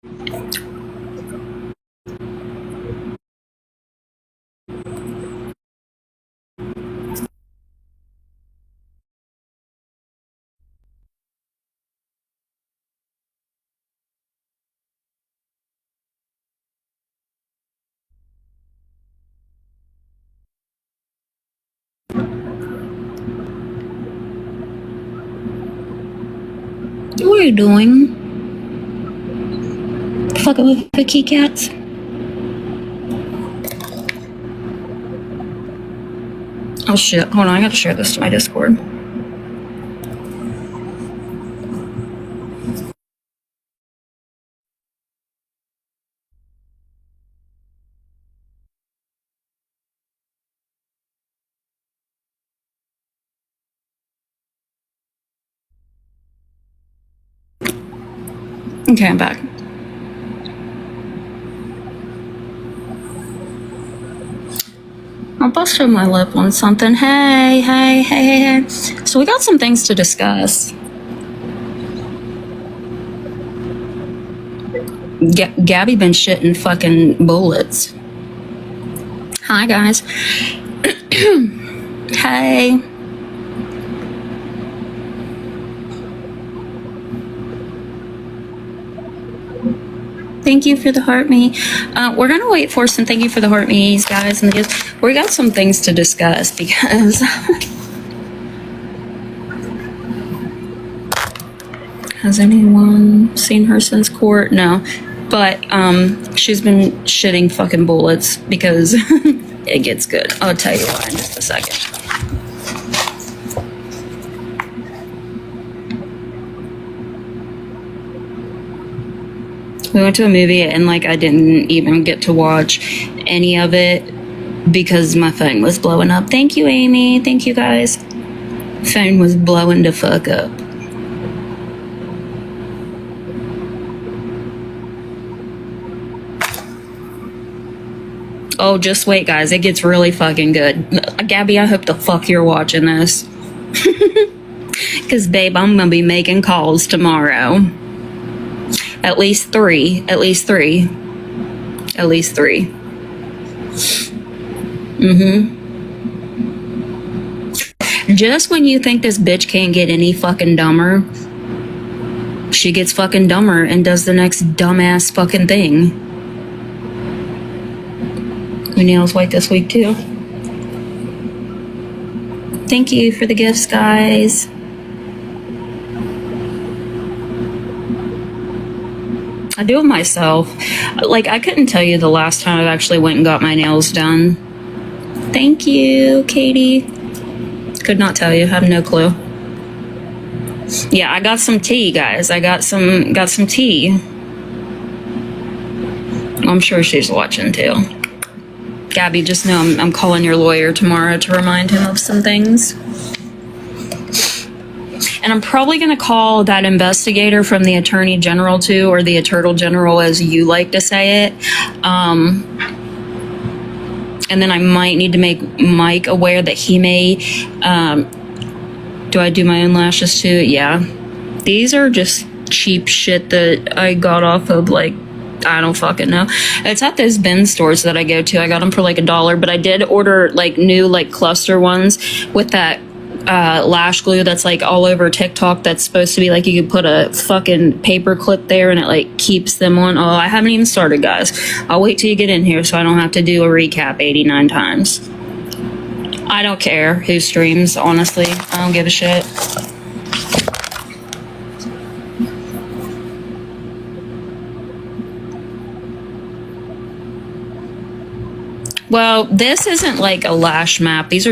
What are you doing? Fucking with the key cats? Oh shit, hold on, I gotta share this to my Discord. Okay, I'm back. I busted my lip on something. Hey. So we got some things to discuss. Gabby been shitting fucking bullets. Hi, guys. Hey. Thank you for the heart me. We're gonna wait for some thank you for the heart me's, guys. And we got some things to discuss because has anyone seen her since court? No, but she's been shitting fucking bullets because it gets good. I'll tell you why in just a second. We went to a movie and like I didn't even get to watch any of it because my phone was blowing up. Thank you, Amy. Thank you, guys. Phone was blowing the fuck up. Oh, just wait, guys. It gets really fucking good. Gabby, I hope the fuck you're watching this. Because, babe, I'm going to be making calls tomorrow. At least three. Just when you think this bitch can't get any fucking dumber, she gets fucking dumber and does the next dumbass fucking thing. My nails white this week too. Thank you for the gifts, guys. I do it myself. Like, I couldn't tell you the last time I actually went and got my nails done. Thank you, Katie. Could not tell you. Have no clue. Yeah, I got some tea, guys. I got some tea. I'm sure she's watching too. Gabby, just know I'm calling your lawyer tomorrow to remind him of some things. And I'm probably going to call that investigator from the Attorney General too, or the Attorney General as you like to say it. And then I might need to make Mike aware that he may, do I do my own lashes too? Yeah. These are just cheap shit that I got off of like, I don't fucking know. It's at those bin stores that I go to. I got them for like $1, but I did order like new like cluster ones with that lash glue that's like all over TikTok that's supposed to be like you could put a fucking paper clip there and it like keeps them on. Oh, I haven't even started, guys. I'll wait till you get in here so I don't have to do a recap 89 times. I don't care who streams, honestly. I don't give a shit. Well, this isn't like a lash map. This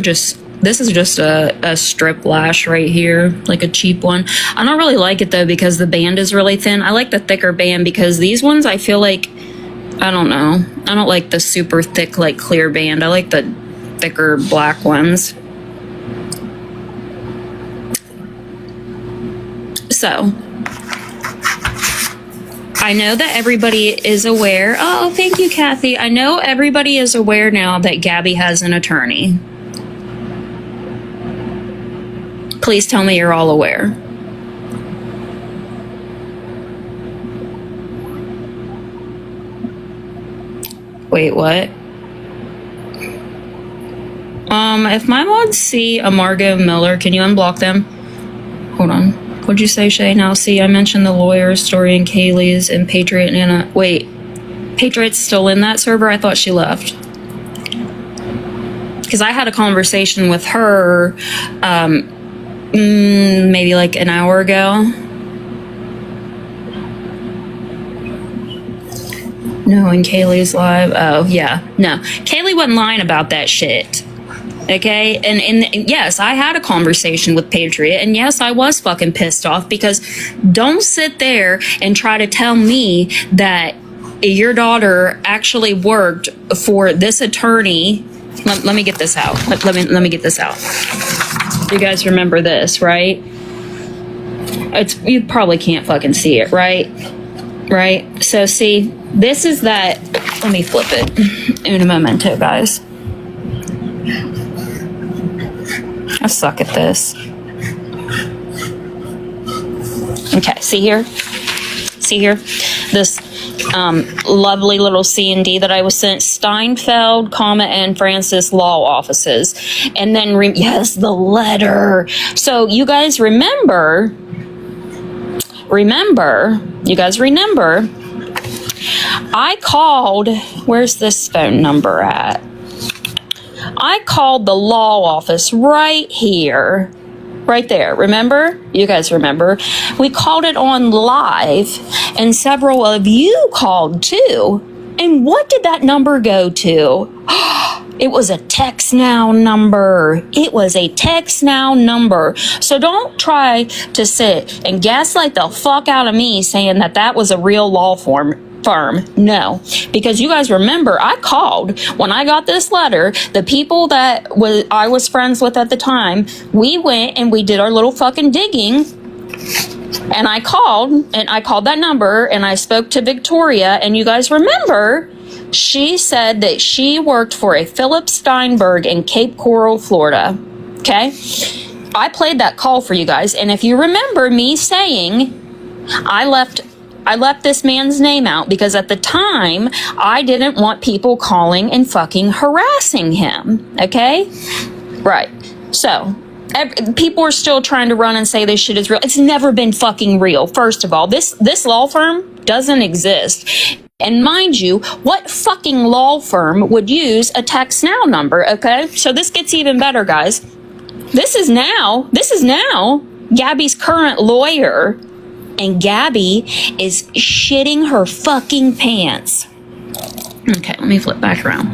is just a strip lash right here, like a cheap one. I don't really like it though because the band is really thin. I like the thicker band because these ones I feel like, I don't know. I don't like the super thick, like clear band. I like the thicker black ones. So, I know that everybody is aware. Oh, thank you, Kathy. I know everybody is aware now that Gabby has an attorney. Please tell me you're all aware. Wait, what? If my mods see a Margot Miller, can you unblock them? Hold on. What'd you say, Shay? Now, see, I mentioned the lawyer story in Kaylee's and Patriot Nana. Wait, Patriot's still in that server? I thought she left. Because I had a conversation with her maybe like an hour ago. No, in Kaylee's live. Oh, yeah. No, Kaylee wasn't lying about that shit. Okay, and yes, I had a conversation with Patriot, and yes, I was fucking pissed off, because don't sit there and try to tell me that your daughter actually worked for this attorney. Let me get this out. Let me get this out. You guys remember this, right? You probably can't fucking see it, right? Right? So see, this is that. Let me flip it in a memento, guys. I suck at this. Okay, see here? See here? This lovely little C&D that I was sent. Steinfeld, and Francis law offices. And then, yes, the letter. So you guys remember, you guys remember, I called, where's this phone number at? I called the law office right here, right there. Remember? You guys remember? We called it on live, and several of you called too. And what did that number go to? It was a text now number. It was a text now number. So don't try to sit and gaslight the fuck out of me saying that that was a real law firm. No, because you guys remember, I called when I got this letter. The people that I was friends with at the time, we went and we did our little fucking digging, and I called that number, and I spoke to Victoria, and you guys remember, she said that she worked for a Philip Steinberg in Cape Coral, Florida. Okay, I played that call for you guys, and if you remember me saying I left this man's name out because at the time I didn't want people calling and fucking harassing him. Okay? Right. So, people are still trying to run and say this shit is real. It's never been fucking real. First of all, this law firm doesn't exist. And mind you, what fucking law firm would use a text now number? Okay? So this gets even better, guys. This is now Gabby's current lawyer. And Gabby is shitting her fucking pants. Okay, let me flip back around.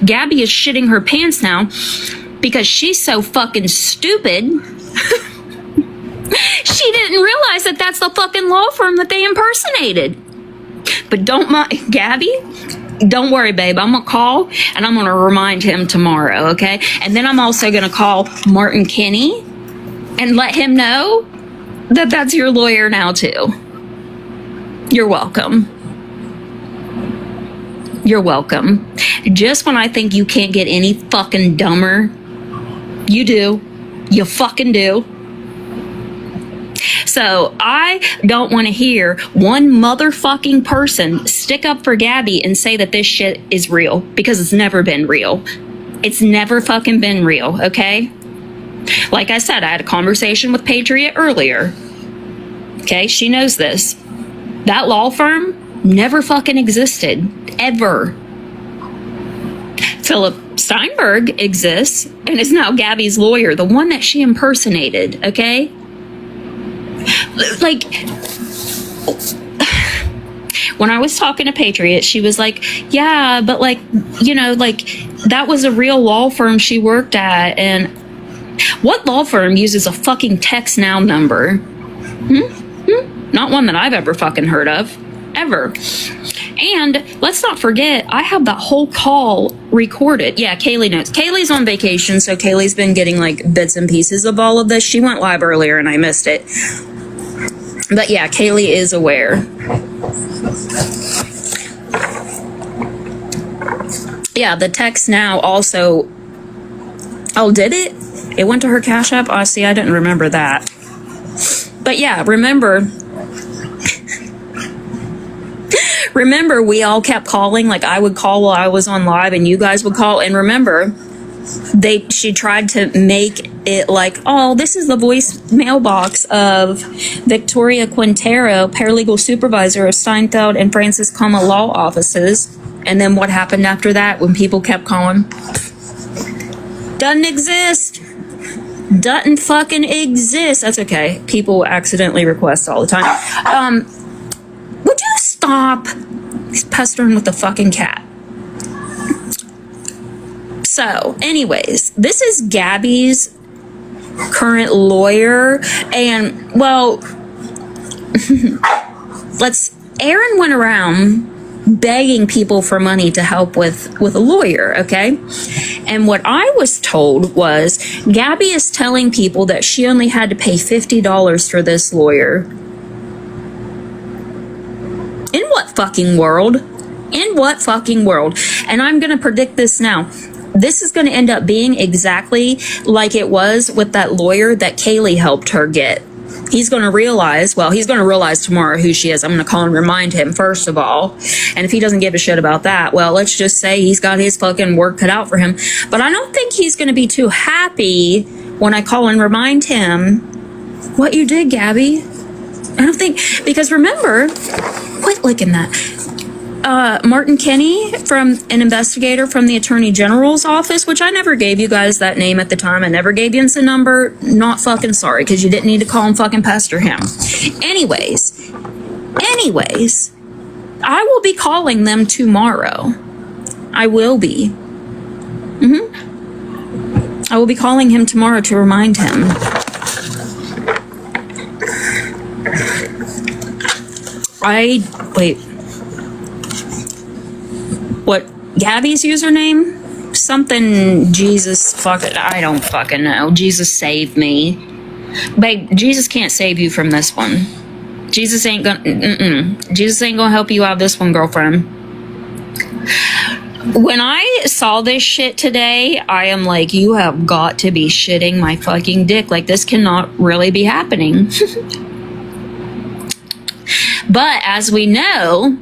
Gabby is shitting her pants now because she's so fucking stupid. She didn't realize that that's the fucking law firm that they impersonated. But don't mind, Gabby, don't worry, babe. I'm going to call and I'm going to remind him tomorrow, okay? And then I'm also going to call Martin Kinney and let him know that that's your lawyer now too. You're welcome. You're welcome. Just when I think you can't get any fucking dumber, you do. You fucking do. So I don't want to hear one motherfucking person stick up for Gabby and say that this shit is real, because it's never been real. It's never fucking been real, okay? Like I said, I had a conversation with Patriot earlier. Okay, she knows this. That law firm never fucking existed. Ever. Philip Steinberg exists and is now Gabby's lawyer, the one that she impersonated, okay? Like, when I was talking to Patriot, she was like, yeah, but like, you know, like, that was a real law firm she worked at, and what law firm uses a fucking text now number? Not one that I've ever fucking heard of. Ever. And let's not forget, I have that whole call recorded. Yeah, Kaylee knows. Kaylee's on vacation, so Kaylee's been getting like bits and pieces of all of this. She went live earlier and I missed it. But yeah, Kaylee is aware. Yeah, the text now also... Oh, did it? It went to her Cash App? Oh, see, I didn't remember that. But yeah, remember remember, we all kept calling. Like, I would call while I was on live and you guys would call. And remember, she tried to make it like, oh, this is the voicemail box of Victoria Quintero, paralegal supervisor of Steinfeld and Francis Coma law offices. And then what happened after that when people kept calling? Doesn't exist. Doesn't fucking exist. That's okay. People accidentally request all the time. Would you stop pestering with the fucking cat? So, anyways, this is Gabby's current lawyer, and, well, Aaron went around begging people for money to help with a lawyer, okay? And what I was told was Gabby is telling people that she only had to pay $50 for this lawyer. In what fucking world? In what fucking world? And I'm going to predict this now. This is going to end up being exactly like it was with that lawyer that Kaylee helped her get. He's going to realize tomorrow who she is. I'm going to call and remind him, first of all. And if he doesn't give a shit about that, well, let's just say he's got his fucking work cut out for him. But I don't think he's going to be too happy when I call and remind him what you did, Gabby. I don't think, because remember, quit licking that. Martin Kenny, from an investigator from the Attorney General's office, which I never gave you guys that name at the time. I never gave you the number. Not fucking sorry, because you didn't need to call and fucking pester him. Anyways, I will be calling them tomorrow. I will be. I will be calling him tomorrow to remind him. Wait. What, Gabby's username? Something, Jesus, I don't fucking know. Jesus save me. Babe, Jesus can't save you from this one. Jesus ain't gonna help you out of this one, girlfriend. When I saw this shit today, I am like, you have got to be shitting my fucking dick. Like, this cannot really be happening. But as we know,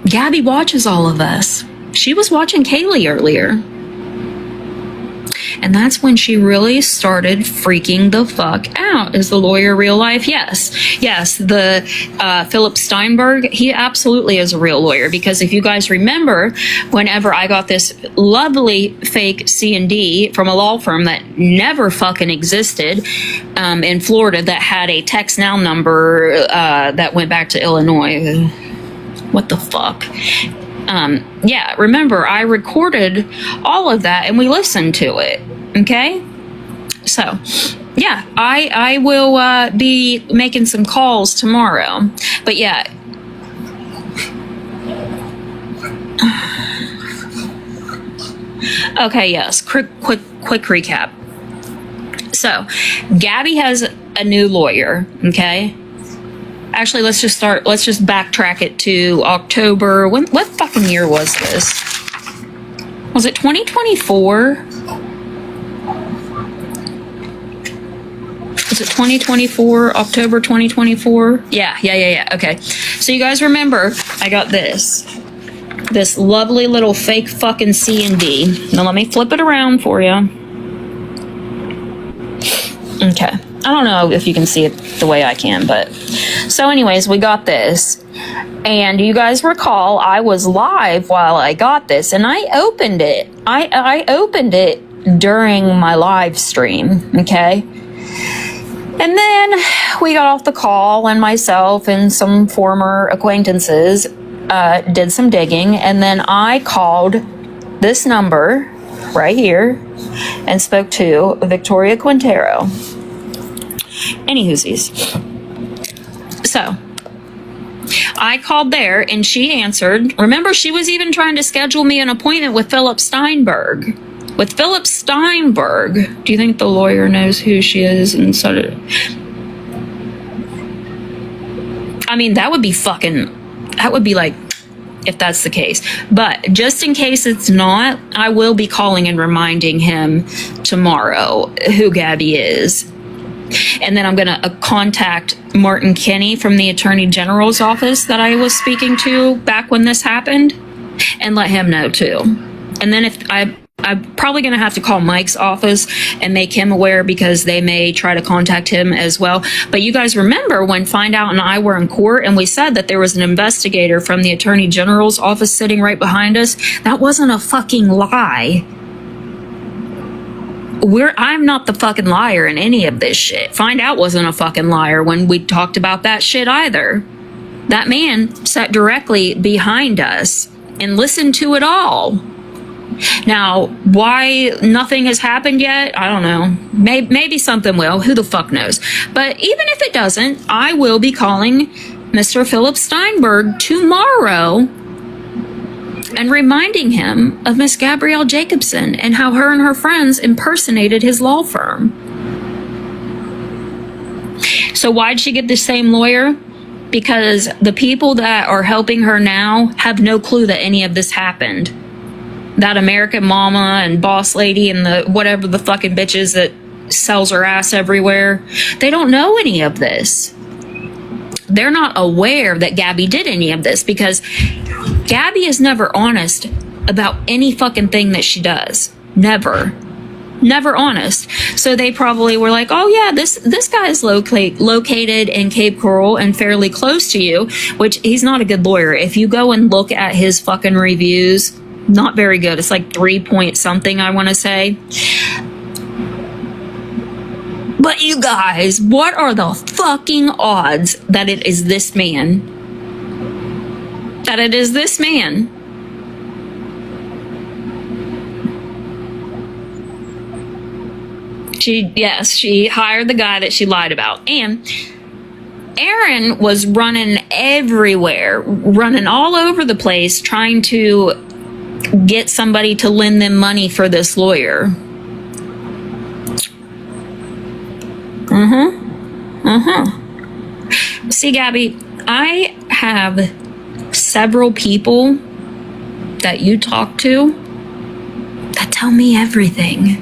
Gabby watches all of us. She was watching Kaylee earlier. And that's when she really started freaking the fuck out. Is the lawyer real life? Yes. The Philip Steinberg, he absolutely is a real lawyer. Because if you guys remember, whenever I got this lovely fake C&D from a law firm that never fucking existed in Florida, that had a text now number that went back to Illinois. What the fuck? Yeah, remember, I recorded all of that and we listened to it, okay? So, yeah, I will be making some calls tomorrow. But yeah. Okay, yes, quick recap. So, Gabby has a new lawyer, okay? Actually, let's just backtrack it to October. What fucking year was this? Was it 2024? Was it 2024? October 2024? Yeah. Okay. So you guys remember, I got this lovely little fake fucking C&D. Now let me flip it around for you. Okay. I don't know if you can see it the way I can, but so anyways, we got this. And you guys recall, I was live while I got this, and I opened it. I opened it during my live stream, okay? And then we got off the call, and myself and some former acquaintances did some digging, and then I called this number right here and spoke to Victoria Quintero. Anywhoosies. So, I called there and she answered. Remember, she was even trying to schedule me an appointment with Philip Steinberg. With Philip Steinberg. Do you think the lawyer knows who she is? And sort of. I mean, that would be like, if that's the case. But just in case it's not, I will be calling and reminding him tomorrow who Gabby is. And then I'm going to contact Martin Kinney from the Attorney General's office that I was speaking to back when this happened, and let him know too. And then I'm probably going to have to call Mike's office and make him aware, because they may try to contact him as well. But you guys remember when Find Out and I were in court and we said that there was an investigator from the Attorney General's office sitting right behind us? That wasn't a fucking lie. I'm not the fucking liar in any of this shit. Find Out wasn't a fucking liar when we talked about that shit either. That man sat directly behind us and listened to it all. Now, why nothing has happened yet, I don't know. Maybe something will. Who the fuck knows? But even if it doesn't, I will be calling Mr. Philip Steinberg tomorrow and reminding him of Miss Gabrielle Jacobson and how her and her friends impersonated his law firm. So why'd she get the same lawyer? Because the people that are helping her now have no clue that any of this happened. That American Mama and Boss Lady and the whatever the fucking bitches that sells her ass everywhere, they don't know any of this. They're not aware that Gabby did any of this, because Gabby is never honest about any fucking thing that she does. Never honest. So they probably were like, oh yeah, this guy is located in Cape Coral and fairly close to you, which he's not a good lawyer. If you go and look at his fucking reviews, not very good. It's like 3 point something, I want to say. But you guys, what are the fucking odds that it is this man? That it is this man. She hired the guy that she lied about. And Aaron was running everywhere, running all over the place, trying to get somebody to lend them money for this lawyer. See, Gabby, I have several people that you talk to that tell me everything.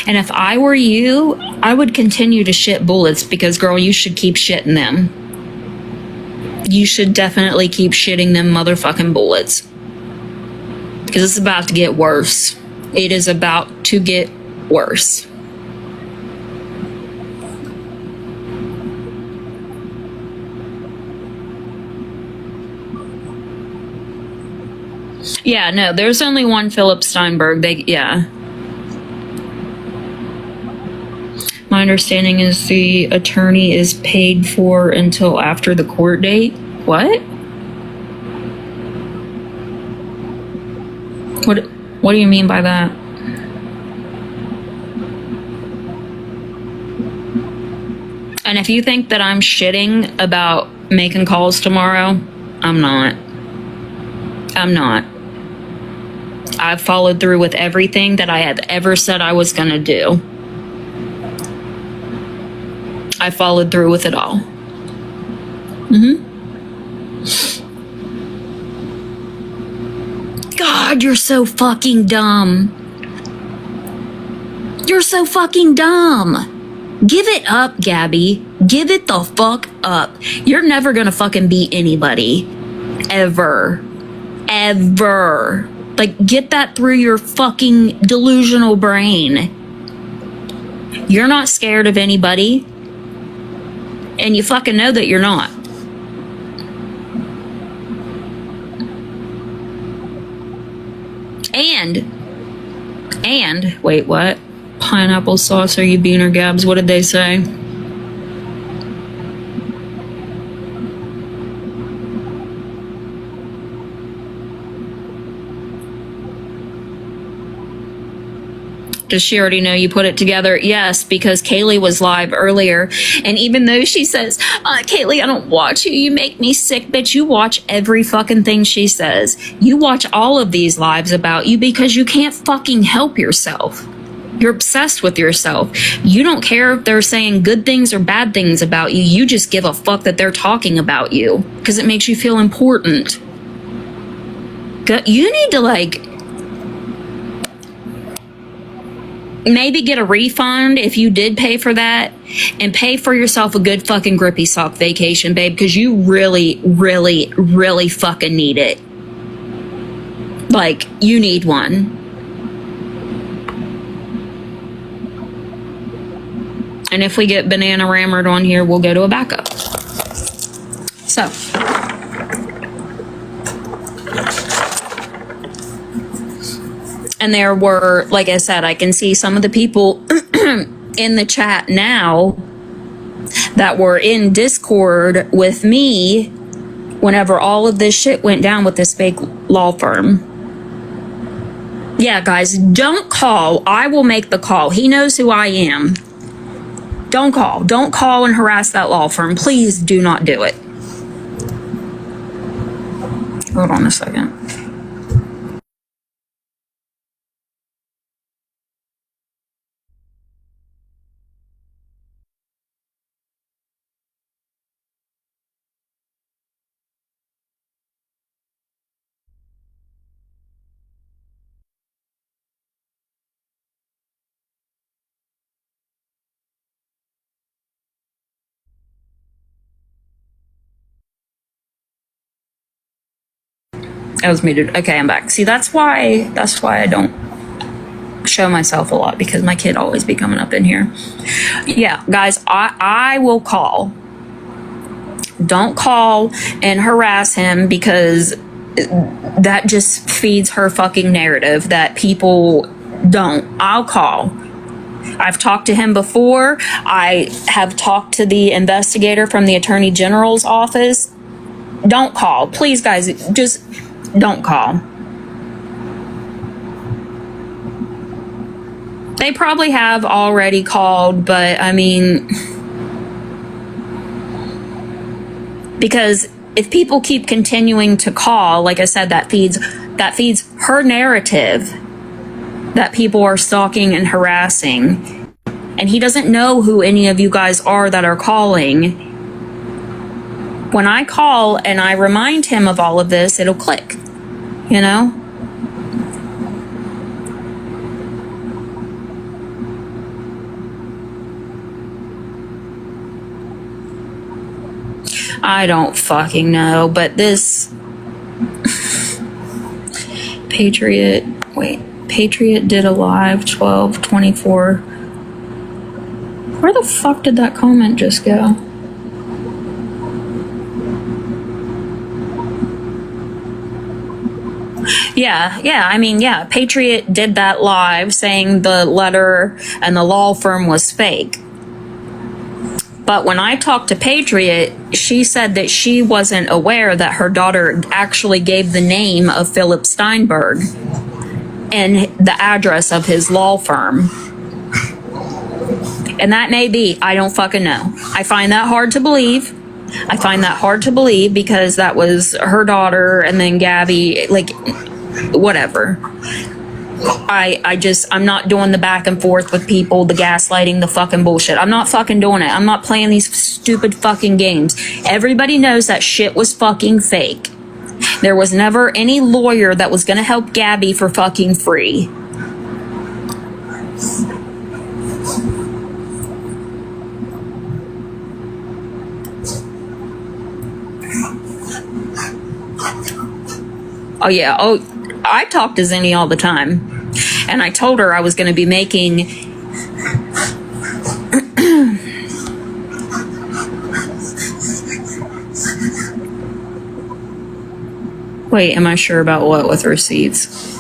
And if I were you, I would continue to shit bullets, because, girl, you should keep shitting them. You should definitely keep shitting them motherfucking bullets. Because it's about to get worse. It is about to get worse. Yeah, no, there's only one Philip Steinberg. My understanding is the attorney is paid for until after the court date. What? What do you mean by that? And if you think that I'm shitting about making calls tomorrow, I'm not. I've followed through with everything that I have ever said I was going to do. I followed through with it all. God, you're so fucking dumb. You're so fucking dumb. Give it up, Gabby. Give it the fuck up. You're never gonna fucking beat anybody. Ever. Like, get that through your fucking delusional brain. You're not scared of anybody. And you fucking know that you're not. And, wait, what? Pineapple sauce, are you beaner Gabs? What did they say? Does she already know you put it together? Yes, because Kaylee was live earlier. And even though she says, Kaylee, I don't watch you. You make me sick. Bitch, you watch every fucking thing she says. You watch all of these lives about you because you can't fucking help yourself. You're obsessed with yourself. You don't care if they're saying good things or bad things about you. You just give a fuck that they're talking about you because it makes you feel important. You need to, like... maybe get a refund if you did pay for that, and pay for yourself a good fucking grippy sock vacation, babe, because you really, really, really fucking need it. Like, you need one. And if we get banana rammered on here, we'll go to a backup. So. And there were, like I said, I can see some of the people in the chat now that were in Discord with me whenever all of this shit went down with this fake law firm. Yeah, guys, don't call. I will make the call. He knows who I am. Don't call. Don't call and harass that law firm. Please do not do it. Hold on a second. That was muted. Okay, I'm back. See, that's why I don't show myself a lot, because my kid always be coming up in here. Yeah, guys, I will call. Don't call and harass him, because that just feeds her fucking narrative that people don't. I'll call. I've talked to him before. I have talked to the investigator from the Attorney General's office. Don't call. Please, guys, just don't call. They probably have already called, but I mean, because if people keep continuing to call, like I said, that feeds her narrative that people are stalking and harassing. And he doesn't know who any of you guys are that are calling. When I call and I remind him of all of this, it'll click, you know? I don't fucking know, but this Patriot did a live 12/24. Where the fuck did that comment just go? Yeah, I mean, yeah, Patriot did that live saying the letter and the law firm was fake. But when I talked to Patriot, she said that she wasn't aware that her daughter actually gave the name of Philip Steinberg and the address of his law firm. And that may be, I don't fucking know. I find that hard to believe. Because that was her daughter, and then Gabby, like, whatever. I'm not doing the back and forth with people, the gaslighting, the fucking bullshit. I'm not fucking doing it. I'm not playing these stupid fucking games. Everybody knows that shit was fucking fake. There was never any lawyer that was gonna help Gabby for fucking free. Oh yeah, I talk to Zinni all the time. And I told her I was going to be making... Wait, am I sure about what with receipts?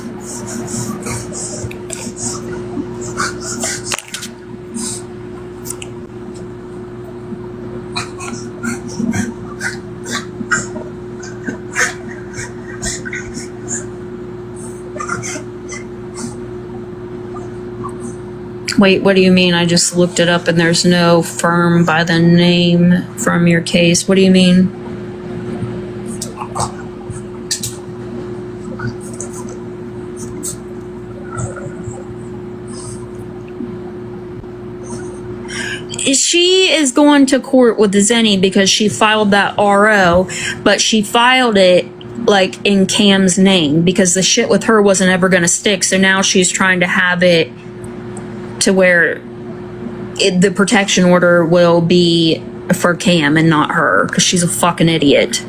Wait, what do you mean? I just looked it up and there's no firm by the name from your case. What do you mean? She is going to court with Zinni because she filed that RO, but she filed it like in Cam's name because the shit with her wasn't ever going to stick. So now she's trying to have it to where the protection order will be for Cam and not her, because she's a fucking idiot.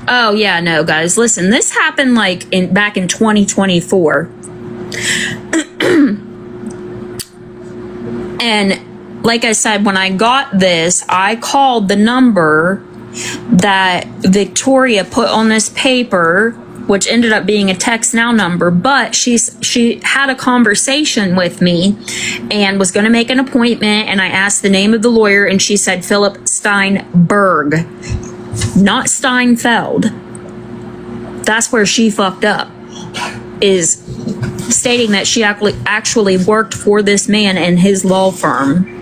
Oh yeah, no guys, listen, this happened like back in 2024. And like I said, when I got this, I called the number that Victoria put on this paper, which ended up being a text now number, but she had a conversation with me and was going to make an appointment, and I asked the name of the lawyer, and she said Philip Steinberg, not Steinfeld. That's where she fucked up, is stating that she actually worked for this man and his law firm.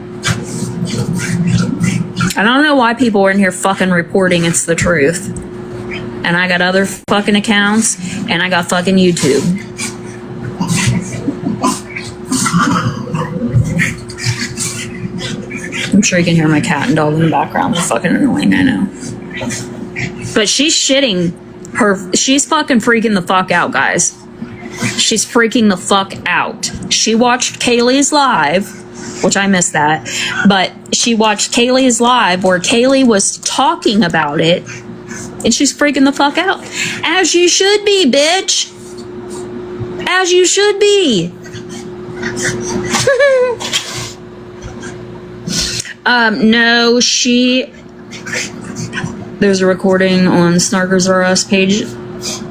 I don't know why people are in here fucking reporting it's the truth. And I got other fucking accounts, and I got fucking YouTube. I'm sure you can hear my cat and dog in the background. They're fucking annoying, I know. But she's fucking freaking the fuck out, guys. She's freaking the fuck out. She watched Kaylee's live, which I missed that, but she watched Kaylee's live where Kaylee was talking about it, and she's freaking the fuck out. As you should be, bitch. As you should be. No, there's a recording on Snarkers R Us page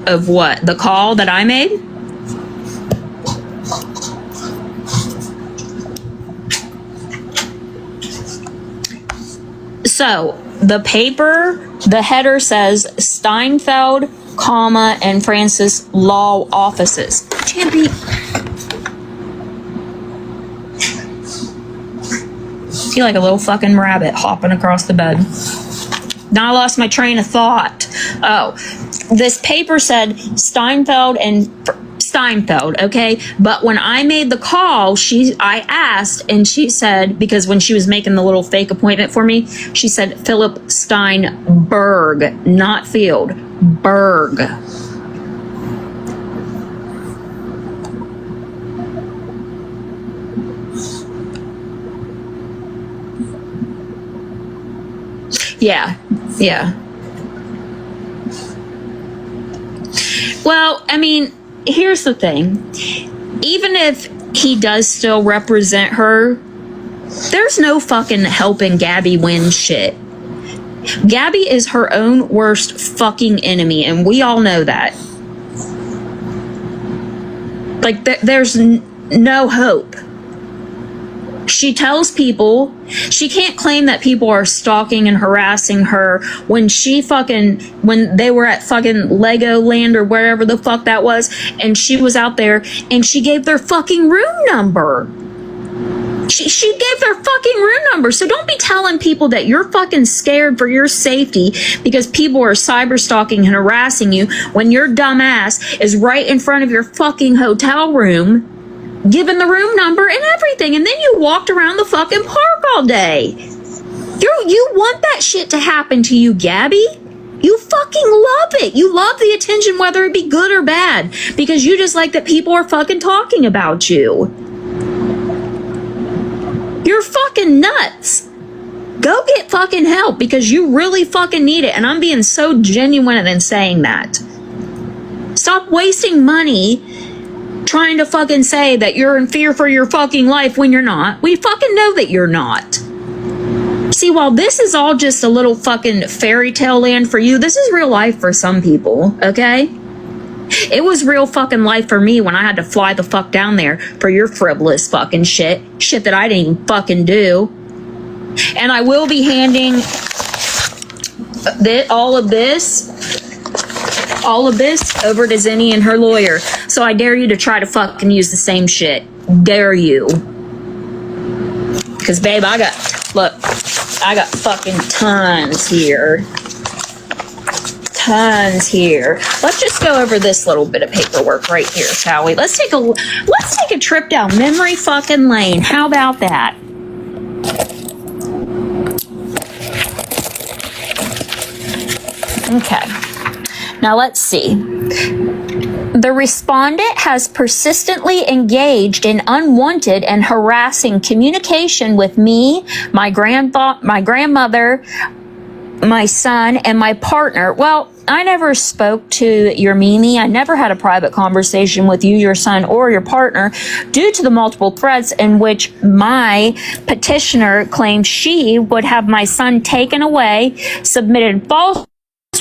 of what? The call that I made? So, the paper, the header says Steinfeld, comma, and Francis Law Offices. Champy. I feel like a little fucking rabbit hopping across the bed. Now I lost my train of thought. Oh, this paper said Steinfeld, okay? But when I made the call, I asked, and she said, because when she was making the little fake appointment for me, she said Philip Steinberg, not Field, Berg. Yeah. Well, I mean, here's the thing. Even if he does still represent her, there's no fucking helping Gabby win shit. Gabby is her own worst fucking enemy, and we all know that. Like, there's no hope. She tells people, she can't claim that people are stalking and harassing her when they were at fucking Legoland or wherever the fuck that was, and she was out there and she gave their fucking room number. She gave their fucking room number. So don't be telling people that you're fucking scared for your safety because people are cyber stalking and harassing you when your dumb ass is right in front of your fucking hotel room, given the room number and everything, and then you walked around the fucking park all day. You want that shit to happen to you, Gabby. You fucking love it. You love the attention, whether it be good or bad, because you just like that people are fucking talking about you. You're fucking nuts. Go get fucking help, because you really fucking need it, and I'm being so genuine in saying that. Stop wasting money trying to fucking say that you're in fear for your fucking life when you're not. We fucking know that you're not. See, while this is all just a little fucking fairy tale land for you, this is real life for some people, okay? It was real fucking life for me when I had to fly the fuck down there for your frivolous fucking shit that I didn't even fucking do. And I will be handing all of this over to Zenny and her lawyer. So I dare you to try to fucking use the same shit. Dare you. Because, babe, I got fucking tons here. Tons here. Let's just go over this little bit of paperwork right here, shall we? Let's take a trip down memory fucking lane. How about that? Okay. Now let's see. The respondent has persistently engaged in unwanted and harassing communication with me, my grandmother, my son, and my partner. Well, I never spoke to your Mimi. I never had a private conversation with you, your son, or your partner due to the multiple threats in which my petitioner claimed she would have my son taken away, submitted false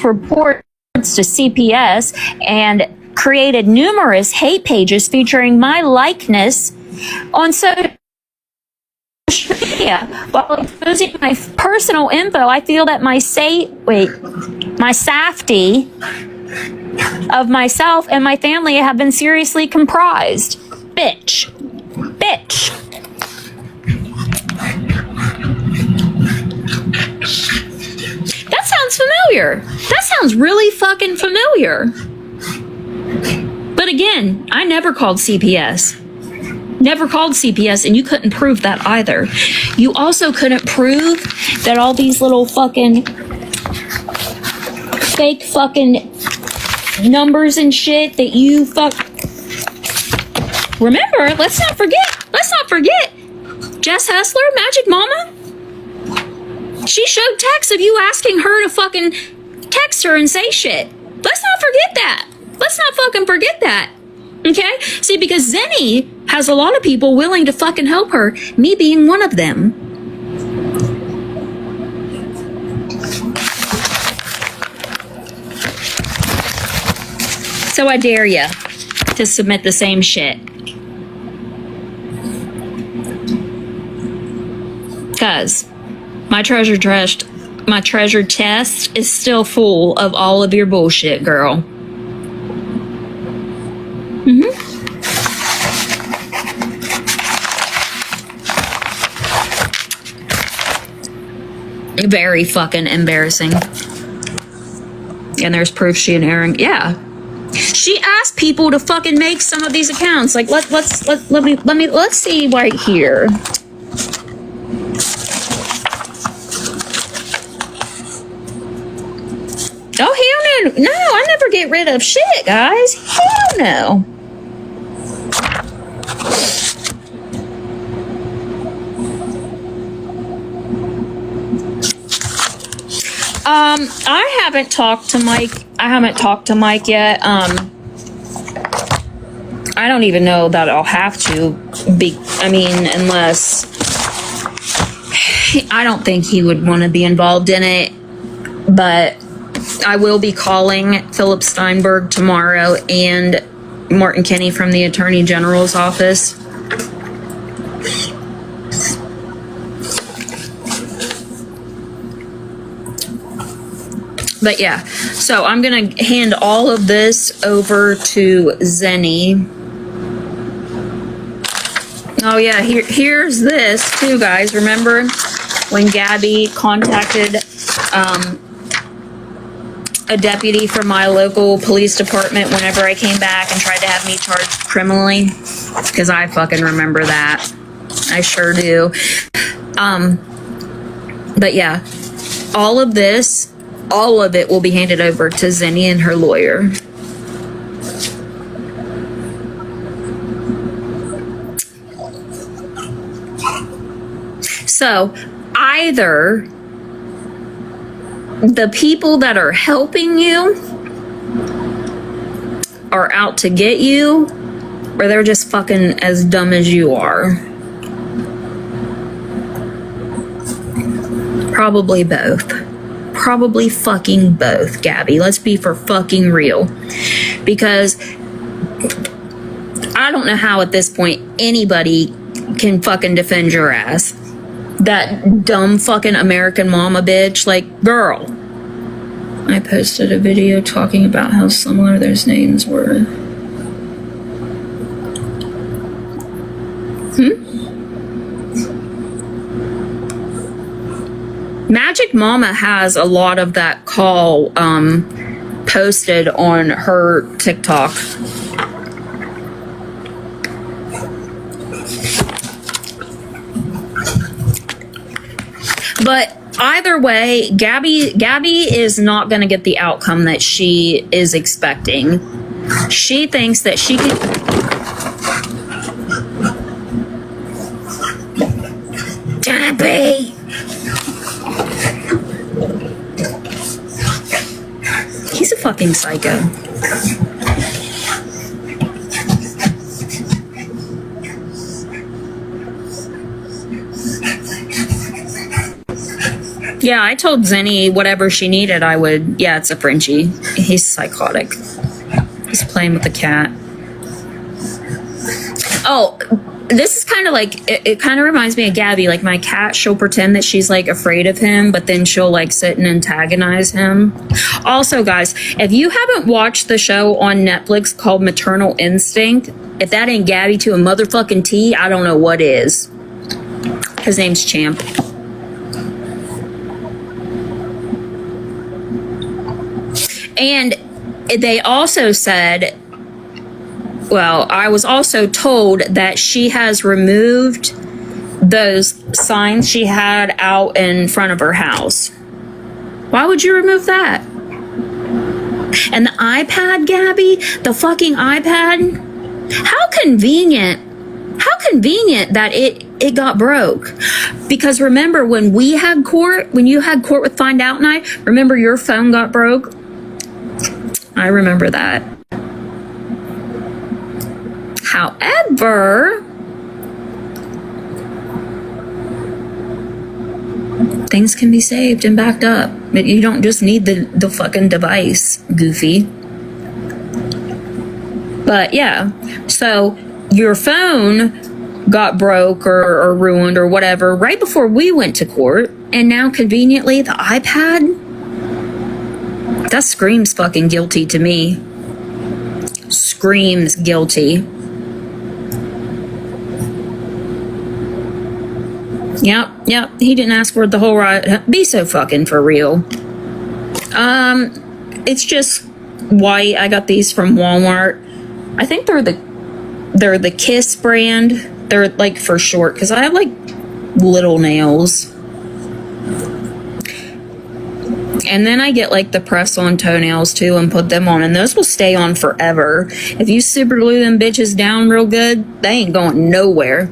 reports to CPS, and created numerous hate pages featuring my likeness on social media. While exposing my personal info, I feel that my safety of myself and my family have been seriously compromised. Bitch. That sounds familiar. That sounds really fucking familiar. But again, I never called CPS. Never called CPS, and you couldn't prove that either. You also couldn't prove that all these little fucking fake fucking numbers and shit that you Remember, let's not forget, Jess Hustler, Magic Mama. She showed texts of you asking her to fucking text her and say shit. Let's not forget that. Let's not fucking forget that. Okay? See, because Zenny has a lot of people willing to fucking help her, me being one of them. So I dare you to submit the same shit. Because my treasure chest is still full of all of your bullshit, girl. Very fucking embarrassing. And there's proof she and Aaron, yeah. She asked people to fucking make some of these accounts. Like, let's see right here. Oh, hell no. No, I never get rid of shit, guys. Hell no. I haven't talked to Mike yet. I don't even know that I'll have to be, unless I don't think he would want to be involved in it, but I will be calling Philip Steinberg tomorrow and Martin Kinney from the Attorney General's office. But yeah, so I'm going to hand all of this over to Zenny. Oh yeah, here's this too, guys. Remember when Gabby contacted a deputy from my local police department whenever I came back and tried to have me charged criminally? Because I fucking remember that. I sure do. But yeah, all of it will be handed over to Zenny and her lawyer. So either the people that are helping you are out to get you, or they're just fucking as dumb as you are. Probably both. Probably fucking both, Gabby. Let's be for fucking real. Because I don't know how at this point anybody can fucking defend your ass. That dumb fucking American mama bitch. Like, girl. I posted a video talking about how similar those names were. Magic Mama has a lot of that call posted on her TikTok. But either way, Gabby is not going to get the outcome that she is expecting. She thinks that she can. Gabby! He's a fucking psycho. Yeah, I told Zenny whatever she needed, I would. Yeah, it's a Frenchie. He's psychotic. He's playing with the cat. Oh, this is kind of like, it kind of reminds me of Gabby. Like, my cat, she'll pretend that she's like afraid of him, but then she'll like sit and antagonize him. Also, guys, if you haven't watched the show on Netflix called Maternal Instinct, if that ain't Gabby to a motherfucking T, I don't know what is. His name's Champ. And they also said, well, I was also told that she has removed those signs she had out in front of her house. Why would you remove that? And the iPad, Gabby? The fucking iPad? How convenient. How convenient that it got broke. Because remember when we had court, when you had court with Find Out Night, remember your phone got broke? I remember that. However, things can be saved and backed up. You don't just need the fucking device, goofy. But yeah, so your phone got broke or ruined or whatever right before we went to court, and now conveniently the iPad? That screams fucking guilty to me. Screams guilty. Yep. He didn't ask for the whole ride. Be so fucking for real. It's just white. I got these from Walmart. I think they're the Kiss brand. They're like for short because I have like little nails. And then I get like the press-on toenails too and put them on, and those will stay on forever. If you super glue them bitches down real good, they ain't going nowhere.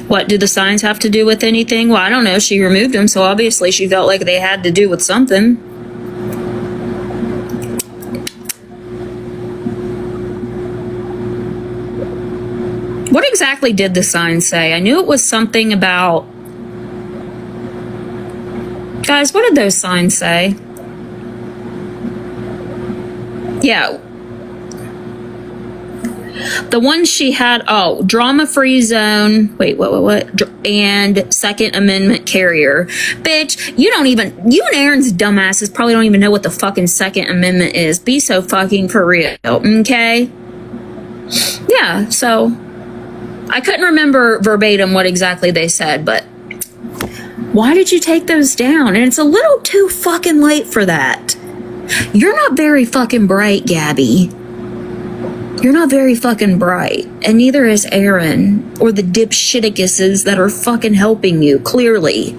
What do the signs have to do with anything? Well, I don't know. She removed them, so obviously she felt like they had to do with something. What exactly did the sign say? I knew it was something about... Guys, what did those signs say? Yeah. The one she had, drama-free zone. Wait, what? And Second Amendment carrier. Bitch, you and Aaron's dumbasses probably don't even know what the fucking Second Amendment is. Be so fucking for real, okay? Yeah, so... I couldn't remember verbatim what exactly they said, but why did you take those down? And it's a little too fucking late for that. You're not very fucking bright, Gabby. You're not very fucking bright. And neither is Aaron or the dipshitticuses that are fucking helping you, clearly.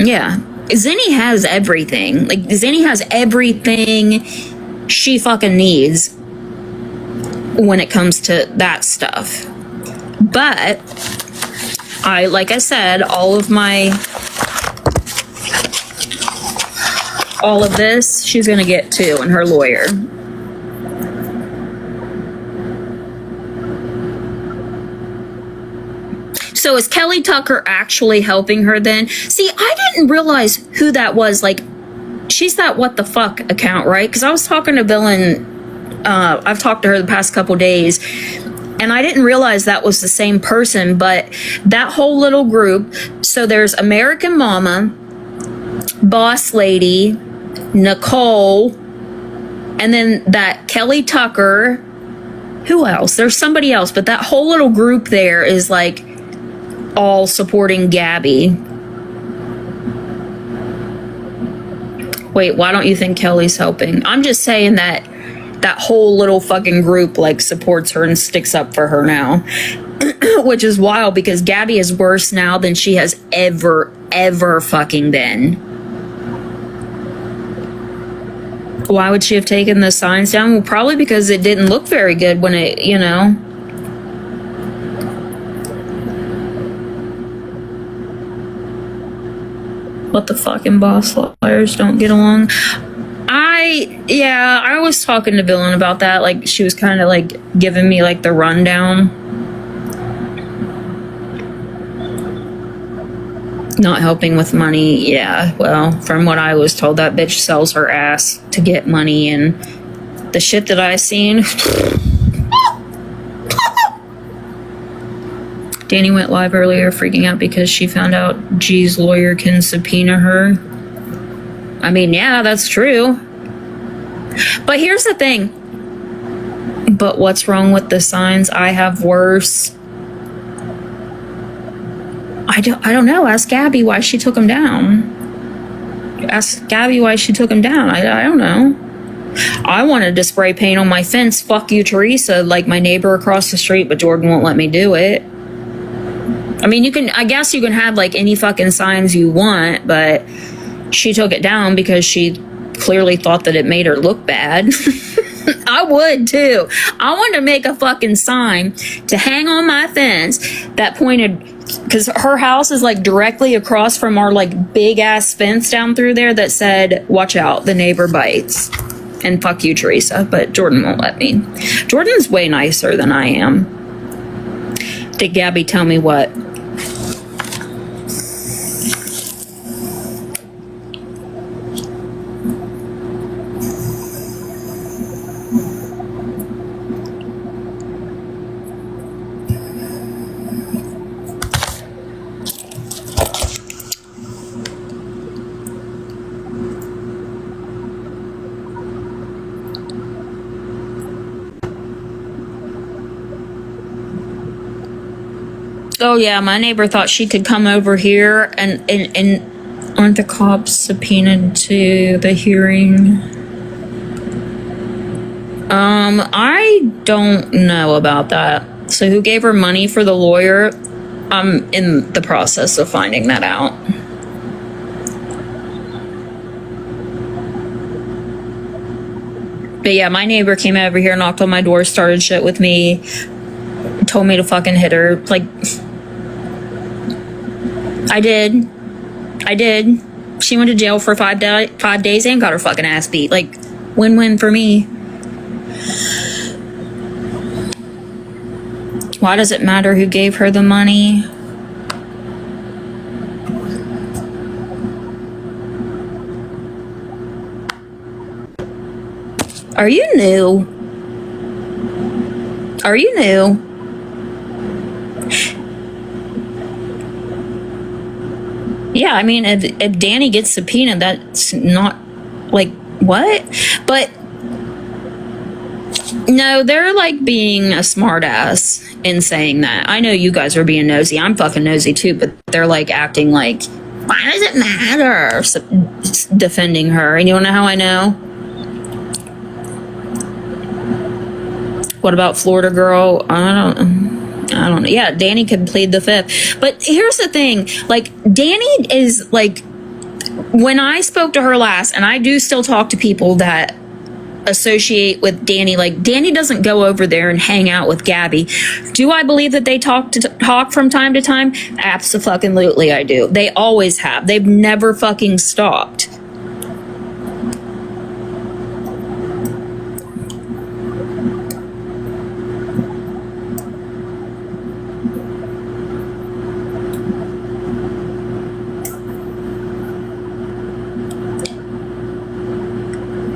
Yeah. Zenny has everything. Like, Zenny has everything she fucking needs when it comes to that stuff. But, like I said, all of this, she's gonna get too, and her lawyer. So is Kelly Tucker actually helping her then? See, I didn't realize who that was. Like, she's that what the fuck account, right? Because I was talking to Bill and I've talked to her the past couple days, and I didn't realize that was the same person. But that whole little group, so there's American Mama, Boss Lady, Nicole, and then that Kelly Tucker. Who else? There's somebody else, but that whole little group there is like all supporting Gabby. Wait, why don't you think Kelly's helping? I'm just saying that that whole little fucking group like supports her and sticks up for her now. Which is wild because Gabby is worse now than she has ever fucking been. Why would she have taken the signs down? Well, probably because it didn't look very good when it, you know. What the fucking boss liars don't get along. I was talking to Villain about that. Like, she was kind of like giving me like the rundown. Not helping with money. Yeah, well, from what I was told, that bitch sells her ass to get money, and the shit that I seen. Danny went live earlier freaking out because she found out G's lawyer can subpoena her. I mean, yeah, that's true. But here's the thing. But what's wrong with the signs? I have worse. I don't know. Ask Gabby why she took them down. Ask Gabby why she took them down. I don't know. I wanted to spray paint on my fence. Fuck you, Teresa, like my neighbor across the street, but Jordan won't let me do it. I mean, I guess you can have like any fucking signs you want, but she took it down because she clearly thought that it made her look bad. I would too. I wanted to make a fucking sign to hang on my fence that pointed, because her house is like directly across from our like big ass fence down through there that said, "Watch out, the neighbor bites." And fuck you, Teresa, but Jordan won't let me. Jordan's way nicer than I am. Did Gabby tell me what? Oh yeah, my neighbor thought she could come over here and aren't the cops subpoenaed to the hearing? I don't know about that. So who gave her money for the lawyer? I'm in the process of finding that out. But yeah, my neighbor came over here, knocked on my door, started shit with me, told me to fucking hit her. Like, I did. She went to jail for 5 days and got her fucking ass beat. Like, win-win for me. Why does it matter who gave her the money? Are you new? Are you new? Yeah, I mean, if Danny gets subpoenaed, that's not, like, what? But, no, they're, like, being a smartass in saying that. I know you guys are being nosy. I'm fucking nosy, too, but they're, like, acting like, why does it matter? Defending her. And you wanna know how I know? What about Florida girl? I don't know. Yeah, Danny could plead the fifth. But here's the thing. Like, Danny is, like, when I spoke to her last, and I do still talk to people that associate with Danny, like, Danny doesn't go over there and hang out with Gabby. Do I believe that they talk from time to time? Abso-fucking-lutely I do. They always have. They've never fucking stopped.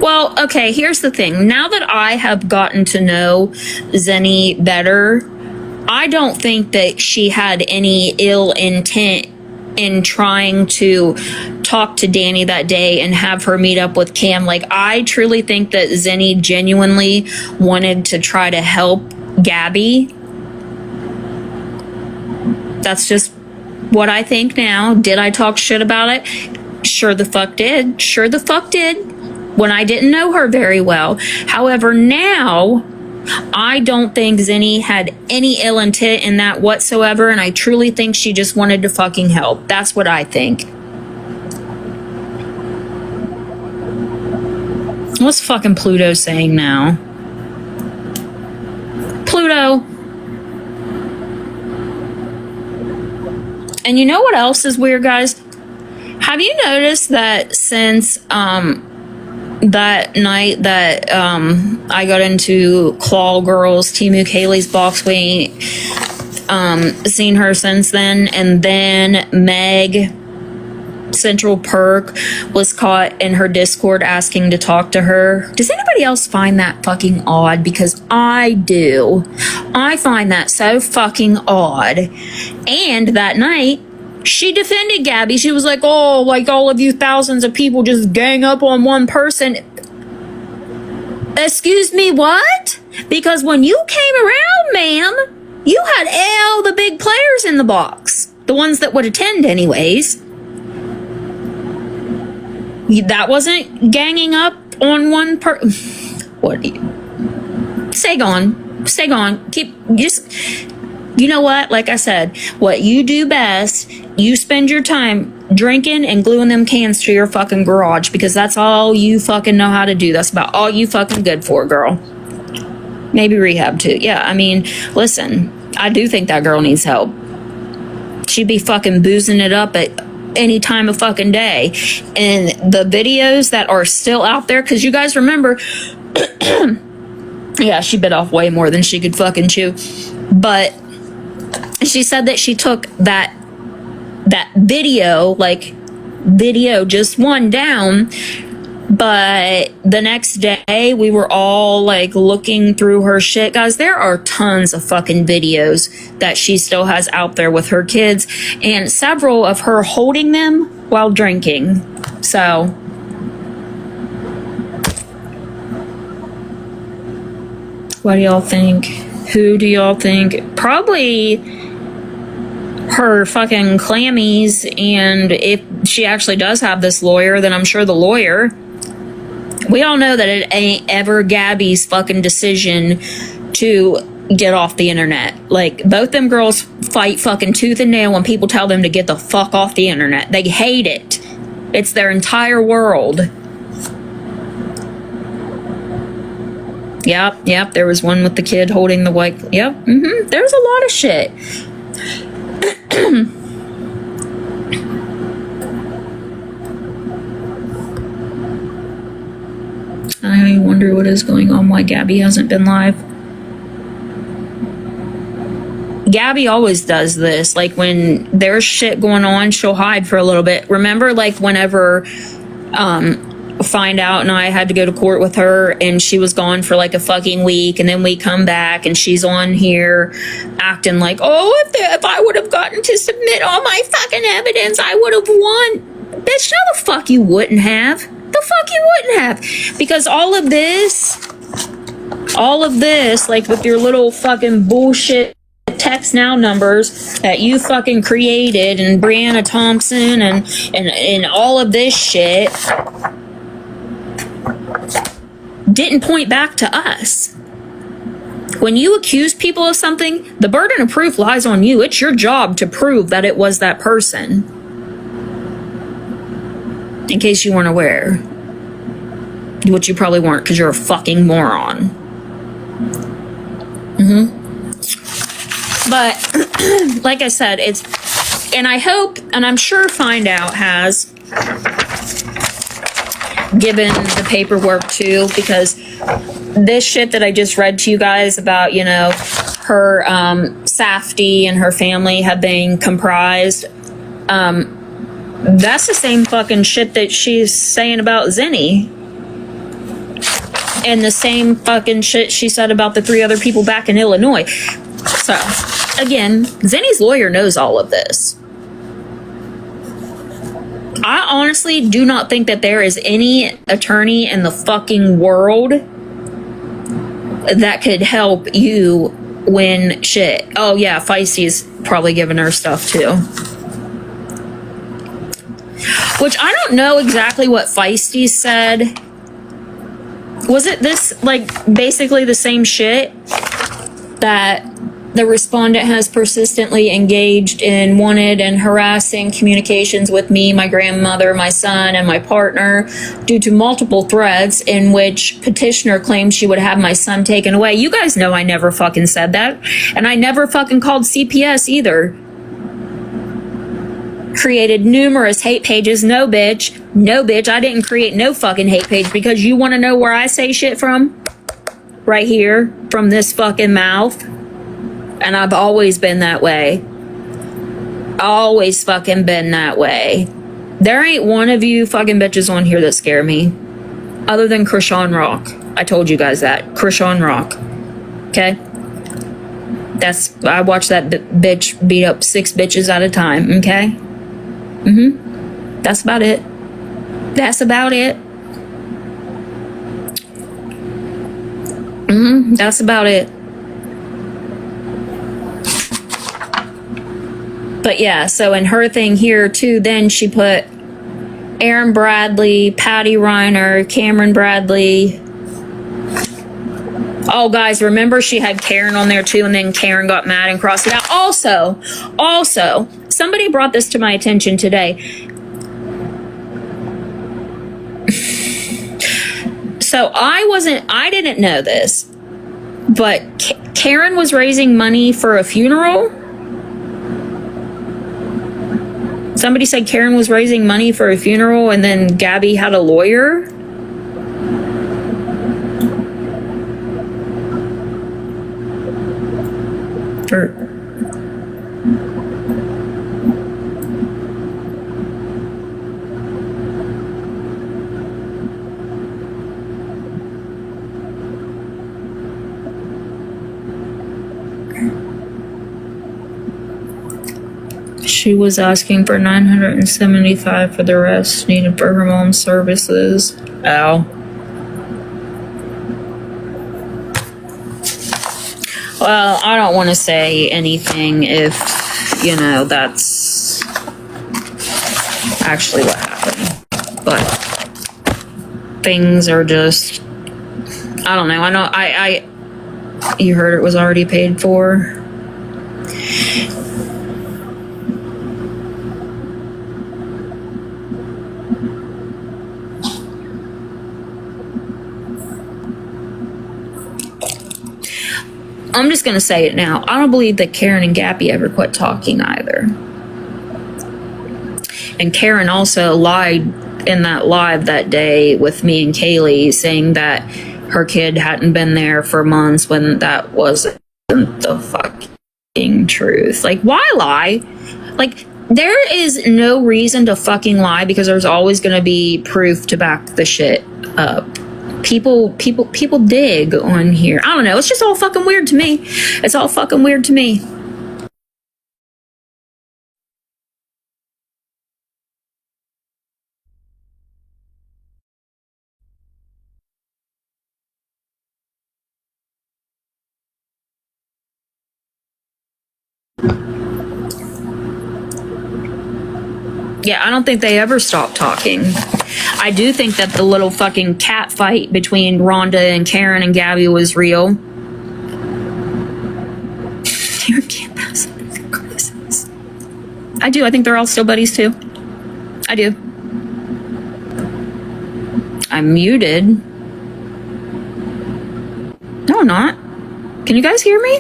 Well, okay, here's the thing. Now that I have gotten to know Zenny better, I don't think that she had any ill intent in trying to talk to Danny that day and have her meet up with Cam. Like, I truly think that Zenny genuinely wanted to try to help Gabby. That's just what I think now. Did I talk shit about it? Sure the fuck did. Sure the fuck did. when I didn't know her very well. However, now I don't think Zinni had any ill intent in that whatsoever, and I truly think she just wanted to fucking help. That's what I think. What's fucking Pluto saying now? Pluto. And you know what else is weird, guys? Have you noticed that since that night that I got into Claw Girls, Timu Kaylee's box, we ain't seen her since then. And then Meg Central Perk was caught in her Discord asking to talk to her. Does anybody else find that fucking odd? Because I do. I find that so fucking odd. And that night, she defended Gabby. She was like, oh, like all of you thousands of people just gang up on one person. Excuse me, what? Because when you came around, ma'am, you had all the big players in the box. The ones that would attend anyways. That wasn't ganging up on one What? Stay gone. Stay gone. Keep just... You know what? Like I said, what you do best, you spend your time drinking and gluing them cans to your fucking garage, because that's all you fucking know how to do. That's about all you fucking good for, girl. Maybe rehab too. Yeah, I mean, listen, I do think that girl needs help. She'd be fucking boozing it up at any time of fucking day. And the videos that are still out there, because you guys remember, yeah, she bit off way more than she could fucking chew. But she said that she took that video, like video just one down, but the next day we were all like looking through her shit. Guys, there are tons of fucking videos that she still has out there with her kids, and several of her holding them while drinking. So what do y'all think? Who do y'all think? Probably her fucking clammies, and if she actually does have this lawyer, then I'm sure the lawyer. We all know that it ain't ever Gabby's fucking decision to get off the internet. Like, both them girls fight fucking tooth and nail when people tell them to get the fuck off the internet. They hate it. It's their entire world. Yep, there was one with the kid holding the white... Yep, there's a lot of shit. I wonder what is going on, why Gabby hasn't been live. Gabby always does this. Like, when there's shit going on, she'll hide for a little bit. Remember, like, whenever Find Out and I had to go to court with her, and she was gone for like a fucking week, and then we come back and she's on here acting like, oh, if I would have gotten to submit all my fucking evidence, I would have won. Bitch, no the fuck you wouldn't have. The fuck you wouldn't have. Because all of this, like with your little fucking bullshit text now numbers that you fucking created, and Brianna Thompson and all of this shit, didn't point back to us. When you accuse people of something, the burden of proof lies on you. It's your job to prove that it was that person. In case you weren't aware. Which you probably weren't, because you're a fucking moron. But, like I said, it's... And I hope, and I'm sure Find Out has given the paperwork too, because this shit that I just read to you guys about, you know, her Safdie and her family have been comprised, that's the same fucking shit that she's saying about Zinni, and the same fucking shit she said about the 3 other people back in Illinois. So again, Zinni's lawyer knows all of this. I honestly do not think that there is any attorney in the fucking world that could help you win shit. Oh yeah, Feisty's probably giving her stuff too. Which I don't know exactly what Feisty said Was it this, like, basically the same shit that the respondent has persistently engaged in wanted and harassing communications with me, my grandmother, my son, and my partner due to multiple threats in which petitioner claimed she would have my son taken away? You guys know I never fucking said that. And I never fucking called CPS either. Created numerous hate pages. No, bitch. No, bitch. I didn't create no fucking hate page because you want to know where I say shit from? Right here. From this fucking mouth. And I've always been that way. Always fucking been that way. There ain't one of you fucking bitches on here that scare me. Other than Krishan Rock. I told you guys that. Krishan Rock. Okay? I watch that bitch beat up 6 bitches at a time. Okay? That's about it. That's about it. That's about it. But yeah, so in her thing here too, then she put Aaron Bradley, Patty Reiner, Cameron Bradley. Oh, guys, remember she had Karen on there too, and then Karen got mad and crossed it out. Also, somebody brought this to my attention today. So I didn't know this, but Karen was raising money for a funeral. Somebody said Karen was raising money for a funeral, and then Gabby had a lawyer. She was asking for $975 for the rest needed for her mom's services. Ow. Well, I don't want to say anything if, that's actually what happened. But things are just, I don't know. You heard it was already paid for. I'm just going to say it now. I don't believe that Karen and Gabby ever quit talking either. And Karen also lied in that live that day with me and Kaylee, saying that her kid hadn't been there for months when that wasn't the fucking truth. Like, why lie? Like, there is no reason to fucking lie because there's always going to be proof to back the shit up. People dig on here. I don't know. It's just all fucking weird to me. It's all fucking weird to me. Yeah, I don't think they ever stopped talking. I do think that the little fucking cat fight between Rhonda and Karen and Gabby was real. I do. I think they're all still buddies too. I do. I'm muted. No, I'm not. Can you guys hear me?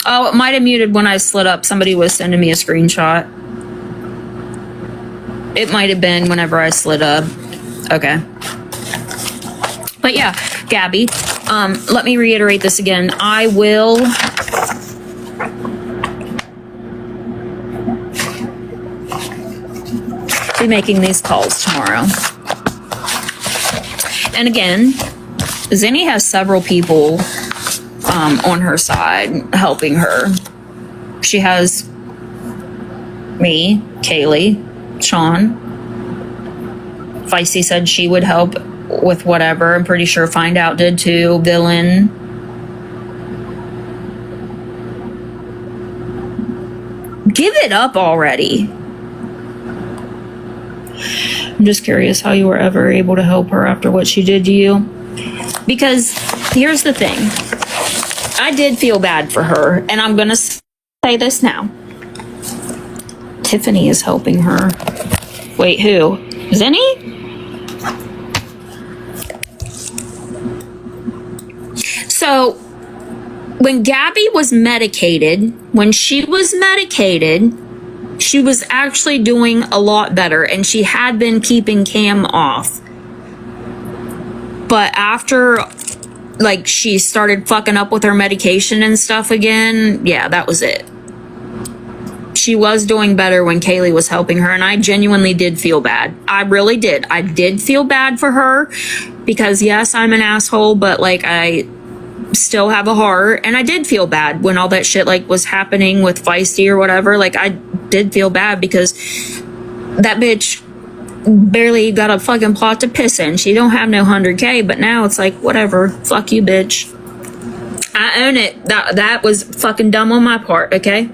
Oh, it might have muted when I slid up. Somebody was sending me a screenshot. It might have been whenever I slid up. Okay. But yeah, Gabby, let me reiterate this again. I will be making these calls tomorrow. And again, Zinni has several people on her side helping her. She has me, Kaylee, Sean. Feisty said she would help with whatever. I'm pretty sure Find Out did too. Villain. Give it up already. I'm just curious how you were ever able to help her after what she did to you. Because here's the thing. I did feel bad for her, and I'm gonna say this now. Tiffany is helping her. Wait, who? Zinni? So, when Gabby was medicated, she was actually doing a lot better, and she had been keeping Cam off. But after, like, she started fucking up with her medication and stuff again, yeah, that was it. She was doing better when Kaylee was helping her, and I genuinely did feel bad. I really did. I did feel bad for her because, yes, I'm an asshole, but, like, I still have a heart, and I did feel bad when all that shit, like, was happening with Feisty or whatever. Like, I did feel bad because that bitch barely got a fucking plot to piss in. She don't have no 100K, but now it's like, whatever. Fuck you, bitch. I own it. That was fucking dumb on my part, okay?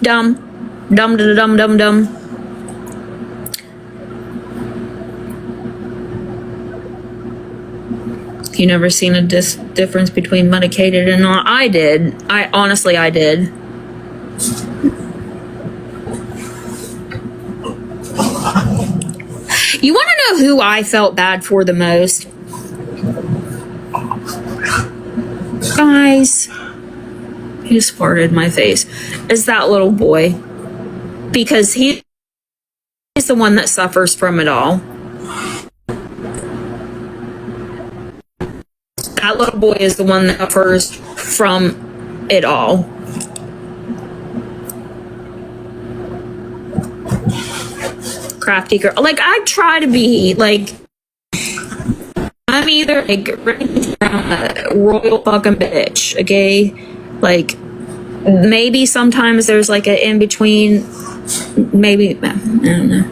Dumb. Dumb to the dumb, dumb, dumb. You never seen a difference between medicated and not? I did. Honestly, I did. You want to know who I felt bad for the most? Guys, he just farted in my face. Is that little boy. Because he is the one that suffers from it all. That little boy is the one that suffers from it all. Crafty girl. Like, I try to be, like, I'm either a royal fucking bitch, okay? Like, maybe sometimes there's, like, an in-between, maybe, I don't know.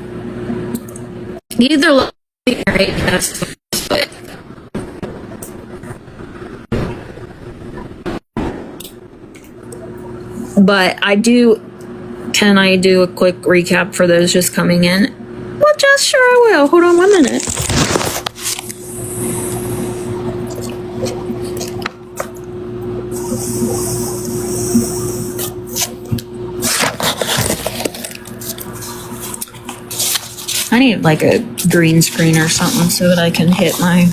Either love me or hate me, that's what. But can I do a quick recap for those just coming in? Well, just sure I will. Hold on 1 minute. I need like a green screen or something so that I can hit my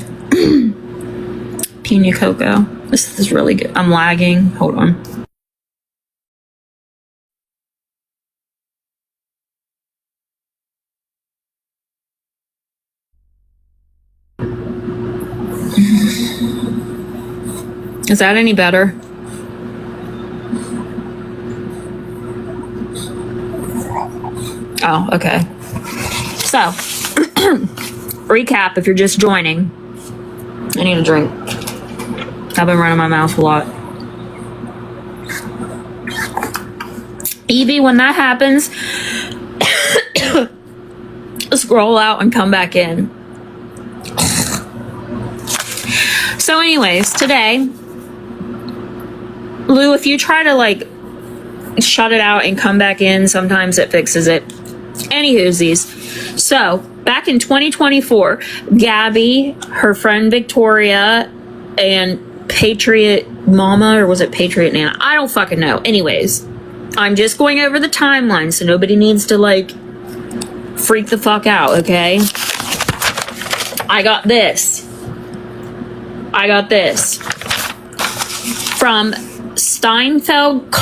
Pina Coco. This is really good. I'm lagging. Hold on. Is that any better? Oh, okay. So, recap if you're just joining. I need a drink. I've been running my mouth a lot. Evie, when that happens, scroll out and come back in. So anyways, today, Lou, if you try to like shut it out and come back in, sometimes it fixes it. Anywhoosies. So back in 2024, Gabby, her friend Victoria, and Patriot Mama, or was it Patriot Nana? I don't fucking know. Anyways, I'm just going over the timeline so nobody needs to like freak the fuck out, okay? I got this from Steinfeld,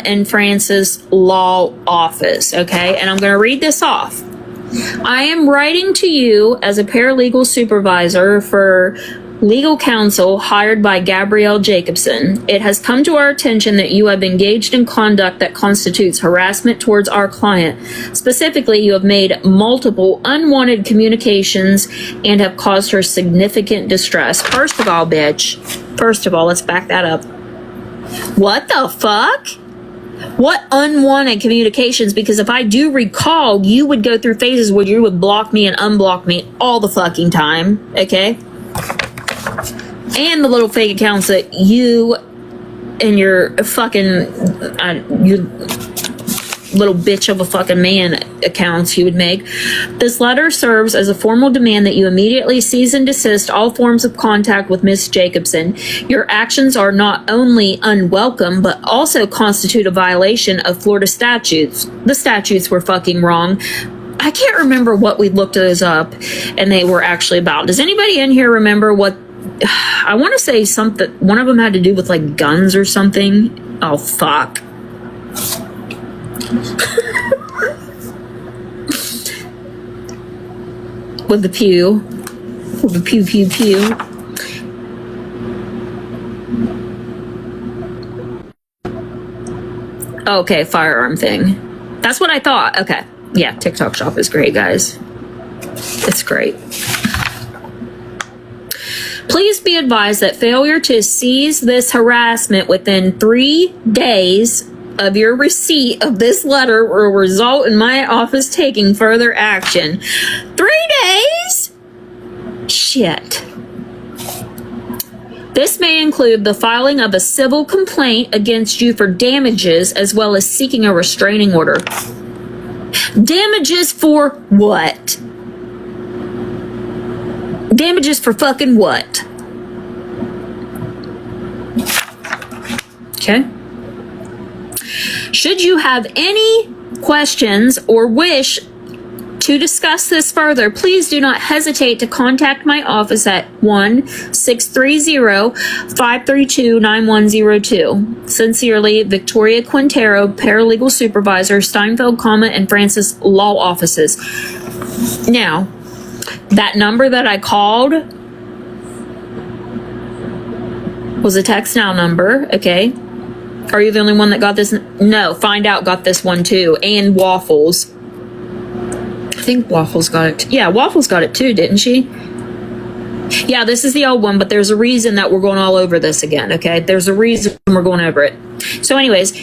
and Francis Law Office, okay? And I'm going to read this off. I am writing to you as a paralegal supervisor for legal counsel hired by Gabrielle Jacobson. It has come to our attention that you have engaged in conduct that constitutes harassment towards our client. Specifically, you have made multiple unwanted communications and have caused her significant distress. First of all, bitch. First of all, let's back that up. What the fuck? What unwanted communications? Because if I do recall, you would go through phases where you would block me and unblock me all the fucking time, okay? And the little fake accounts that you and your fucking little bitch of a fucking man accounts he would make. This letter serves as a formal demand that you immediately cease and desist all forms of contact with Miss Jacobson. Your actions are not only unwelcome, but also constitute a violation of Florida statutes. The statutes were fucking wrong. I can't remember what we looked those up and they were actually about. Does anybody in here remember what? I want to say something. One of them had to do with like guns or something. Oh, fuck. With the pew. With the pew, pew, pew. Okay, firearm thing. That's what I thought. Okay. Yeah, TikTok shop is great, guys. It's great. Please be advised that failure to seize this harassment within 3 days of your receipt of this letter will result in my office taking further action. 3 days? Shit. This may include the filing of a civil complaint against you for damages as well as seeking a restraining order. Damages for what? Damages for fucking what? Okay. Should you have any questions or wish to discuss this further, please do not hesitate to contact my office at 1-630-532-9102. Sincerely, Victoria Quintero, Paralegal Supervisor, Steinfeld, and Francis Law Offices. Now, that number that I called was a text now number, okay? Are you the only one that got this? No, Find Out got this one too, and Waffles. I think Waffles got it. Yeah, Waffles got it too, didn't she? Yeah, this is the old one, but there's a reason that we're going all over this again, okay? There's a reason we're going over it. So anyways,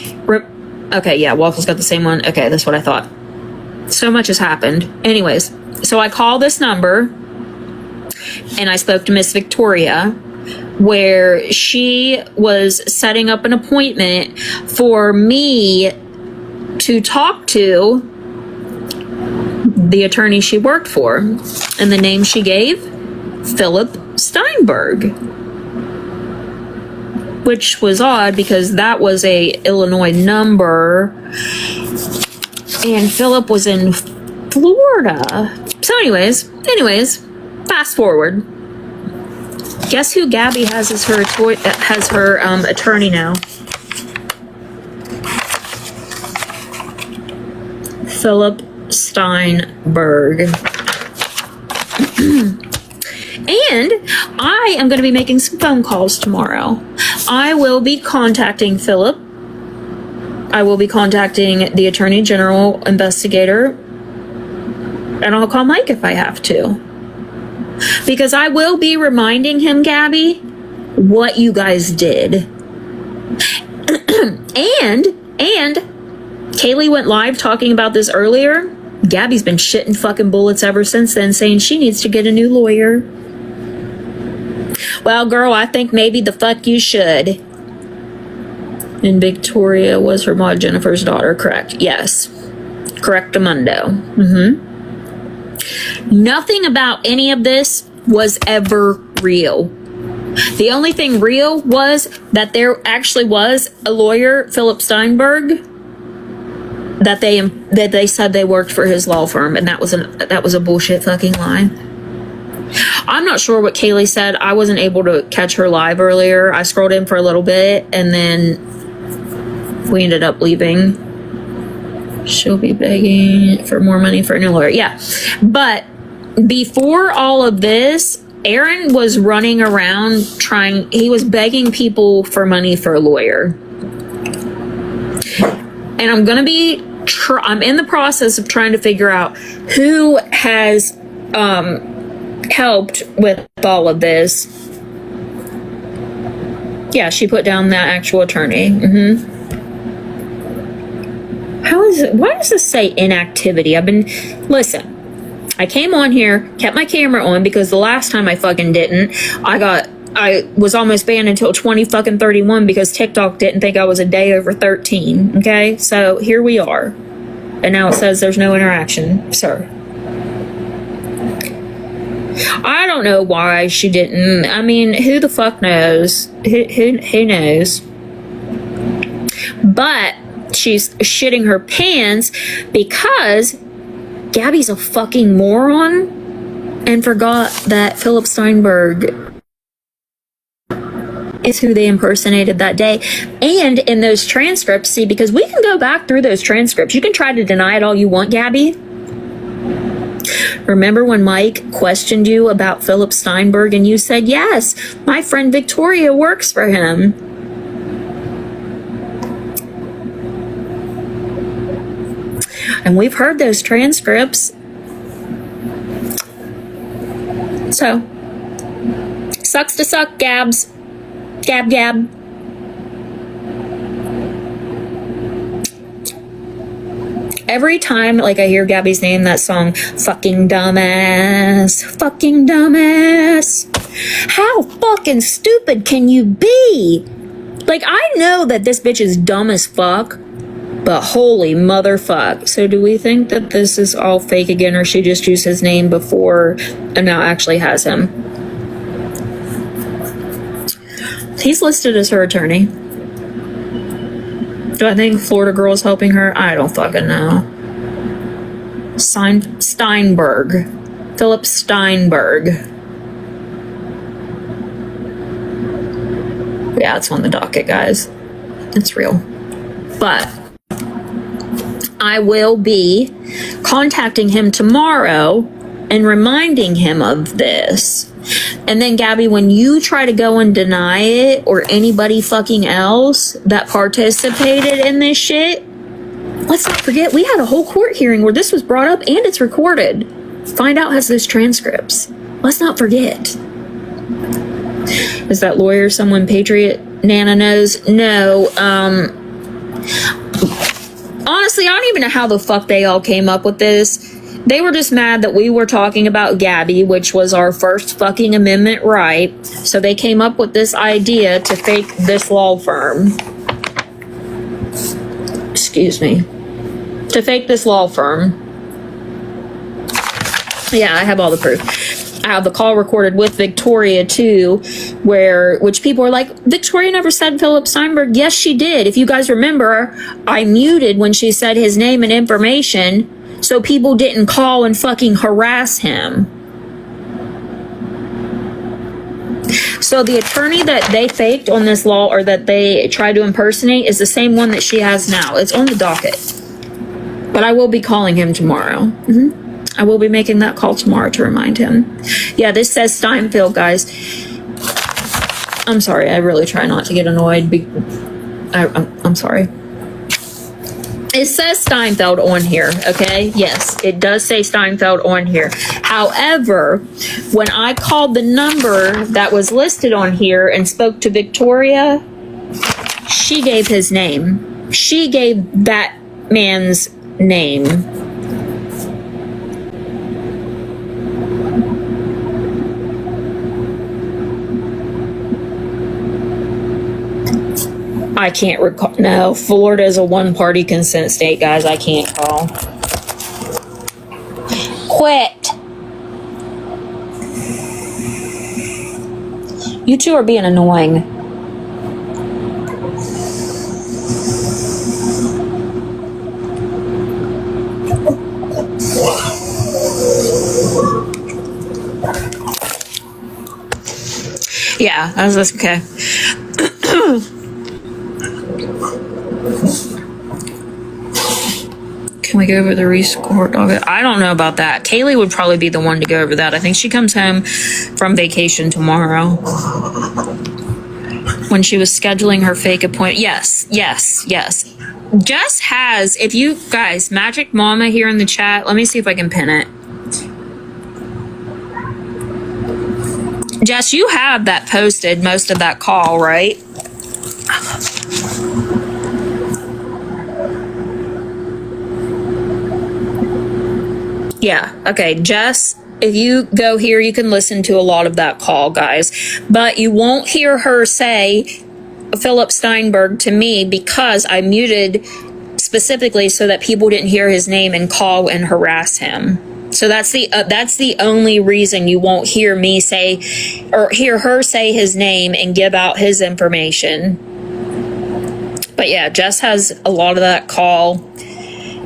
okay, yeah, Waffles got the same one. Okay, that's what I thought. So much has happened. Anyways, so I called this number, and I spoke to Miss Victoria, where she was setting up an appointment for me to talk to the attorney she worked for, and the name she gave, Philip Steinberg, which was odd because that was a Illinois number and Philip was in Florida. So anyways, fast forward. Guess who Gabby has as her attorney now? Philip Steinberg. And I am going to be making some phone calls tomorrow. I will be contacting Philip. I will be contacting the Attorney General investigator. And I'll call Mike if I have to. Because I will be reminding him, Gabby, what you guys did. and Kaylee went live talking about this earlier. Gabby's been shitting fucking bullets ever since then, saying she needs to get a new lawyer. Well, girl, I think maybe the fuck you should. And Victoria was her mod Jennifer's daughter, correct? Yes. Correctamundo. Nothing about any of this was ever real. The only thing real was that there actually was a lawyer, Philip Steinberg, that they said they worked for his law firm, and that was a bullshit fucking lie. I'm not sure what Kaylee said. I wasn't able to catch her live earlier. I scrolled in for a little bit, and then we ended up leaving. She'll be begging for more money for a new lawyer. Yeah. But before all of this, Aaron was running around he was begging people for money for a lawyer. And I'm going to be, I'm in the process of trying to figure out who has helped with all of this. Yeah, she put down that actual attorney. How is it? Why does this say inactivity? Listen, I came on here, kept my camera on because the last time I fucking didn't, I was almost banned until 2031 because TikTok didn't think I was a day over 13. Okay, so here we are. And now it says there's no interaction, sir. I don't know why she didn't. I mean, who the fuck knows? Who knows? But she's shitting her pants because Gabby's a fucking moron and forgot that Philip Steinberg is who they impersonated that day. And in those transcripts, see, because we can go back through those transcripts. You can try to deny it all you want, Gabby. Remember when Mike questioned you about Philip Steinberg and you said, yes, my friend Victoria works for him. And we've heard those transcripts. So, sucks to suck, Gabs. Gab. Every time, like, I hear Gabby's name, that song, fucking dumbass, fucking dumbass. How fucking stupid can you be? Like, I know that this bitch is dumb as fuck, but holy motherfuck. So do we think that this is all fake again, or she just used his name before and now actually has him? He's listed as her attorney. Do I think Florida girl is helping her? I don't fucking know. Steinberg. Philip Steinberg. Yeah, it's on the docket, guys. It's real. But I will be contacting him tomorrow and reminding him of this. And then, Gabby, when you try to go and deny it, or anybody fucking else that participated in this shit, let's not forget, we had a whole court hearing where this was brought up and it's recorded. Find out has those transcripts. Let's not forget. Is that lawyer someone Patriot Nana knows? No. Honestly, I don't even know how the fuck they all came up with this. They were just mad that we were talking about Gabby, which was our First fucking Amendment right. So they came up with this idea to fake this law firm. Excuse me. To fake this law firm. Yeah, I have all the proof. I have the call recorded with Victoria too, which people are like, Victoria never said Philip Steinberg. Yes, she did. If you guys remember, I muted when she said his name and information, so people didn't call and fucking harass him. So the attorney that they faked on this law, or that they tried to impersonate, is the same one that she has now. It's on the docket. But I will be calling him tomorrow. I will be making that call tomorrow to remind him. Yeah, this says Steinfeld, guys. I'm sorry. I really try not to get annoyed. I'm sorry. It says Steinfeld on here, okay? Yes, it does say Steinfeld on here. However, when I called the number that was listed on here and spoke to Victoria, she gave his name. She gave that man's name. I can't recall. No, Florida is a one-party consent state, guys. I can't call. Quit. You two are being annoying. Yeah, I was just okay. Can we go over the rescore docket? I don't know about that. Kaylee would probably be the one to go over that. I think she comes home from vacation tomorrow. When she was scheduling her fake appointment. Yes. Jess has, if you guys, Magic Mama here in the chat, let me see if I can pin it. Jess, you have that posted, most of that call, right? Yeah, okay, Jess, if you go here, you can listen to a lot of that call, guys. But you won't hear her say Philip Steinberg to me because I muted specifically so that people didn't hear his name and call and harass him. So that's the only reason you won't hear me say or hear her say his name and give out his information. But yeah, Jess has a lot of that call.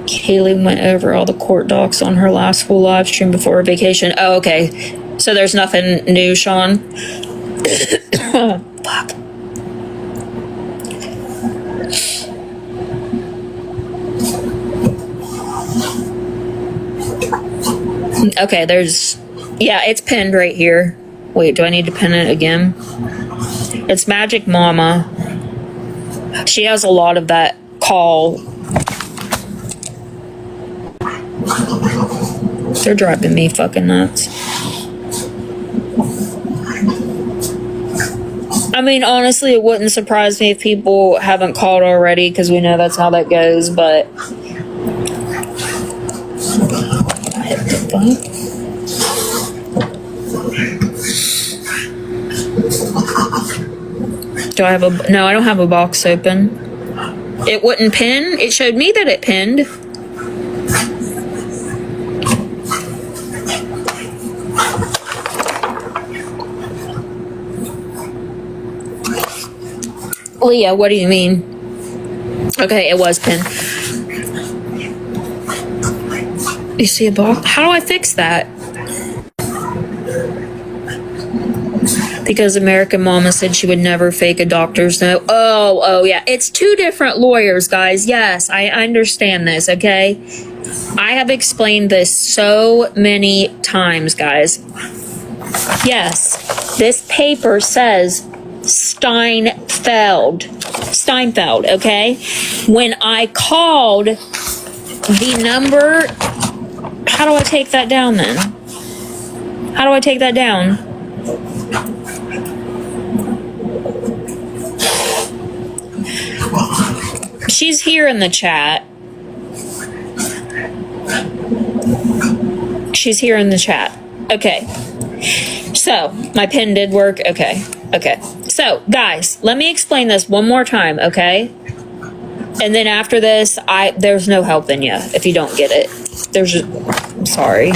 Kaylee went over all the court docs on her last full live stream before her vacation. Oh, okay. So there's nothing new, Sean? Fuck. Okay, yeah, it's pinned right here. Wait, do I need to pin it again? It's Magic Mama. She has a lot of that call. They're driving me fucking nuts. I mean, honestly, it wouldn't surprise me if people haven't called already, because we know that's how that goes, but... Do I have a... No, I don't have a box open. It wouldn't pin? It showed me that it pinned. Leah, what do you mean? Okay, it was pinned. You see a box? How do I fix that? Because American Mama said she would never fake a doctor's note. Oh, yeah. It's two different lawyers, guys. Yes, I understand this, okay? I have explained this so many times, guys. Yes, this paper says Steinfeld, okay? When I called the number... How do I take that down, then? How do I take that down? She's here in the chat. She's here in the chat. Okay. So, my pen did work. Okay. So, guys, let me explain this one more time, okay? And then after this, there's no helping you if you don't get it. I'm sorry.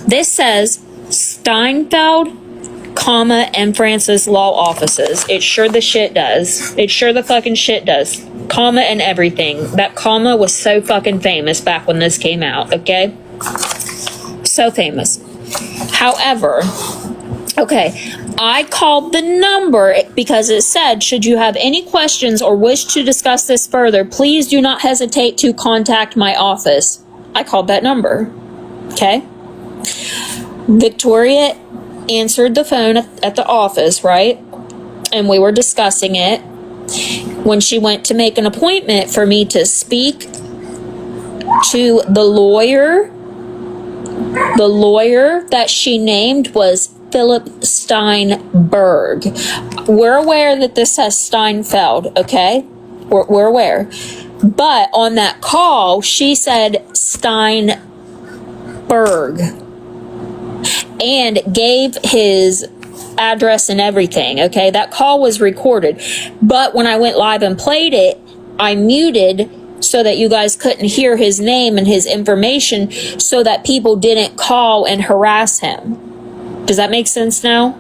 This says Steinfeld, and Francis Law Offices. It sure the shit does. It sure the fucking shit does. Comma and everything. That comma was so fucking famous back when this came out, okay? So famous. However, okay, I called the number because it said, should you have any questions or wish to discuss this further, please do not hesitate to contact my office. I called that number, okay? Victoria answered the phone at the office, right? And we were discussing it. When she went to make an appointment for me to speak to the lawyer that she named was Philip Steinberg. We're aware that this says Steinfeld, okay? We're aware. But on that call, she said Steinberg and gave his address and everything, okay? That call was recorded. But when I went live and played it, I muted so that you guys couldn't hear his name and his information so that people didn't call and harass him. Does that make sense now?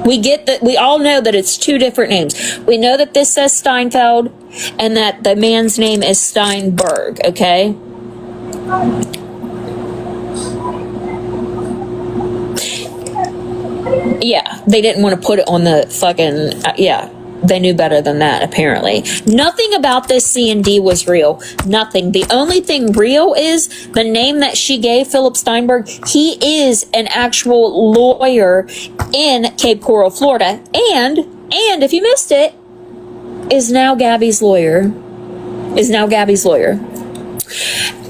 We get that. We all know that it's two different names. We know that this says Steinfeld and that the man's name is Steinberg, okay? Yeah, they didn't want to put it on the fucking, yeah, they knew better than that, apparently. Nothing about this C&D was real. Nothing. The only thing real is the name that she gave, Philip Steinberg. He is an actual lawyer in Cape Coral, Florida. And if you missed it, is now Gabby's lawyer.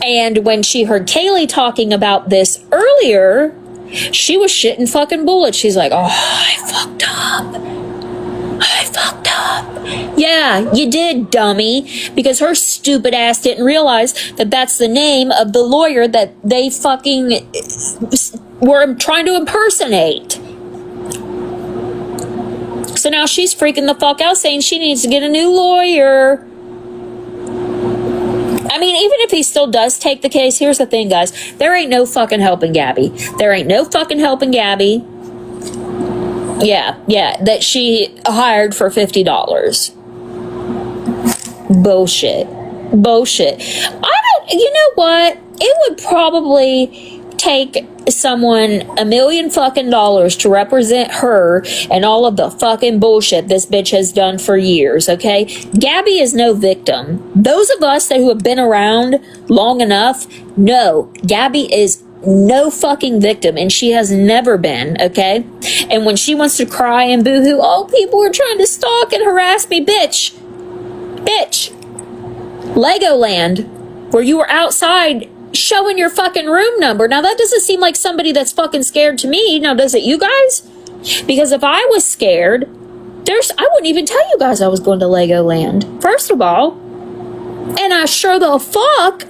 And when she heard Kaylee talking about this earlier, she was shitting fucking bullets. She's like, oh, I fucked up. Yeah, you did, dummy. Because her stupid ass didn't realize that that's the name of the lawyer that they fucking were trying to impersonate. So now she's freaking the fuck out saying she needs to get a new lawyer. I mean, even if he still does take the case, here's the thing, guys. There ain't no fucking helping Gabby. There ain't no fucking helping Gabby. Yeah, that she hired for $50. Bullshit. You know what? It would probably take someone $1 million fucking dollars to represent her and all of the fucking bullshit this bitch has done for years, okay? Gabby is no victim. Those of us who have been around long enough know Gabby is no fucking victim, and she has never been, okay? And when she wants to cry and boo-hoo, oh, people are trying to stalk and harass me, bitch. Legoland, where you were outside showing your fucking room number. Now, that doesn't seem like somebody that's fucking scared to me. Now, does it you guys? Because if I was scared, I wouldn't even tell you guys I was going to Legoland, first of all. And I sure the fuck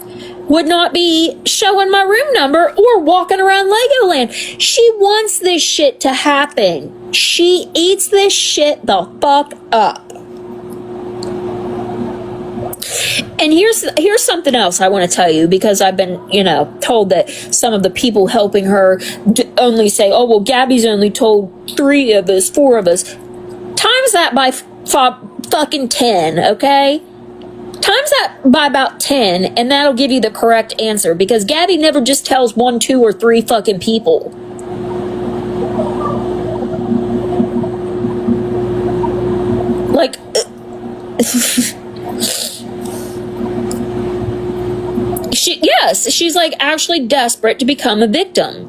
would not be showing my room number or walking around Legoland. She wants this shit to happen. She eats this shit the fuck up. And here's something else I want to tell you, because I've been, told that some of the people helping her only say, oh, well, Gabby's only told 3 of us, 4 of us. Times that by fucking 10, okay? Times that by about 10, and that'll give you the correct answer, because Gabby never just tells 1, 2, or 3 fucking people. Like, she's like actually desperate to become a victim.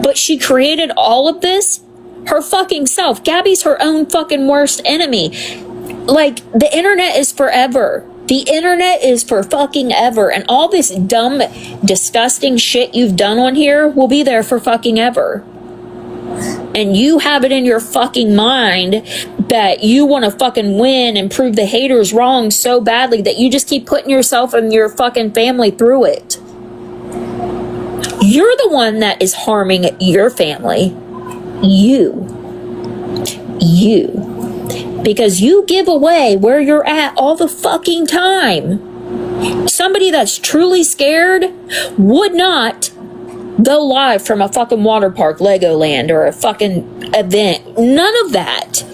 But she created all of this her fucking self. Gabby's her own fucking worst enemy. Like, the internet is forever. The internet is for fucking ever. And all this dumb, disgusting shit you've done on here will be there for fucking ever. And you have it in your fucking mind that you want to fucking win and prove the haters wrong so badly that you just keep putting yourself and your fucking family through it. You're the one that is harming your family. You. Because you give away where you're at all the fucking time. Somebody that's truly scared would not go live from a fucking water park, Legoland, or a fucking event. None of that.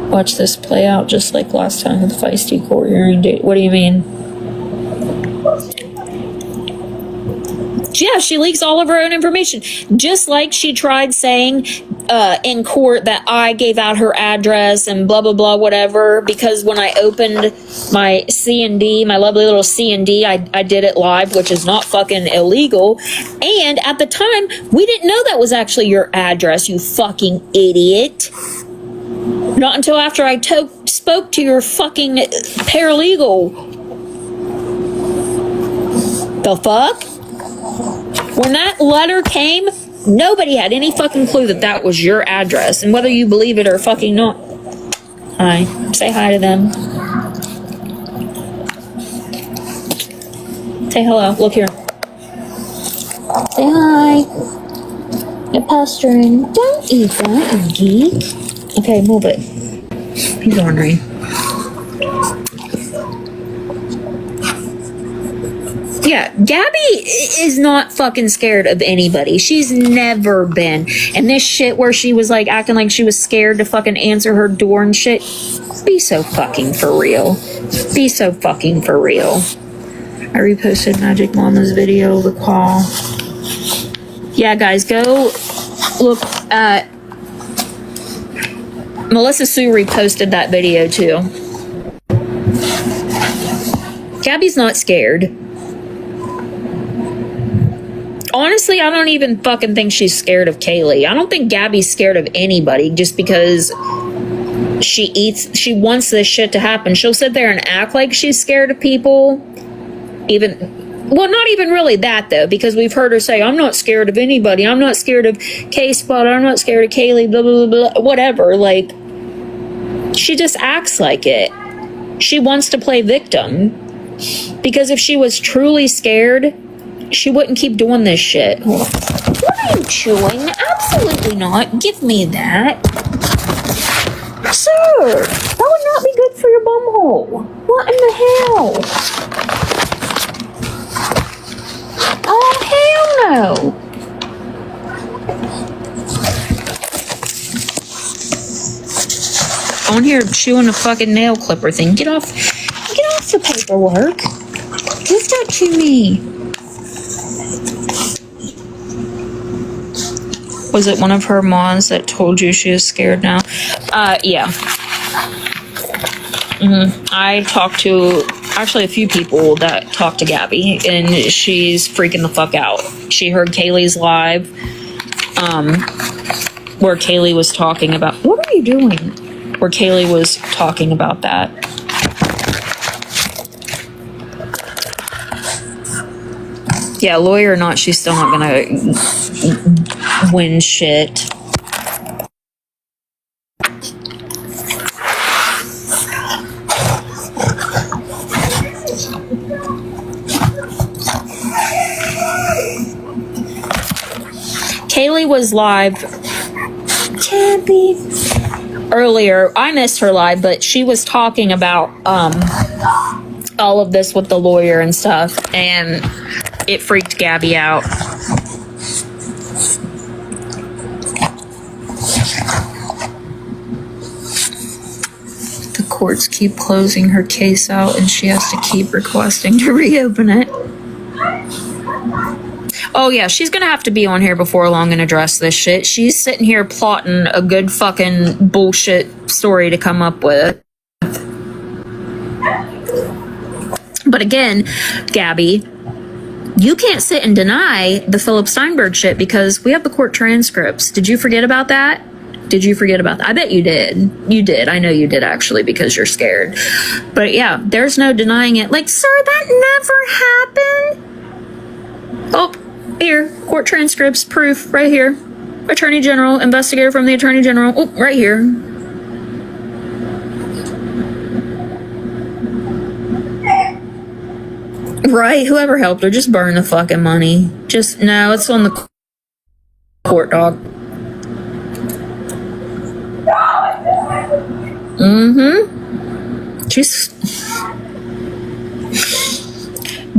Watch this play out just like last time with the feisty court hearing date. What do you mean? Yeah, she leaks all of her own information. Just like she tried saying in court that I gave out her address and blah, blah, blah, whatever, because when I opened my C&D, my lovely little C&D, I did it live, which is not fucking illegal. And at the time, we didn't know that was actually your address, you fucking idiot. Not until after I spoke to your fucking paralegal. The fuck? When that letter came, nobody had any fucking clue that that was your address. And whether you believe it or fucking not. Hi. Say hi to them. Say hello. Look here. Say hi. You're posturing. Don't eat that, you geek. Okay, move it. He's ornery. Yeah, Gabby is not fucking scared of anybody. She's never been. And this shit where she was like acting like she was scared to fucking answer her door and shit. Be so fucking for real. Be so fucking for real. I reposted Magic Mama's video, the call. Yeah, guys, go look at Melissa Sue reposted that video too. Gabby's not scared. Honestly, I don't even fucking think she's scared of Kaylee. I don't think Gabby's scared of anybody just because she wants this shit to happen. She'll sit there and act like she's scared of people. Well, not even really that, though, because we've heard her say, I'm not scared of anybody. I'm not scared of K-Spot. I'm not scared of Kaylee, blah, blah, blah, blah, whatever. Like, she just acts like it. She wants to play victim. Because if she was truly scared, She wouldn't keep doing this shit. Hold on. What are you chewing? Absolutely not. Give me that. Sir, that would not be good for your bumhole. What in the hell? Oh, hell no. On here chewing a fucking nail clipper thing. Get off the paperwork. Who's touching me? Was it one of her moms that told you she was scared now? Yeah. I talked to actually a few people that talked to Gabby, and she's freaking the fuck out. She heard Kaylee's live, where Kaylee was talking about, what are you doing? Where Kaylee was talking about that. Yeah, lawyer or not, she's still not gonna win shit. Kaylee was live earlier. I missed her live, but she was talking about all of this with the lawyer and stuff, and it freaked Gabby out. The courts keep closing her case out, and she has to keep requesting to reopen it. Oh yeah, she's gonna have to be on here before long and address this shit. She's sitting here plotting a good fucking bullshit story to come up with. But again, Gabby, you can't sit and deny the Philip Steinberg shit because we have the court transcripts. Did you forget about that? Did you forget about that? I bet you did. You did. I know you did, actually, because you're scared. But yeah, there's no denying it. Like, sir, that never happened. Oh, here, court transcripts, proof, right here. Attorney General, investigator from the Attorney General. Oh, right here. Right, whoever helped her, just burn the fucking money. Just, no, it's on the court, dog. She's...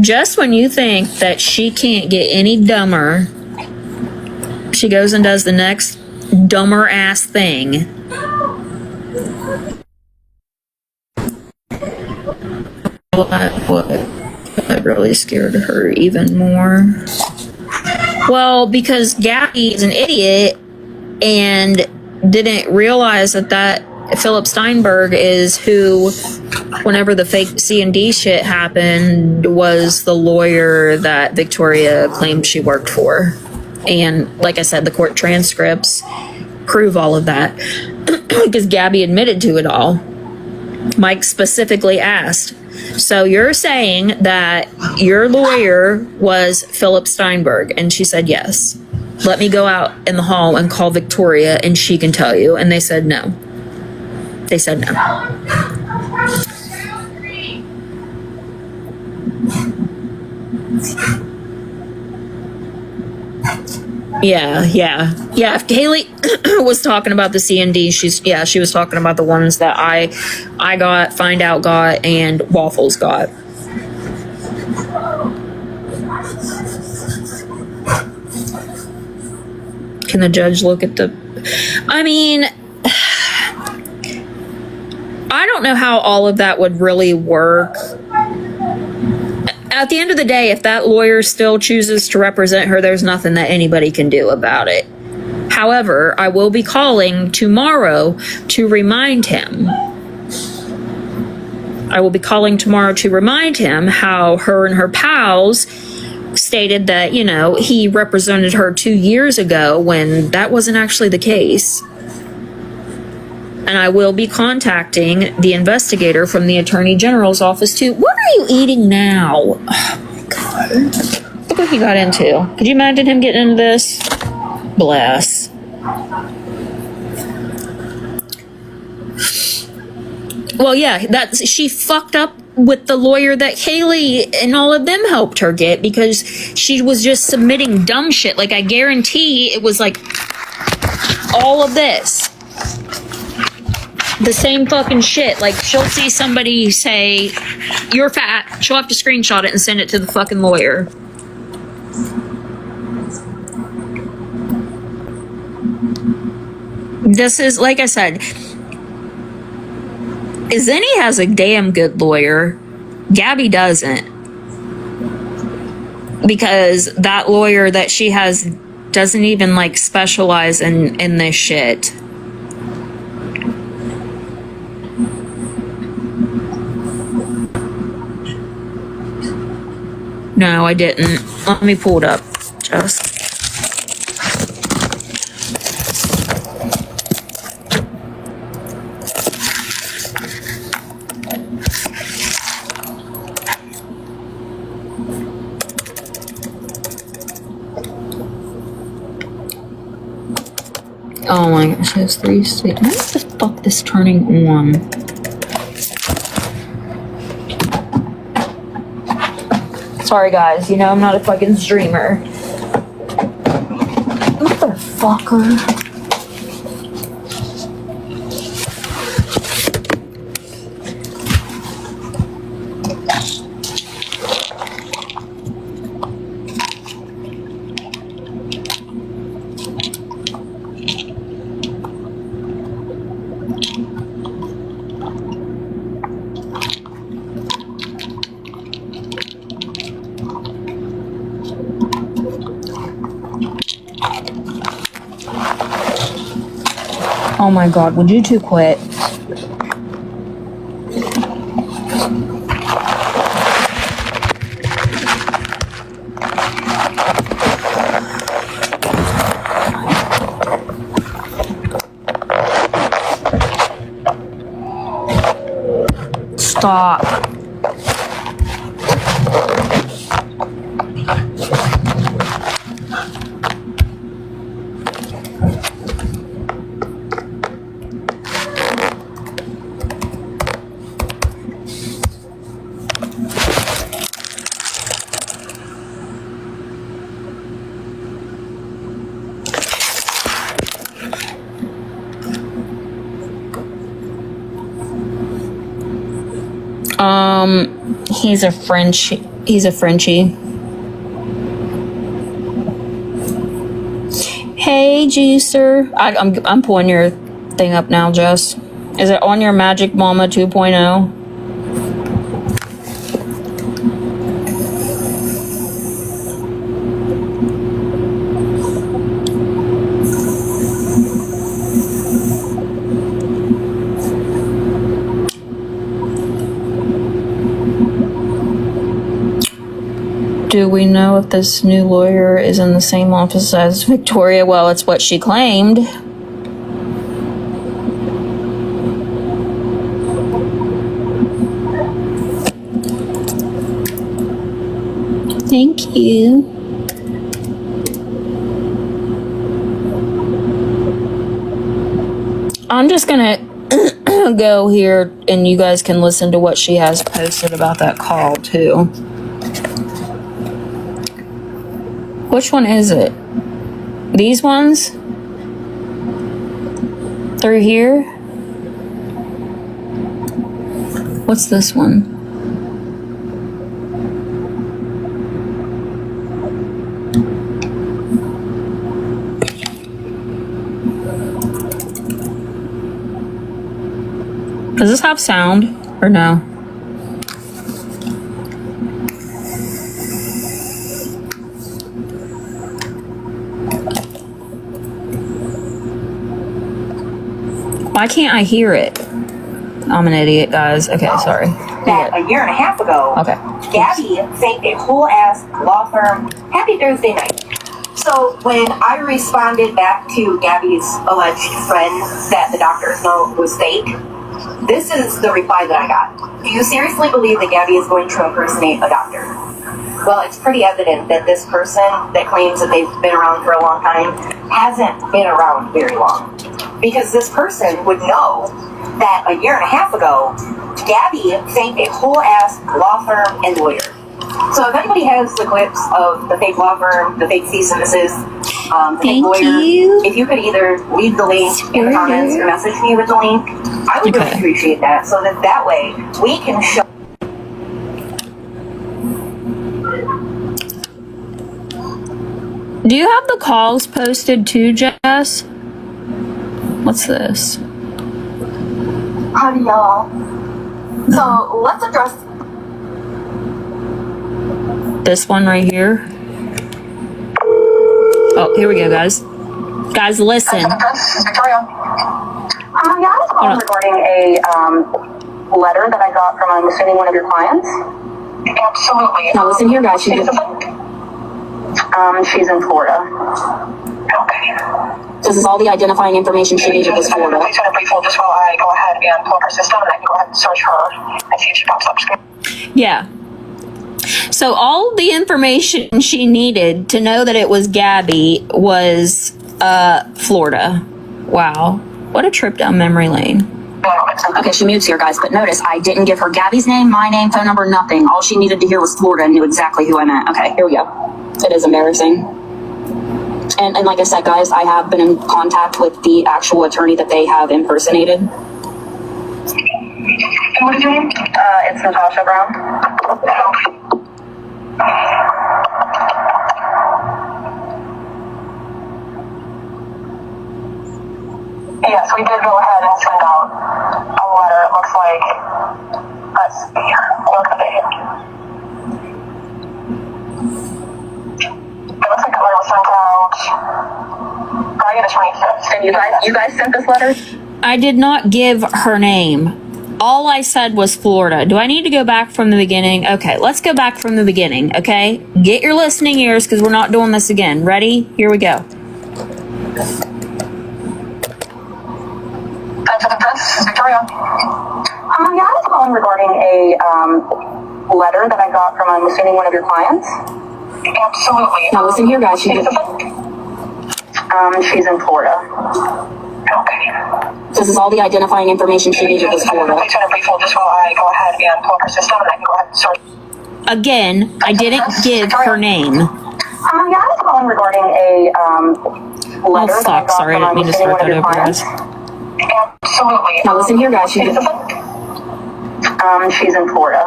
Just when you think that she can't get any dumber, she goes and does the next dumber ass thing. What really scared her even more? Well, because Gabby is an idiot and didn't realize that Philip Steinberg is who, whenever the fake C&D shit happened, was the lawyer that Victoria claimed she worked for. And like I said, the court transcripts prove all of that because Gabby admitted to it all. Mike specifically asked, so you're saying that your lawyer was Philip Steinberg? And she said yes. Let me go out in the hall and call Victoria and she can tell you. And they said no. They said no. Yeah. If Haley was talking about the C&D, she was talking about the ones that I got, Find Out got, and Waffles got. Can the judge look at the... I mean, I don't know how all of that would really work. At the end of the day, if that lawyer still chooses to represent her, there's nothing that anybody can do about it. However, I will be calling tomorrow to remind him. I will be calling tomorrow to remind him how her and her pals stated that, you know, he represented her 2 years ago when that wasn't actually the case. And I will be contacting the investigator from the Attorney General's office too. What are you eating now? Oh my God. Look what he got into. Could you imagine him getting into this? Bless. Well, yeah, she fucked up with the lawyer that Kaylee and all of them helped her get, because she was just submitting dumb shit. Like, I guarantee it was like all of this. The same fucking shit. Like, she'll see somebody say, "You're fat." She'll have to screenshot it and send it to the fucking lawyer. This is, like I said, Zenny has a damn good lawyer. Gabby doesn't. Because that lawyer that she has doesn't even, like, specialize in this shit. No, I didn't. Let me pull it up. Just. Oh my gosh, it has 3 states. What the fuck this turning on? Sorry guys, you know I'm not a fucking streamer. Motherfucker. Oh my god, would you two quit? Stop. He's a Frenchie. Hey, Juicer. I'm pulling your thing up now, Jess. Is it on your Magic Mama 2.0? Do we know if this new lawyer is in the same office as Victoria? Well, it's what she claimed. Thank you. I'm just gonna go here and you guys can listen to what she has posted about that call too. Which one is it? These ones? Through here? What's this one? Does this have sound or no? Why can't I hear it? I'm an idiot, guys. Okay, sorry. That a year and a half ago, okay. Gabby faked a whole ass law firm. Happy Thursday night. So when I responded back to Gabby's alleged friend that the doctor's note was fake, this is the reply that I got. Do you seriously believe that Gabby is going to impersonate a doctor? Well, it's pretty evident that this person that claims that they've been around for a long time hasn't been around very long. Because this person would know that a year and a half ago, Gabby faked a whole ass law firm and lawyer. So if anybody has the clips of the fake law firm, the fake cease and desist, the fake lawyer, if you could either leave the link in the comments or message me with the link, I would really appreciate that. So that way we can show. Do you have the calls posted too, Jess? What's this? Howdy, y'all. So let's address This one right here. Oh, here we go, guys. Guys, listen. Victoria. Yeah, I was calling regarding a letter that I got from, I'm assuming, one of your clients. Absolutely. Now listen here, guys. She's in Florida. Okay. This is all the identifying information she needed was Florida. Please send a brief hold just while I go ahead and pull up her system, and I can go ahead and search her and see if she pops up. Yeah. So all the information she needed to know that it was Gabby was Florida. Wow. What a trip down memory lane. Okay, she mutes here, guys, but notice I didn't give her Gabby's name, my name, phone number, nothing. All she needed to hear was Florida and knew exactly who I meant. Okay, here we go. It is embarrassing. And like I said, guys, I have been in contact with the actual attorney that they have impersonated. And what is your name? It's Natasha Brown. Yes, we did go ahead and send out a letter. It looks like, let's see here. Look at it. It looks like the letter was sent out Friday the 25th. And you guys sent this letter? I did not give her name. All I said was Florida. Do I need to go back from the beginning? Okay, let's go back from the beginning, okay? Get your listening ears because we're not doing this again. Ready? Here we go. This is Victoria. Yeah, I was calling regarding a letter that I got from, I'm assuming, one of your clients. Absolutely. Now listen here, guys. She's in Florida. Okay. This is all the identifying information she needed was Florida. Please send a brief hold just while I go ahead and pull up her system, and I can go ahead and search. Again, I didn't give her name. Yeah, I was calling regarding a letter. Oh, fuck. Sorry, I didn't mean to start that over, guys. Absolutely. Now listen here, guys. She's in Florida.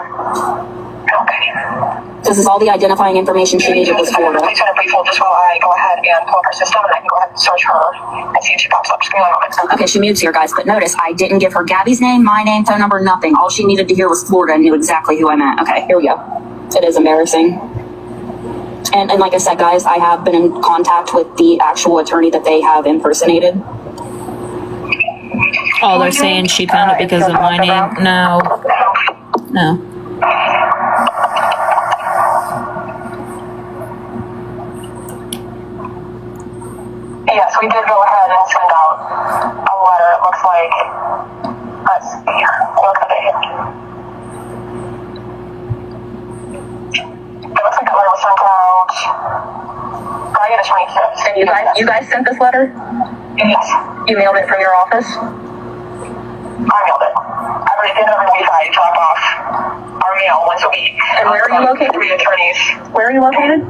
Okay. This is all the identifying information she needed was Florida. Please send a brief hold just while I go ahead and pull up her system, and I can go ahead and search her and see if she pops up. Just give me a moment. Okay, she mutes here, guys, but notice I didn't give her Gabby's name, my name, phone number, nothing. All she needed to hear was Florida and knew exactly who I meant. Okay, here we go. It is embarrassing. And like I said, guys, I have been in contact with the actual attorney that they have impersonated. Oh, they're saying she found it because of my name? No. No. Yes, we did go ahead and send out a letter. It looks like, let's see here. Look at it. It looks like the letter was sent out Friday the 25th. And you guys sent this letter? Yes. You mailed it from your office? I mailed it. Every week I drop off our mail once a week. And where are you located? 3 attorneys. Where are you located?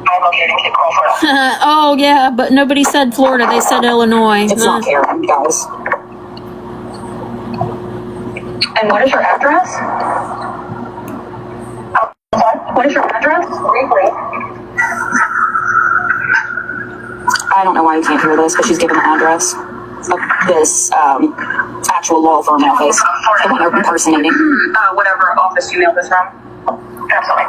I'm located in Cape Coral, Florida. Oh, yeah, but nobody said Florida. They said Illinois. It's not Karen, guys. And what is your address? What is your address? Briefly. I don't know why you can't hear this, but she's given the address of this actual law firm office. The one they're impersonating. Whatever office you mailed this from. Absolutely.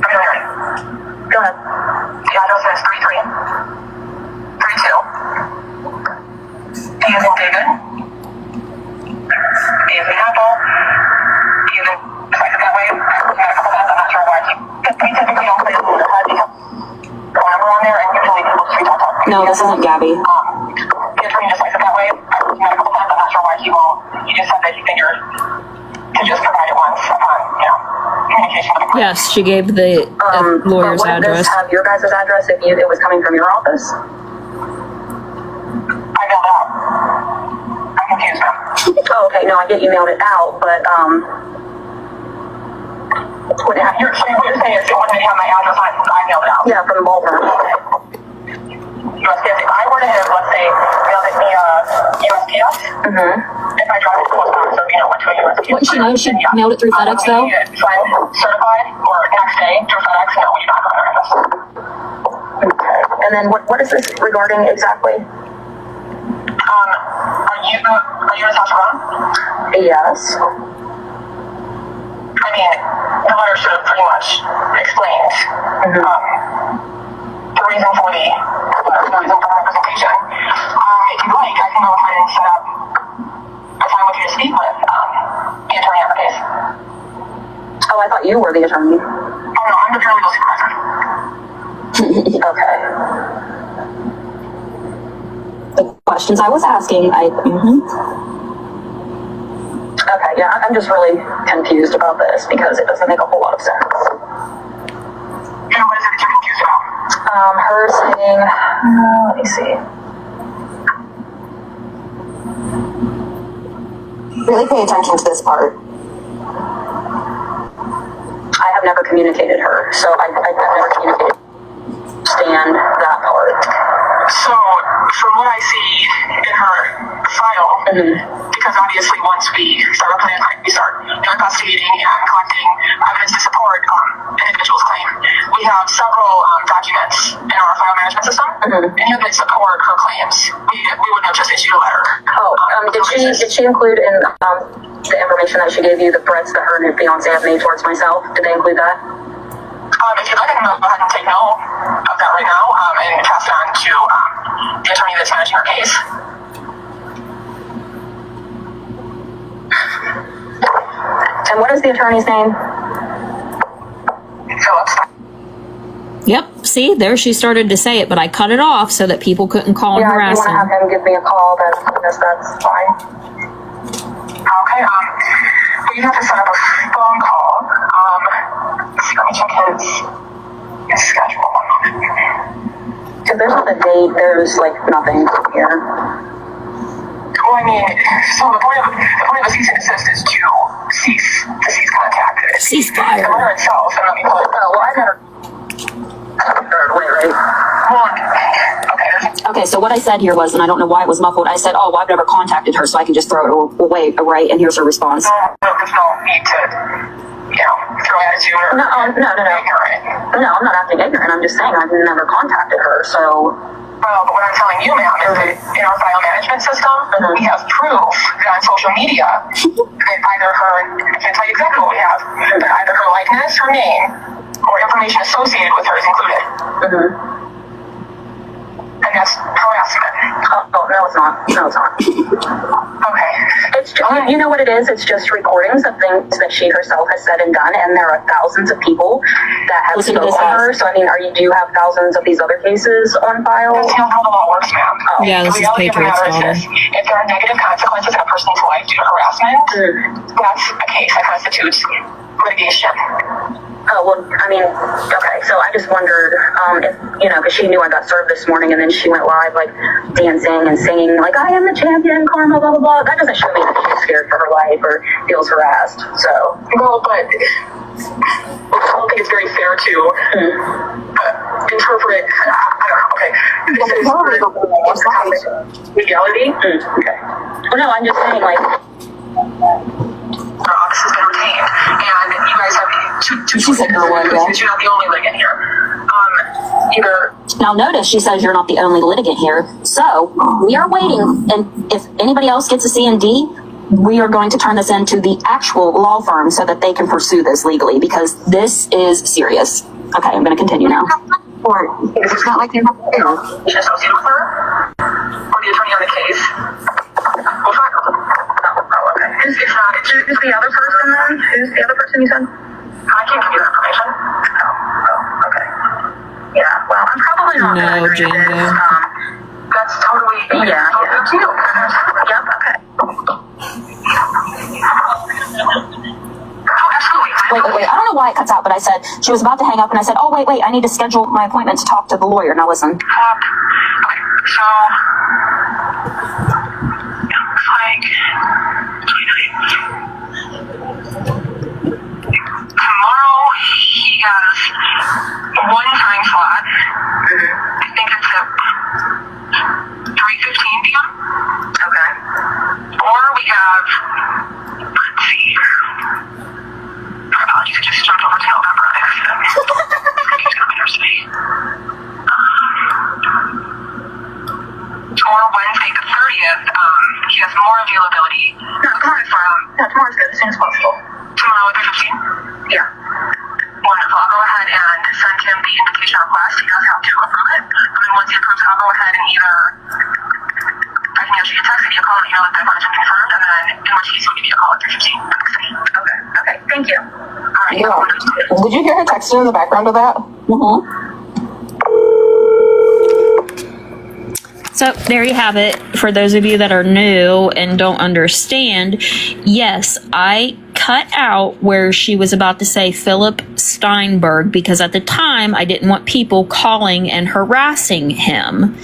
Go ahead. The address is 3332. D as in David. A as in Apple. E as in type it that way. I've got a couple times, I'm not sure why. We typically don't put the phone number on there, and usually people just reach out to us. No, this isn't Gabby. The attorney just likes it that way. I've got a couple times, I'm not sure why he won't. He just said that he figured to just provide it once upon, communication with the client. Yes, she gave the lawyer's address. Have your guys' address if it was coming from your office? I filled out. I'm confused now. Oh, okay. No, I get you mailed it out, but What you're saying is you want me to have my address on, I mailed it out. yeah, from the ball firm. USPS, if I were to have, let's say, mailed it via USPS, if I drive it to the post office, so, went to a USPS. Wouldn't she know she mailed it through FedEx, though? Sign certified or next day through FedEx, no, we do not go to their address. Okay. And then what is this regarding exactly? Are you Natasha Brown? Yes. I mean, the letter should have pretty much explained the reason for the representation. If you'd like, I can go ahead and set up a time with you to speak with the attorney on the case. Oh, I thought you were the attorney. Oh no, I'm the paralegal supervisor. Okay. The questions I was asking, Okay, yeah, I'm just really confused about this because it doesn't make a whole lot of sense. And what is it that you're confused about? Her saying, let me see. Really pay attention to this part. I have never communicated her, so I've never communicated. Stand that part. So, from what I see in her file, because obviously once we start representing a claim, we start investigating and collecting evidence to support an individual's claim. We have several documents in our file management system, and that support her claims. We wouldn't have just issued a letter. Oh, did she include in the information that she gave you the threats that her new fiance have made towards myself? Did they include that? If you'd like, I can go ahead and take note of that right now and pass it on to the attorney that's managing our case. And what is the attorney's name? Phillips. Yep, see, there she started to say it, but I cut it off so that people couldn't call and Yeah, if you harass want to have him. him give me a call, then I guess that's fine. Okay, we have to set up a phone call. Let's see, let me check his schedule. 1 moment. If there's not a date, there's like nothing here. Well, I mean, so the point of a cease and desist is to cease contact. Ceasefire. The letter itself, and let me pull it. Oh, well, I've never heard, wait, right? Okay, Okay, so what I said here was, and I don't know why it was muffled, I said, oh, well, I've never contacted her, so I can just throw it away, right? And here's her response. there's no need to, throw attitude or... No. ignorant. No, I'm not acting ignorant. I'm just saying I've never contacted her, so... Well, but what I'm telling you, ma'am, is that in our file management system, we have proof that on social media, that either her, I can't tell you exactly what we have, but either her likeness, her name, or information associated with her is included. And that's harassment. Oh, no, it's not. No, it's not. Okay. It's just, you know what it is? It's just recordings of things that she herself has said and done, and there are thousands of people that have Listen to spoken this, to her. So, I mean, do you have thousands of these other cases on file? That's not how the law works, ma'am. Yeah, this The is reality of the Patriot's matter is daughter. this. If there are negative consequences in a person's life due to harassment, that's a case that constitutes litigation. Oh, well, I mean, okay, so I just wondered, if, because she knew I got served this morning, and then she went live, like, dancing and singing, like, I am the champion, karma, blah, blah, blah. That doesn't show me that she's scared for her life or feels harassed, so. Well, but I don't think it's very fair to interpret, I don't know, okay. This is legality. Okay. Well, no, I'm just saying, like, Our office has been retained, and you guys have two choices. said no one, yeah. You're not the only litigant here. Either Now notice she says you're not the only litigant here. So we are waiting, and if anybody else gets a C&D, we are going to turn this into the actual law firm so that they can pursue this legally, because this is serious. Okay, I'm going to continue now. or it's not like they're associated with her, or the attorney on the case. We'll find her. Oh, okay. If not, who's the other person then? Who's the other person you said? I can't give you that information. Oh, okay. Yeah, well, I'm probably not No, going to agree to this. Django. That's totally, totally up to you. Yep, okay. Oh, absolutely. Wait. I don't know why it cuts out, but I said, she was about to hang up, and I said, oh, wait, I need to schedule my appointment to talk to the lawyer. Now listen. Okay, so, like, tomorrow's good, as soon as possible. Tomorrow at 3:15? Yeah. Wonderful. I'll go ahead and send him the invitation request. He does have to approve it. And then once he approves it, I'll go ahead and I can actually text, give you a call, and let you know that the appointment's been confirmed, and then in which case he'll give you a call at 3:15 the next day. Okay, thank you. All right. Yeah. Did you hear her texting in the background of that? So there you have it. For those of you that are new and don't understand, yes, I cut out where she was about to say Philip Steinberg because at the time I didn't want people calling and harassing him.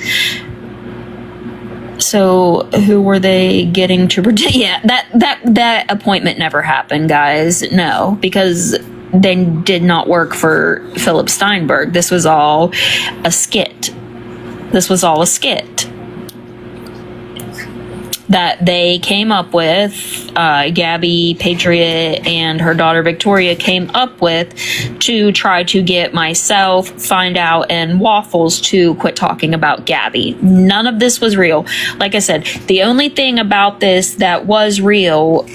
So who were they getting to protect? Yeah, that appointment never happened, guys. No, because they did not work for Philip Steinberg. This was all a skit. That they came up with, Gabby, Patriot, and her daughter Victoria came up with to try to get myself, Find Out, and Waffles to quit talking about Gabby. None of this was real. Like I said, the only thing about this that was real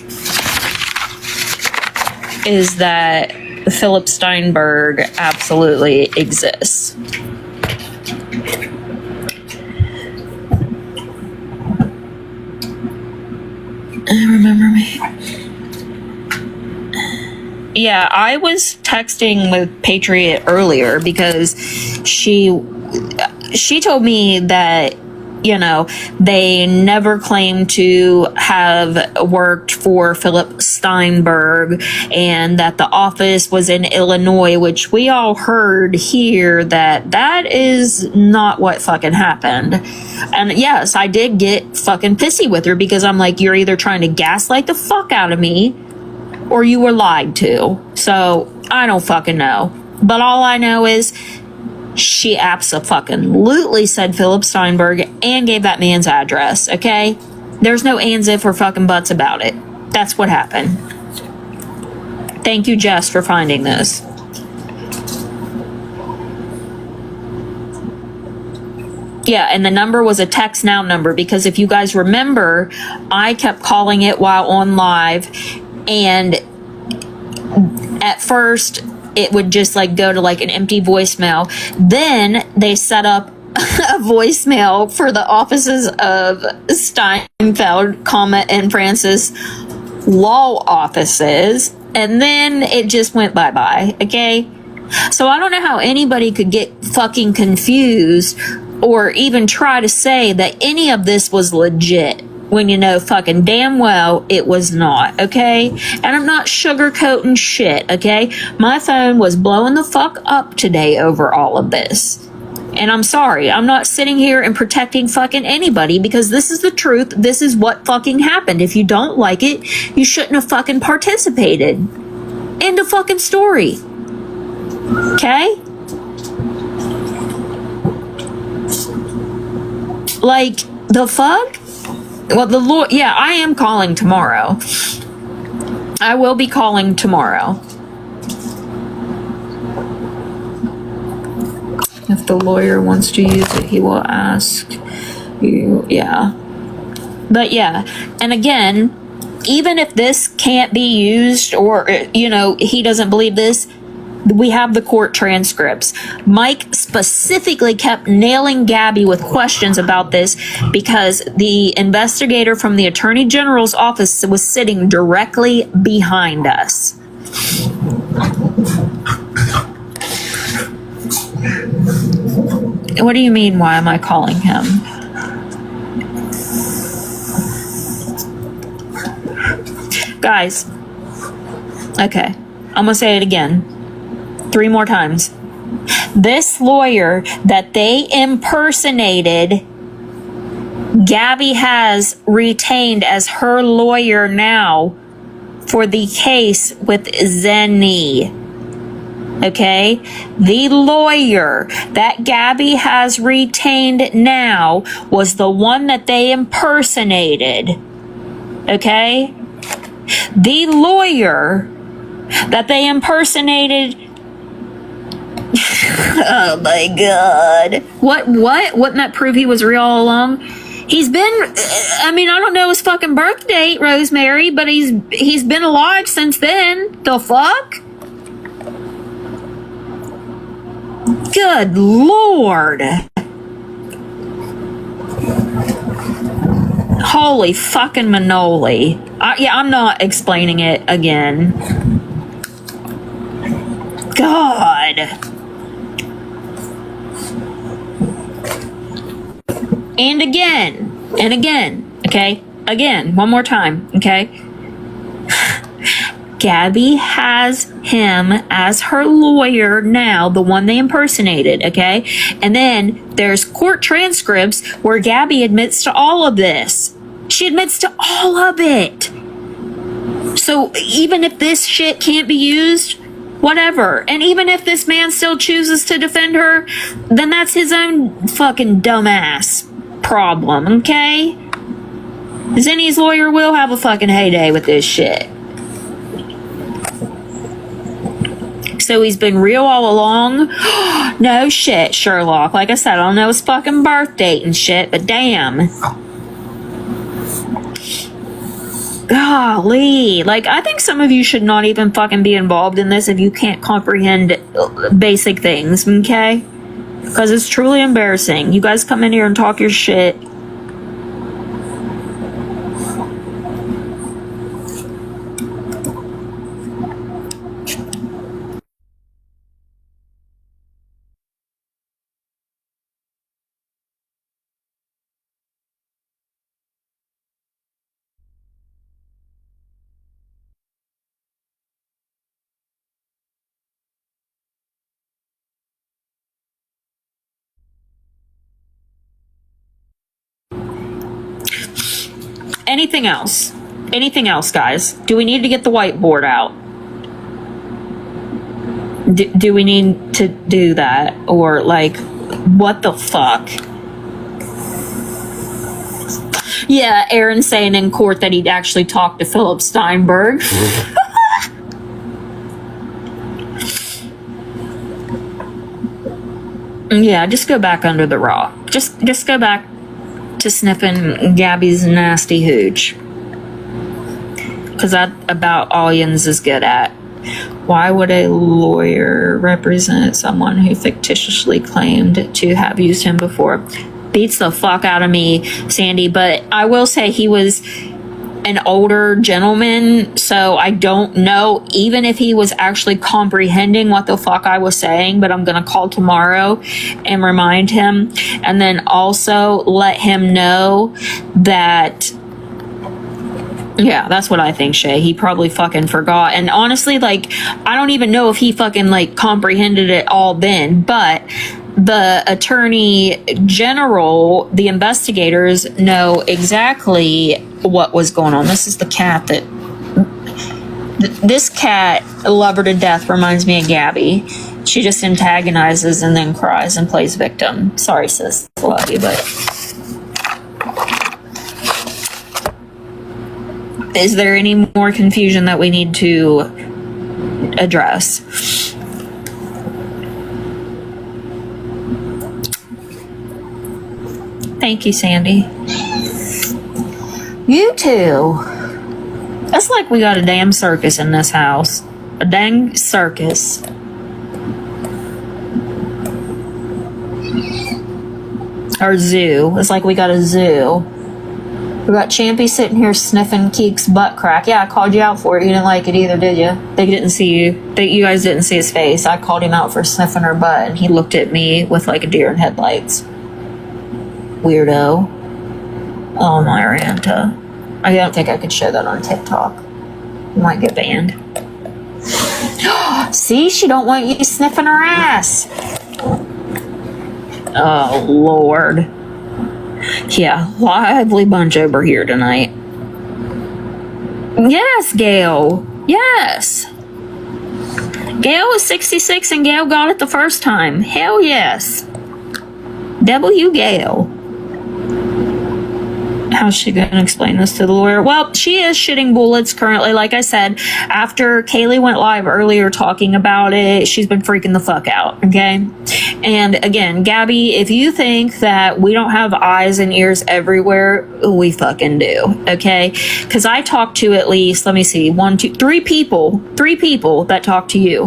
is that Philip Steinberg absolutely exists. Remember me? Yeah, I was texting with Patriot earlier because she told me that, you know, they never claimed to have worked for Philip Steinberg and that the office was in Illinois, which we all heard here that is not what fucking happened. And yes, I did get fucking pissy with her because I'm like, you're either trying to gaslight the fuck out of me or you were lied to. So I don't fucking know. But all I know is she abso-fucking-lutely said Philip Steinberg and gave that man's address, okay? There's no ands, if, or fucking buts about it. That's what happened. Thank you, Jess, for finding this. Yeah, and the number was a text now number because if you guys remember, I kept calling it while on live, and at first it would just like go to like an empty voicemail. Then they set up a voicemail for the offices of Steinfeld, and Francis law offices, and then it just went bye-bye, okay? So I don't know how anybody could get fucking confused or even try to say that any of this was legit when you know fucking damn well it was not, okay? And I'm not sugarcoating shit, okay? My phone was blowing the fuck up today over all of this. And I'm sorry, I'm not sitting here and protecting fucking anybody because this is the truth. This is what fucking happened. If you don't like it, you shouldn't have fucking participated. End of fucking story. Okay? Like, the fuck? Well, the Lord, yeah, I am calling tomorrow. I will be calling tomorrow. If the lawyer wants to use it, he will ask you, yeah. But yeah, and again, even if this can't be used or, you know, he doesn't believe this, we have the court transcripts. Mike specifically kept nailing Gabby with questions about this because the investigator from the Attorney General's office was sitting directly behind us. What do you mean, why am I calling him? Guys, okay, I'm gonna say it again. 3 more times. This lawyer that they impersonated, Gabby has retained as her lawyer now for the case with Zenny. Okay? The lawyer that Gabby has retained now was the one that they impersonated. Okay? The lawyer that they impersonated. Oh my God. What? Wouldn't that prove he was real all along? He's been, I mean, I don't know his fucking birth date, Rosemary, but he's been alive since then. The fuck? Good Lord. Holy fucking manoli. I'm not explaining it again. God. And again, okay? Again, one more time, okay? Gabby has him as her lawyer now, the one they impersonated, okay? And then there's court transcripts where Gabby admits to all of this. She admits to all of it. So even if this shit can't be used, whatever. And even if this man still chooses to defend her, then that's his own fucking dumbass problem, okay? Zinni's lawyer will have a fucking heyday with this shit. So he's been real all along? No shit, Sherlock. Like I said, I don't know his fucking birth date and shit, but damn. Golly. Like, I think some of you should not even fucking be involved in this if you can't comprehend basic things, okay? Because it's truly embarrassing. You guys come in here and talk your shit. Anything else? Anything else, guys? Do we need to get the whiteboard out? Do we need to do that? Or, like, what the fuck? Yeah, Aaron's saying in court that he'd actually talked to Philip Steinberg. Yeah, just go back under the rock. Just go back to sniffing Gabby's nasty hooch. Because that's about all Jens is good at. Why would a lawyer represent someone who fictitiously claimed to have used him before? Beats the fuck out of me, Sandy. But I will say he was an older gentleman, so I don't know even if he was actually comprehending what the fuck I was saying, but I'm gonna call tomorrow and remind him, and then also let him know that, yeah, that's what I think, Shay. He probably fucking forgot. And honestly, like, I don't even know if he fucking, like, comprehended it all then, but the attorney general, the investigators know exactly what was going on. This is the cat that... This cat, love her to death, reminds me of Gabby. She just antagonizes and then cries and plays victim. Sorry, sis. Love you, but... Is there any more confusion that we need to address? Thank you, Sandy. You too. That's like we got a damn circus in this house. A dang circus. Or zoo. It's like we got a zoo. We got Champy sitting here sniffing Keek's butt crack. Yeah, I called you out for it. You didn't like it either, did you? They didn't see you. You guys didn't see his face. I called him out for sniffing her butt, and he looked at me with like a deer in headlights. Weirdo. Oh, my Ranta. I don't think I could show that on TikTok. You might get banned. See, she don't want you sniffing her ass. Oh, Lord. Yeah, lively bunch over here tonight. Yes, Gail. Yes. Gail was 66 and Gail got it the first time. Hell yes. W. Gail. How How's she going to explain this to the lawyer? Well, she is shitting bullets currently. Like I said, after Kaylee went live earlier talking about it, she's been freaking the fuck out, okay? And again, Gabby, if you think that we don't have eyes and ears everywhere, we fucking do, okay? Because I talked to at least, let me see, 3 people that talk to you.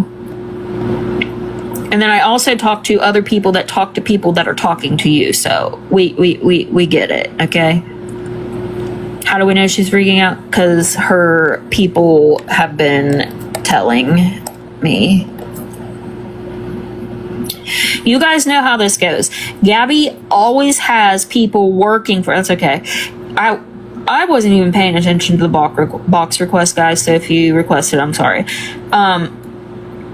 And then I also talk to other people that talk to people that are talking to you. So we get it, okay? How do we know she's freaking out? Because her people have been telling me. You guys know how this goes. Gabby always has people working for, that's okay. I wasn't even paying attention to the box request, guys. So if you requested, I'm sorry.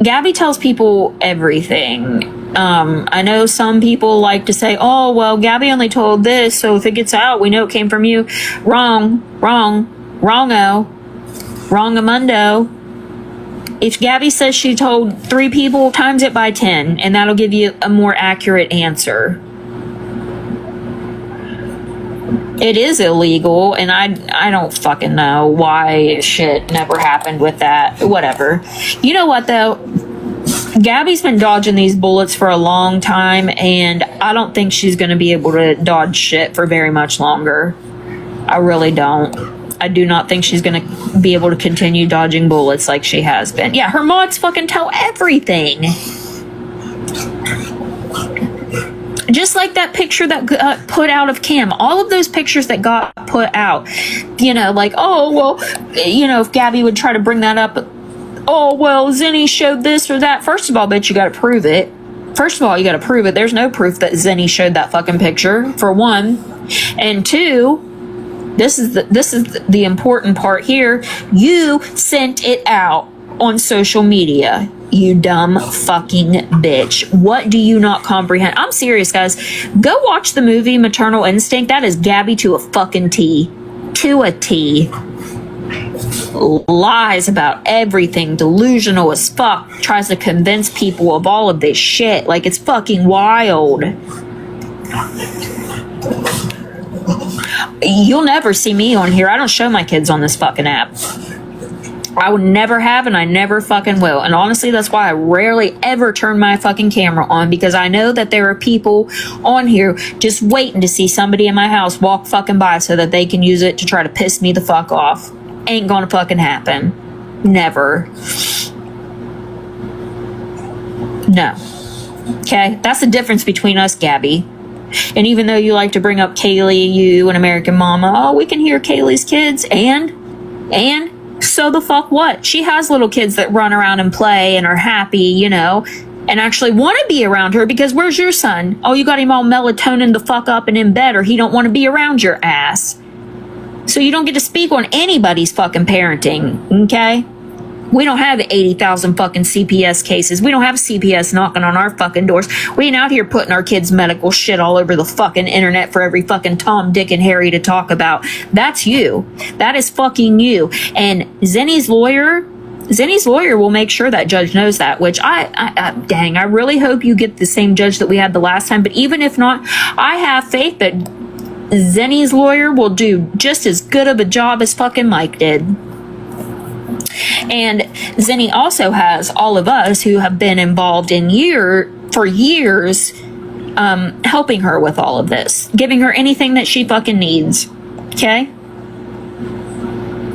Gabby tells people everything. I know some people like to say, oh, well, Gabby only told this, so if it gets out, we know it came from you. Wrongo. Wrongamundo. If Gabby says she told 3 people, times it by 10, and that'll give you a more accurate answer. It is illegal, and I don't fucking know why shit never happened with that. Whatever. You know what, though? Gabby's been dodging these bullets for a long time, and I don't think she's going to be able to dodge shit for very much longer. I really don't. I do not think she's going to be able to continue dodging bullets like she has been. Yeah, her mods fucking tell everything. Just like that picture that got put out of Kim. All of those pictures that got put out. You know, like, oh, well, you know, if Gabby would try to bring that up. Oh, well, Zenny showed this or that. First of all, bitch, you got to prove it. First of all, you got to prove it. There's no proof that Zenny showed that fucking picture, for one. And 2, this is the important part here. You sent it out on social media. You dumb fucking bitch. What do you not comprehend? I'm serious, guys. Go watch the movie Maternal Instinct. That is Gabby to a fucking T. To a T. Lies about everything, delusional as fuck, tries to convince people of all of this shit. Like, it's fucking wild. You'll never see me on here. I don't show my kids on this fucking app. I would never have, and I never fucking will. And honestly, that's why I rarely ever turn my fucking camera on, because I know that there are people on here just waiting to see somebody in my house walk fucking by so that they can use it to try to piss me the fuck off. Ain't gonna fucking happen. Never. No. Okay? That's the difference between us, Gabby. And even though you like to bring up Kaylee, you and American Mama, oh, we can hear Kaylee's kids, and so the fuck what? She has little kids that run around and play and are happy, you know, and actually want to be around her, because where's your son? Oh, you got him all melatonin the fuck up and in bed, or he don't want to be around your ass. So you don't get to speak on anybody's fucking parenting, okay? We don't have 80,000 fucking CPS cases. We don't have CPS knocking on our fucking doors. We ain't out here putting our kids' medical shit all over the fucking internet for every fucking Tom, Dick, and Harry to talk about. That's you. That is fucking you. And Zenny's lawyer will make sure that judge knows that, which dang, I really hope you get the same judge that we had the last time. But even if not, I have faith that Zenny's lawyer will do just as good of a job as fucking Mike did. And Zenny also has all of us who have been involved for years, helping her with all of this, giving her anything that she fucking needs. Okay?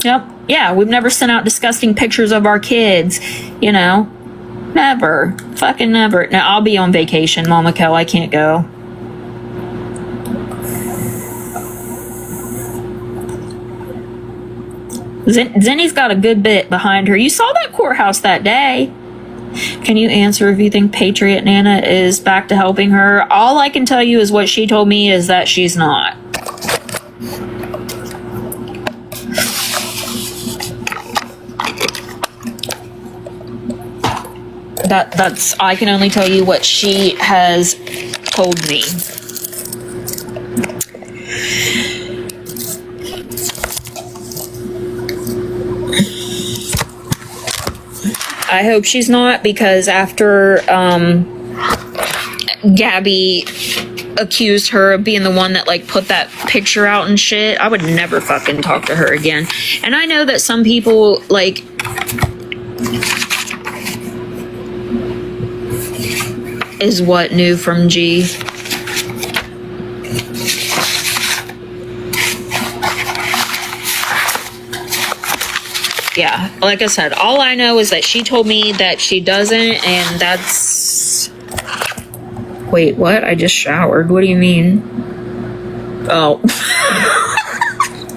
Yep. Yeah, we've never sent out disgusting pictures of our kids, you know? Never. Fucking never. Now, I'll be on vacation, Mama Co. I can't go. Zenny's got a good bit behind her. You saw that courthouse that day. Can you answer if you think Patriot Nana is back to helping her? All I can tell you is what she told me is that she's not. That's I can only tell you what she has told me. I hope she's not, because after Gabby accused her of being the one that like put that picture out and shit, I would never fucking talk to her again. And I know that some people like is what new from G. Yeah, like I said, all I know is that she told me that she doesn't, and that's... Wait, what? I just showered. What do you mean? Oh.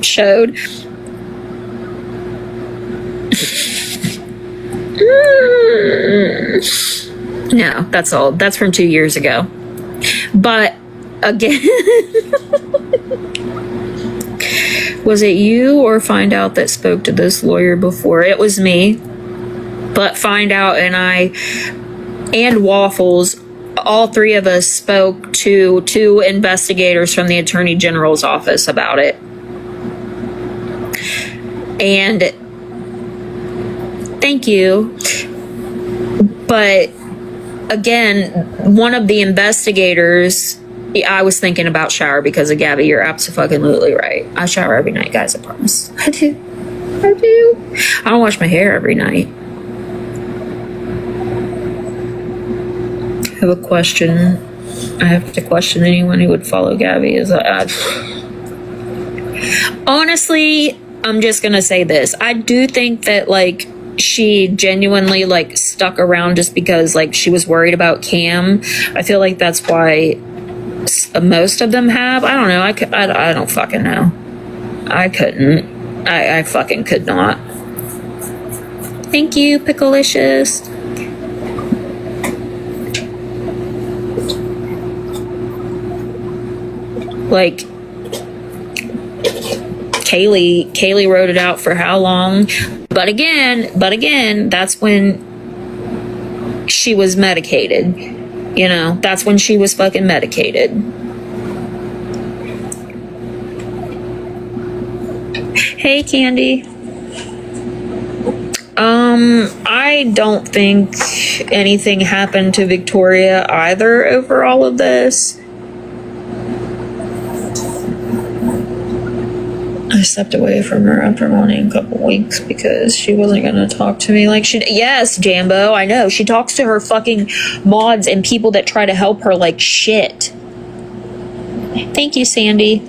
Showed. No, that's all. That's from 2 years ago. But, again... Was it you or Find Out that spoke to this lawyer before? It was me. But Find Out and Waffles, all three of us spoke to 2 investigators from the Attorney General's office about it. And thank you. But again, one of the investigators... I was thinking about shower because of Gabby. You're absolutely right. I shower every night, guys. I promise. I do. I don't wash my hair every night. I have a question. I have to question anyone who would follow Gabby. Honestly, I'm just gonna say this. I do think that like she genuinely like stuck around just because like she was worried about Cam. I feel like that's why most of them have. I don't know. I don't fucking know. I couldn't. I fucking could not. Thank you, Picklelicious. Like, Kaylee wrote it out for how long? But again, that's when she was medicated. You know, that's when she was fucking medicated. Hey, Candy. I don't think anything happened to Victoria either over all of this. I stepped away from her after wanting a couple weeks because she wasn't going to talk to me like she did. Yes, Jambo, I know. She talks to her fucking mods and people that try to help her like shit. Thank you, Sandy.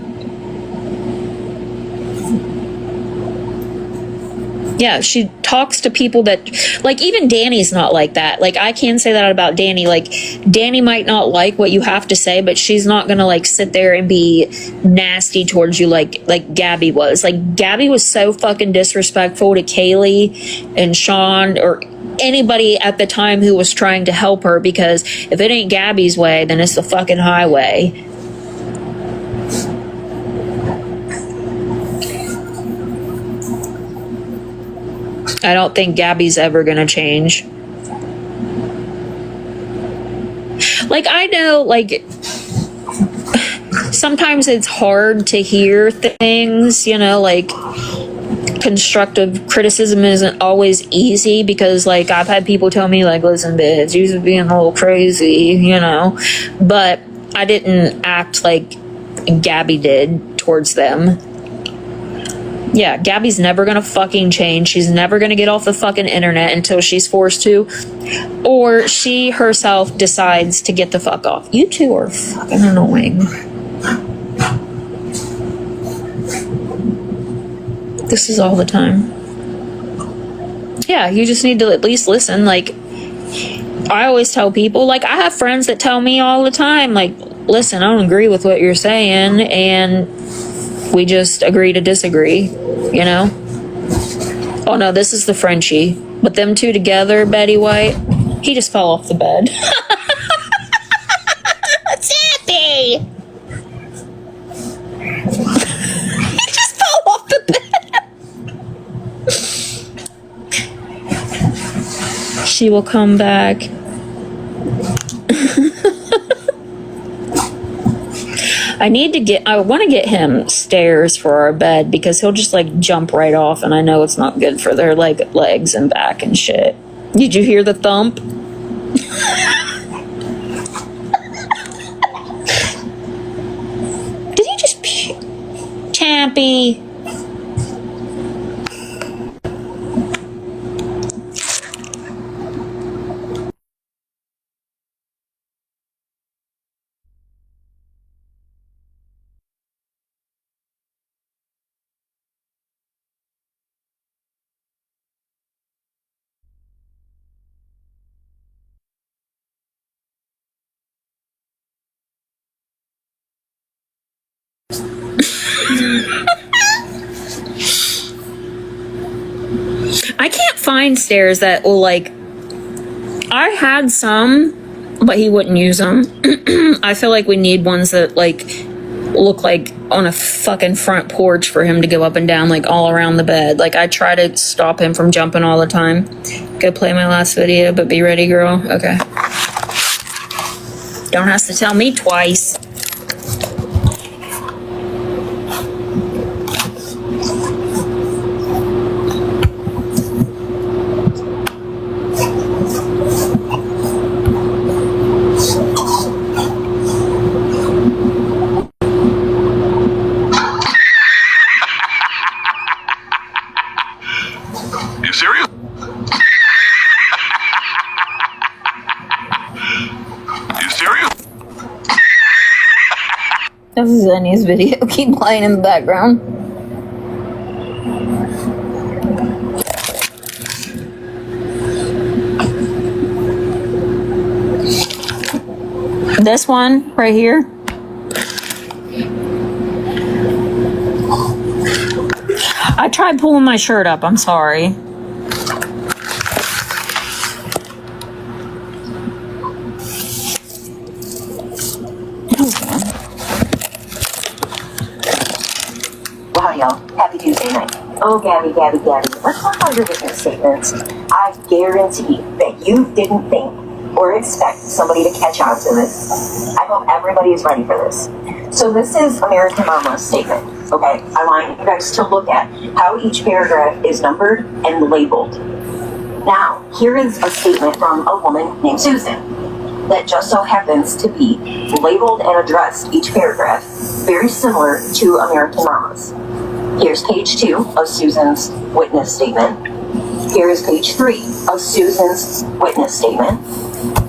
Yeah, she talks to people that, like, even Danny's not like that. Like, I can say that about Danny. Like, Danny might not like what you have to say, but she's not gonna, like, sit there and be nasty towards you like Gabby was. Like, Gabby was so fucking disrespectful to Kaylee and Sean or anybody at the time who was trying to help her, because if it ain't Gabby's way, then it's the fucking highway. I don't think Gabby's ever gonna change. Like, I know, like, sometimes it's hard to hear things, you know, like, constructive criticism isn't always easy because, like, I've had people tell me, like, listen, bitch, you're being a little crazy, you know, but I didn't act like Gabby did towards them. Yeah, Gabby's never gonna fucking change. She's never gonna get off the fucking internet until she's forced to. Or she herself decides to get the fuck off. You two are fucking annoying. This is all the time. Yeah, you just need to at least listen. Like, I always tell people, like, I have friends that tell me all the time, like, listen, I don't agree with what you're saying, and we just agree to disagree, you know? Oh no, this is the Frenchie. But them two together, Betty White, he just fell off the bed. Zippy! He just fell off the bed. She will come back. I want to get him stairs for our bed because he'll just like jump right off, and I know it's not good for their legs and back and shit. Did you hear the thump? Champy. I can't find stairs that will, like, I had some, but he wouldn't use them. I feel like we need ones that, like, look like on a fucking front porch for him to go up and down, like, all around the bed. Like, I try to stop him from jumping all the time. Go play my last video, but be ready, girl. Okay. Don't have to tell me twice. You serious? You serious? This is Zenny's video. Keep playing in the background. This one right here. I tried pulling my shirt up. I'm sorry. Well, hi, y'all. Happy Tuesday night. Oh, Gabby. Let's talk about your witness statements. I guarantee that you didn't think or expect somebody to catch on to this. I hope everybody is ready for this. So this is American Mama's statement, okay? I want you guys to look at how each paragraph is numbered and labeled. Now, here is a statement from a woman named Susan that just so happens to be labeled and addressed each paragraph, very similar to American Mama's. Here's page 2 of Susan's witness statement. Here is page 3 of Susan's witness statement.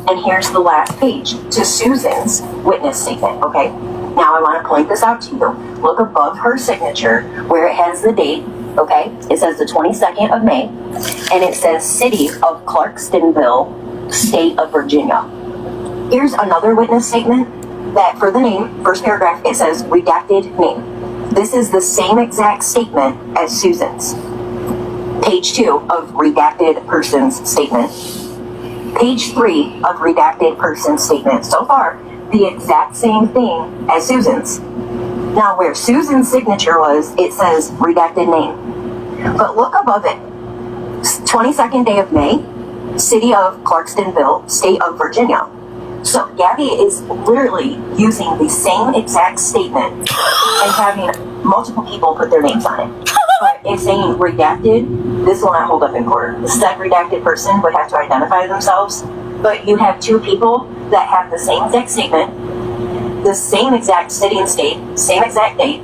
And here's the last page to Susan's witness statement, okay? Now I want to point this out to you. Look above her signature where it has the date, okay? It says the 22nd of May, and it says City of Clarkstonville, State of Virginia. Here's another witness statement that for the name, first paragraph, it says redacted name. This is the same exact statement as Susan's. Page 2 of redacted person's statement. Page 3 of redacted person's statement. So far, the exact same thing as Susan's. Now, where Susan's signature was, it says redacted name. But look above it. 22nd day of May, City of Clarkstonville, State of Virginia. So Gabby is literally using the same exact statement and having multiple people put their names on it. But it's saying redacted. This will not hold up in court. The said redacted person would have to identify themselves. But you have two people that have the same exact statement, the same exact city and state, same exact date,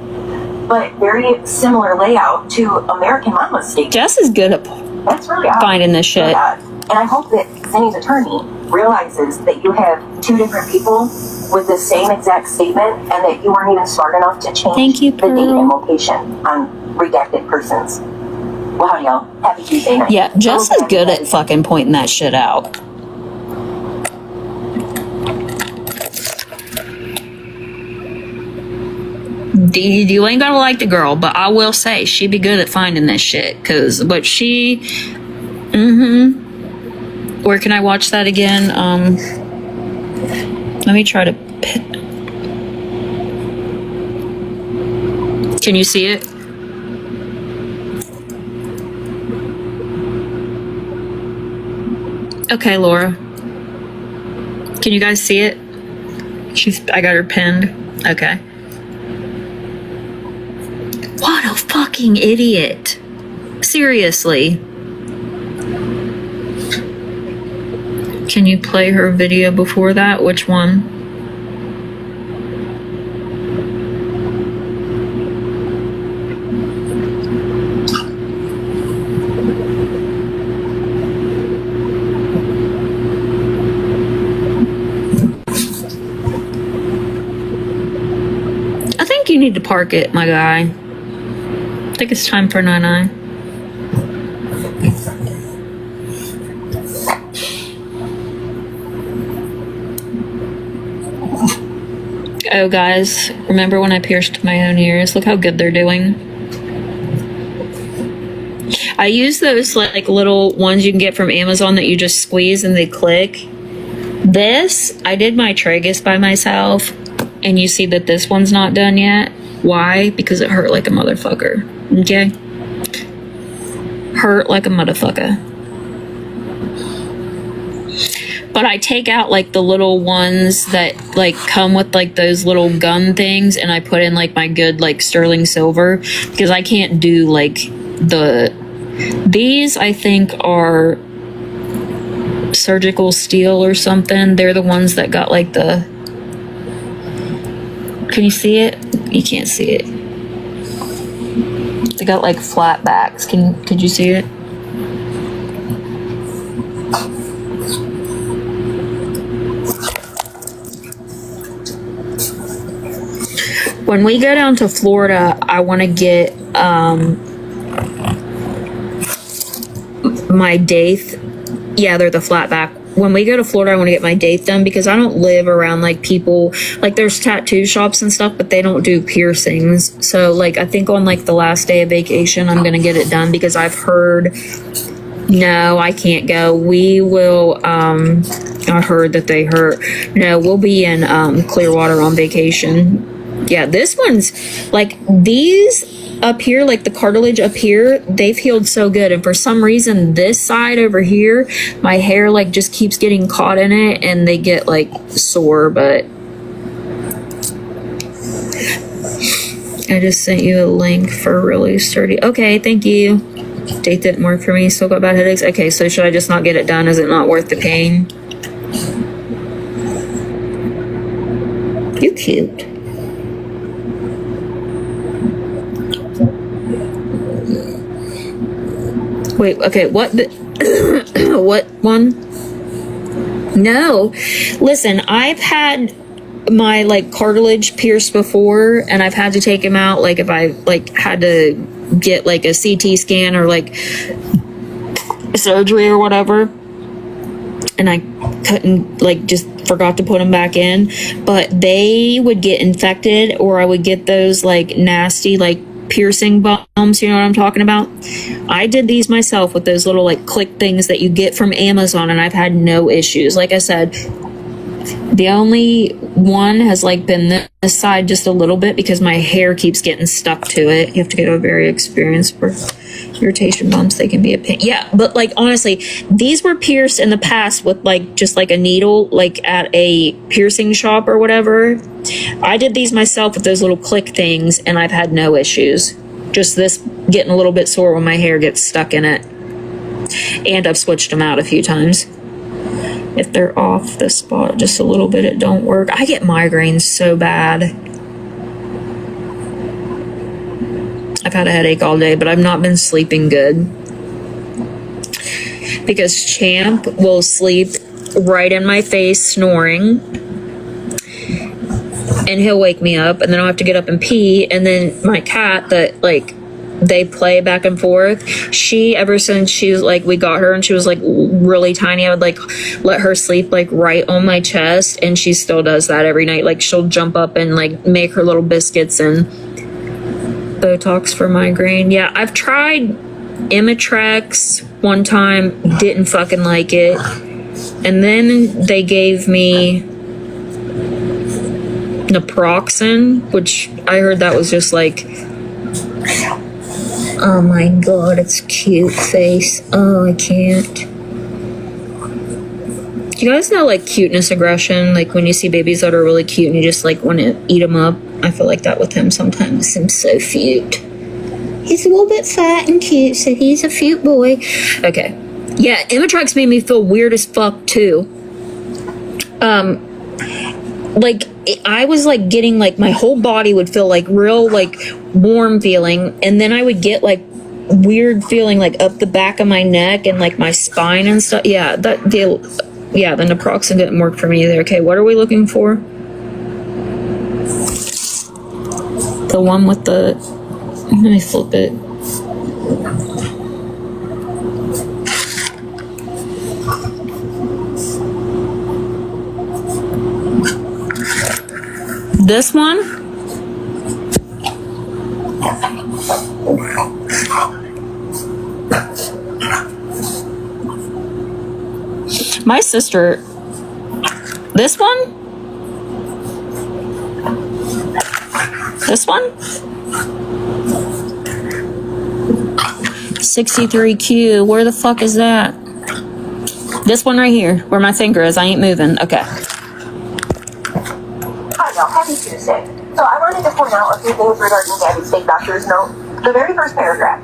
but very similar layout to American Mama's statement. Jess is good at That's really odd. finding this shit. Really odd. And I hope that Zenny's attorney realizes that you have two different people with the same exact statement and that you weren't even smart enough to change Thank you, the date Pearl. and location on redacted persons. Well, howdy, y'all. Happy Tuesday night. Yeah, Jess Oh, is good at fucking pointing that shit out. You ain't gotta like the girl, but I will say she be good at finding this shit. But she, Where can I watch that again? Let me try to. Can you see it? Okay, Laura. Can you guys see it? I got her pinned. Okay. What a fucking idiot. Seriously. Can you play her video before that? Which one? need to park it, my guy. I think it's time for 9-9. Oh, guys, remember when I pierced my own ears? Look how good they're doing. I use those like little ones you can get from Amazon that you just squeeze and they click. This, I did my tragus by myself, and you see that this one's not done yet. Why? Because it hurt like a motherfucker. Okay? Hurt like a motherfucker. But I take out like the little ones that like come with like those little gun things, and I put in like my good like sterling silver, because I can't do like these I think are surgical steel or something. They're the ones that got like the, can you see it? You can't see it. They got like flat backs. Could you see it? When we go down to Florida, I want to get my daith. Yeah, they're the flat back. When we go to Florida, I want to get my daith done, because I don't live around like people, like there's tattoo shops and stuff, but they don't do piercings. So like I think on like the last day of vacation, I'm going to get it done, because I've heard, no, I can't go. We will, I heard that they hurt. No, we'll be in Clearwater on vacation. Yeah, this one's like these up here, like the cartilage up here, they've healed so good. And for some reason, this side over here, my hair like just keeps getting caught in it and they get like sore. But I just sent you a link for really sturdy. Okay, thank you. Date didn't work for me. Still got bad headaches. Okay, so should I just not get it done? Is it not worth the pain? You cute. Wait, okay, what what one? No. Listen, I've had my like cartilage pierced before, and I've had to take him out, like if I like had to get like a CT scan or like surgery or whatever, and I couldn't, like just forgot to put them back in. But they would get infected, or I would get those like nasty like piercing bumps, you know what I'm talking about? I did these myself with those little like click things that you get from Amazon, and I've had no issues. Like I said, the only one has like been this side just a little bit, because my hair keeps getting stuck to it. You have to get a very experienced for irritation bumps. They can be a pain. Yeah, but like honestly, these were pierced in the past with like just like a needle, like at a piercing shop or whatever. I did these myself with those little click things, and I've had no issues. Just this getting a little bit sore when my hair gets stuck in it. And I've switched them out a few times. If they're off the spot just a little bit, it don't work. I get migraines so bad. I've had a headache all day, but I've not been sleeping good. Because Champ will sleep right in my face snoring, and he'll wake me up, and then I'll have to get up and pee. And then my cat that like they play back and forth, she, ever since she was like, we got her and she was like really tiny, I would like let her sleep like right on my chest, and she still does that every night. Like she'll jump up and like make her little biscuits and Botox for migraine. Yeah, I've tried Imitrex one time, didn't fucking like it. And then they gave me naproxen, which I heard that was just like, oh my god, it's cute face. Oh, I can't. You guys know like cuteness aggression, like when you see babies that are really cute and you just like want to eat them up? I feel like that with him sometimes. He's so cute. He's a little bit fat and cute, so he's a cute boy. Okay. Yeah, Imitrex made me feel weird as fuck too. Like I was like getting like my whole body would feel like real like warm feeling, and then I would get like weird feeling like up the back of my neck and like my spine and stuff. Yeah, the naproxen didn't work for me either. Okay, what are we looking for? The one with the... Let me flip it. This one? My sister... This one? This one? 63Q. Where the fuck is that? This one right here, where my finger is. I ain't moving. Okay. Hi, y'all. Happy Tuesday. So I wanted to point out a few things regarding Gabby's fake doctor's note. The very first paragraph.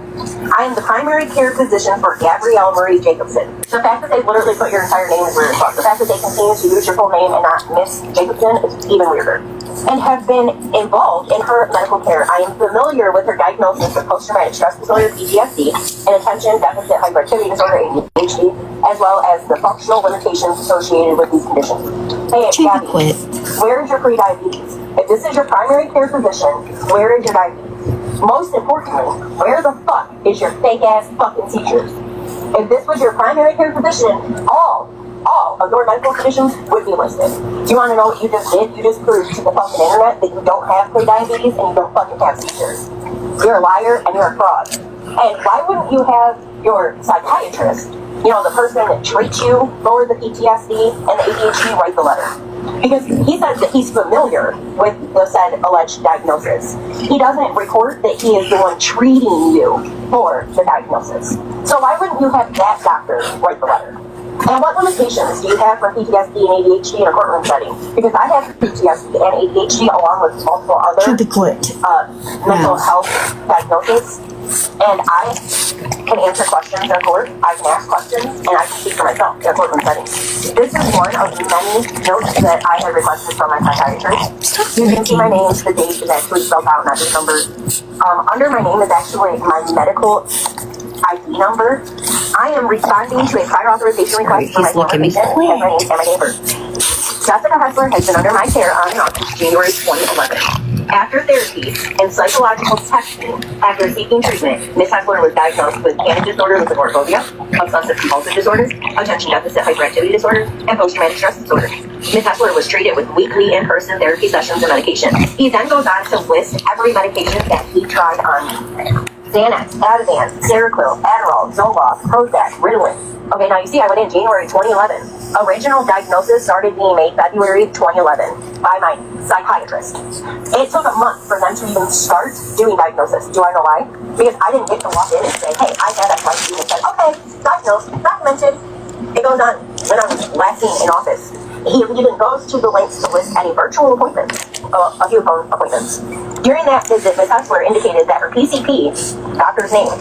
I am the primary care physician for Gabrielle Marie Jacobson. The fact that they literally put your entire name is weird as fuck. The fact that they continue to use your full name and not Miss Jacobson is even weirder. And have been involved in her medical care. I am familiar with her diagnosis of post-traumatic stress disorder, PTSD, and attention deficit hyperactivity disorder, ADHD, as well as the functional limitations associated with these conditions. Hey, Gabby, where is your pre-diabetes? If this is your primary care physician, where is your diabetes? Most importantly, where the fuck is your fake-ass fucking seizures? If this was your primary care physician, all of your medical conditions would be listed. Do you want to know what you just did? You just proved to the fucking internet that you don't have pre-diabetes and you don't fucking have seizures. You're a liar and you're a fraud. And why wouldn't you have your psychiatrist, you know, the person that treats you for the PTSD and the ADHD, write the letter? Because he says that he's familiar with the said alleged diagnosis. He doesn't report that he is the one treating you for the diagnosis. So why wouldn't you have that doctor write the letter? And what limitations do you have for PTSD and ADHD in a courtroom setting? Because I have PTSD and ADHD along with multiple other mental health diagnoses. And I can answer questions in court, I can ask questions, and I can speak for myself in a courtroom setting. This is one of the many notes that I have requested from my psychiatrist. You can see my name, the date is actually spelled out, not just numbers. Under my name is actually my medical ID number. I am responding to a prior authorization request for my former patient and my name and my neighbor. Jessica Hessler has been under my care on and off since January 2011. After therapy and psychological testing, after seeking treatment, Ms. Hessler was diagnosed with panic disorder with agoraphobia, obsessive compulsive disorders, attention deficit hyperactivity disorder, and post-traumatic stress disorder. Ms. Hessler was treated with weekly in-person therapy sessions and medication. He then goes on to list every medication that he tried on me. Xanax, Ativan, Seroquel, Adderall, Zoloft, Prozac, Ritalin. Okay, now you see I went in January 2011. Original diagnosis started being made February 2011 by my psychiatrist. It took a month for them to even start doing diagnosis. Do I know why? Because I didn't get to walk in and say, hey, I had XYZ, and said, okay, diagnosed, documented. It goes on. When I was last seen in office, he even goes to the lengths to list any virtual appointments, a few phone appointments. During that visit, Ms. Hessler indicated that her PCP, doctor's name,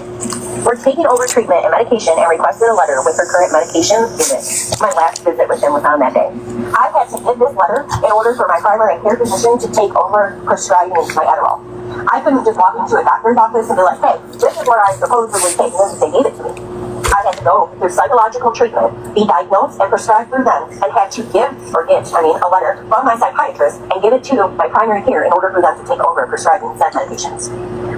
were taking over treatment and medication and requested a letter with her current medication visit. My last visit with him was on that day. I had to give this letter in order for my primary care physician to take over prescribing my Adderall. I couldn't just walk into a doctor's office and be like, hey, this is what I supposedly take, and they gave it to me. I had to go through psychological treatment, be diagnosed and prescribed through them, and had to get a letter from my psychiatrist and give it to my primary care in order for them to take over prescribing said medications.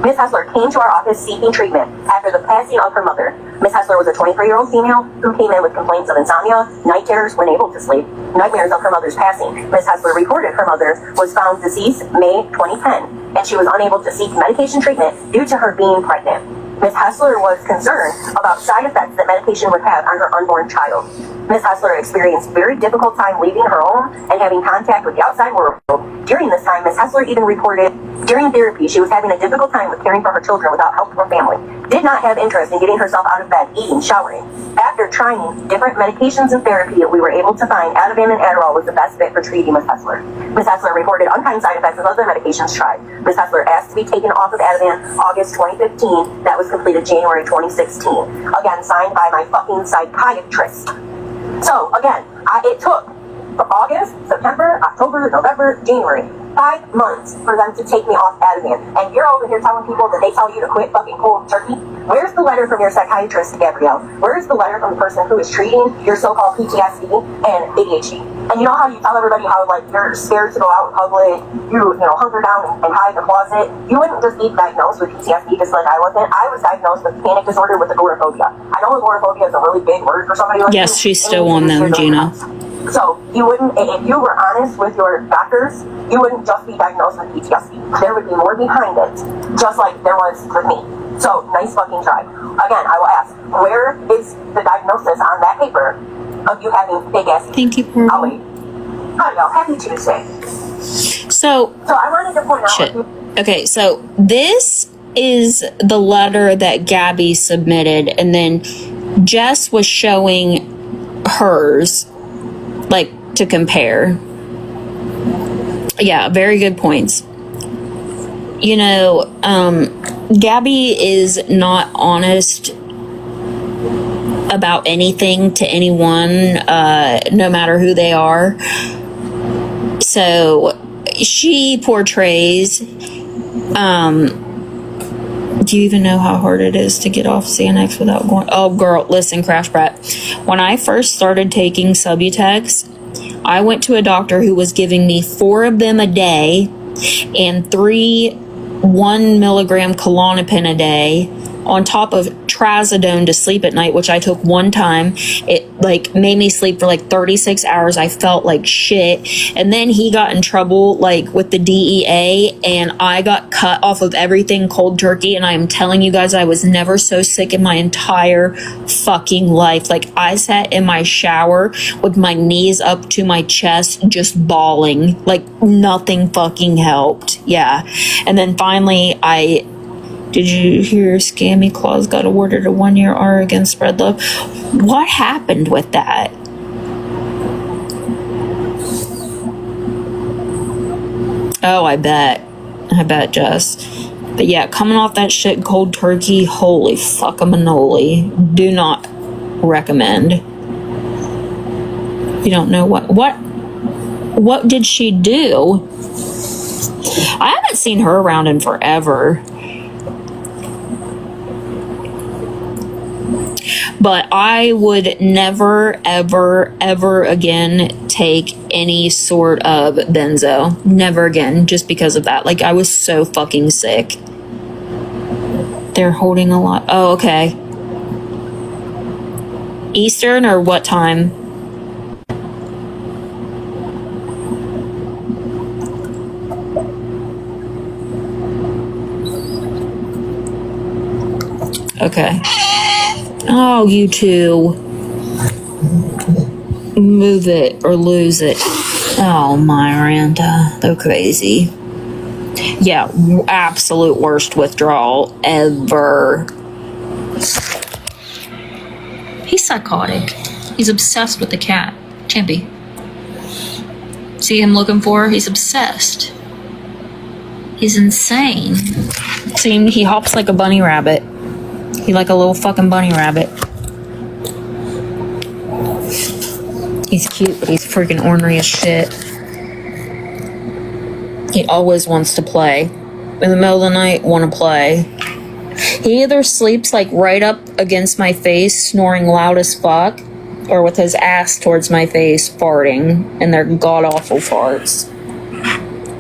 Ms. Hessler came to our office seeking treatment after the passing of her mother. Ms. Hessler was a 23-year-old female who came in with complaints of insomnia, night terrors when able to sleep, nightmares of her mother's passing. Ms. Hessler reported her mother was found deceased May 2010, and she was unable to seek medication treatment due to her being pregnant. Ms. Hessler was concerned about side effects that medication would have on her unborn child. Ms. Hessler experienced very difficult time leaving her home and having contact with the outside world. During this time, Ms. Hessler even reported during therapy she was having a difficult time with caring for her children without help from family. Did not have interest in getting herself out of bed, eating, showering. After trying different medications and therapy, we were able to find Ativan and Adderall was the best fit for treating Ms. Hessler. Ms. Hessler reported unkind side effects of other medications tried. Ms. Hessler asked to be taken off of Ativan August 2015. That was completed January 2016. Again, signed by my fucking psychiatrist. So, again, it took August, September, October, November, January. 5 months for them to take me off Ativan. And you're over here telling people that they tell you to quit fucking cold turkey? Where's the letter from your psychiatrist, Gabrielle? Where's the letter from the person who is treating your so-called PTSD and ADHD? And you know how you tell everybody how, like, you're scared to go out in public, you know, hunker down and hide in the closet? You wouldn't just be diagnosed with PTSD just like I wasn't. I was diagnosed with panic disorder with agoraphobia. I know agoraphobia is a really big word for somebody like Yes, you. she's still on them, Gina. So you wouldn't, if you were honest with your doctors, you wouldn't just be diagnosed with PTSD. There would be more behind it, just like there was with me. So nice fucking try. Again, I will ask, where is the diagnosis on that paper of you having big ass? Thank you, Pearl. I'll wait. Hi, y'all. Happy Tuesday. So I wanted to point out. shit. Okay, so this is the letter that Gabby submitted, and then Jess was showing hers, like, to compare. Yeah, very good points. You know, Gabby is not honest about anything to anyone, no matter who they are. So she portrays, do you even know how hard it is to get off Xanax without going? Oh, girl, listen, Crash Brat. When I first started taking Subutex, I went to a doctor who was giving me 4 of them a day and 3 1 milligram Klonopin a day on top of trazodone to sleep at night, which I took one time. It like made me sleep for like 36 hours. I felt like shit. And then he got in trouble like with the DEA, and I got cut off of everything cold turkey. And I am telling you guys, I was never so sick in my entire fucking life. Like, I sat in my shower with my knees up to my chest, just bawling. Like, nothing fucking helped. Yeah. And then finally did you hear Scammy Claus got awarded a 1-year R against Spread Love? What happened with that? Oh, I bet, Jess. But yeah, coming off that shit cold turkey, holy fuck-a-manoli. Do not recommend. You don't know what did she do? I haven't seen her around in forever. But I would never, ever, ever again take any sort of benzo. Never again, just because of that. Like, I was so fucking sick. They're holding a lot. Oh, okay. Eastern or what time? Okay. Oh, you two. Move it or lose it. Oh, Miranda. They're crazy. Yeah, absolute worst withdrawal ever. He's psychotic. He's obsessed with the cat. Champy. See him looking for her? He's obsessed. He's insane. See, he hops like a bunny rabbit. He's like a little fucking bunny rabbit. He's cute, but he's freaking ornery as shit. He always wants to play. In the middle of the night, want to play. He either sleeps like right up against my face, snoring loud as fuck, or with his ass towards my face, farting, and they're god-awful farts.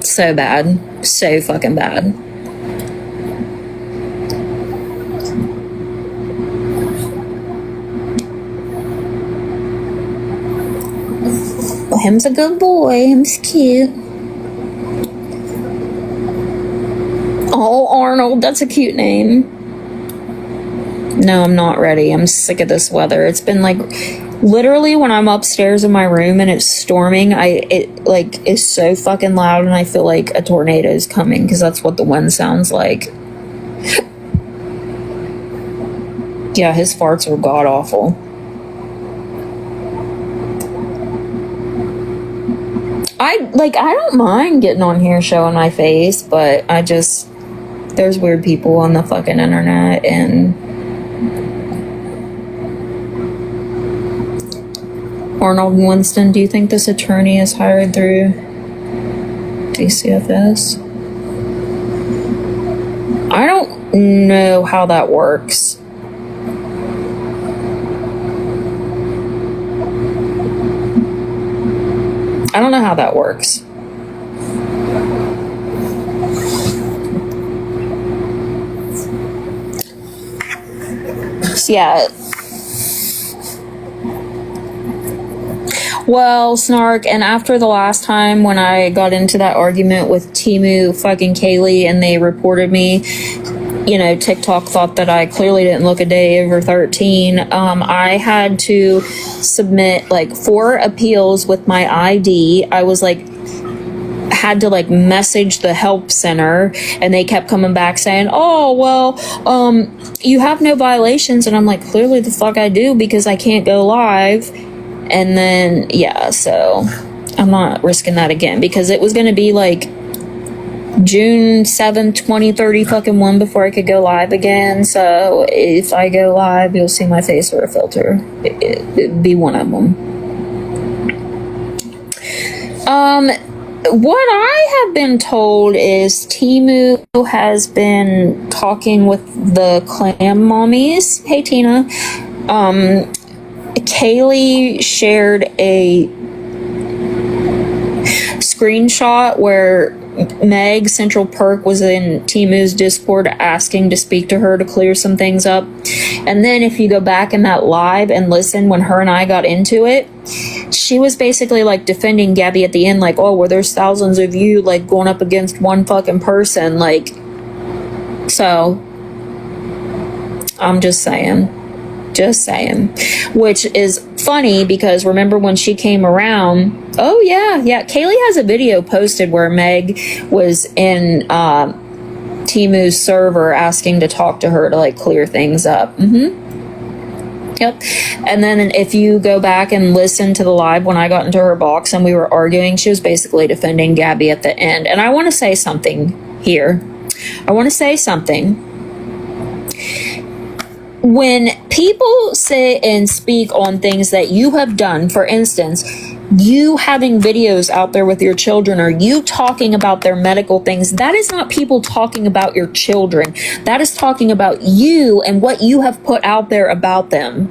So bad. So fucking bad. Well, him's a good boy. Him's cute. Oh, Arnold, that's a cute name. No, I'm not ready. I'm sick of this weather. It's been like, literally when I'm upstairs in my room and it's storming, it like is so fucking loud and I feel like a tornado is coming because that's what the wind sounds like. Yeah, his farts are god awful. I don't mind getting on here showing my face, but there's weird people on the fucking internet, and Arnold Winston, do you think this attorney is hired through DCFS. I don't know how that works. I don't know how that works. Yeah. Well, Snark, and after the last time when I got into that argument with Timu fucking Kaylee and they reported me, you know, TikTok thought that I clearly didn't look a day over 13. I had to submit like 4 appeals with my ID. I was like, had to like message the help center and they kept coming back saying, oh, well, you have no violations. And I'm like, clearly the fuck I do because I can't go live. And then, yeah, so I'm not risking that again because it was going to be like June 7th, 2030 fucking 1 before I could go live again. So if I go live, you'll see my face or a filter. It'd be one of them. What I have been told is Timu has been talking with the clam mommies. Hey, Tina. Kaylee shared a screenshot where Meg Central Perk was in Timu's Discord asking to speak to her to clear some things up. And then if you go back in that live and listen when her and I got into it, she was basically like defending Gabby at the end, like, oh, well, there's thousands of you like going up against one fucking person. Like, so I'm just saying, which is funny because remember when she came around, oh yeah, Kaylee has a video posted where Meg was in Timu's server asking to talk to her to like clear things up. Yep. And then if you go back and listen to the live when I got into her box and we were arguing, she was basically defending Gabby at the end. And I want to say something here. When people sit and speak on things that you have done, for instance, you having videos out there with your children or you talking about their medical things, that is not people talking about your children. That is talking about you and what you have put out there about them.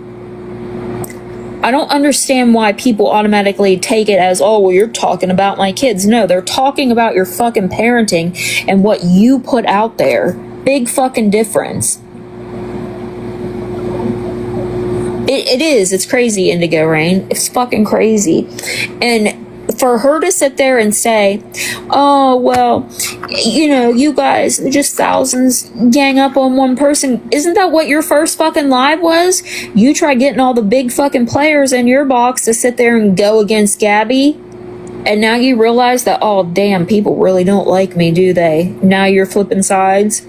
I don't understand why people automatically take it as, oh, well, you're talking about my kids. No, they're talking about your fucking parenting and what you put out there. Big fucking difference. It is. It's crazy, Indigo Rain. It's fucking crazy. And for her to sit there and say, oh, well, you know, you guys, just thousands gang up on one person. Isn't that what your first fucking live was? You try getting all the big fucking players in your box to sit there and go against Gabby. And now you realize that, oh, damn, people really don't like me, do they? Now you're flipping sides.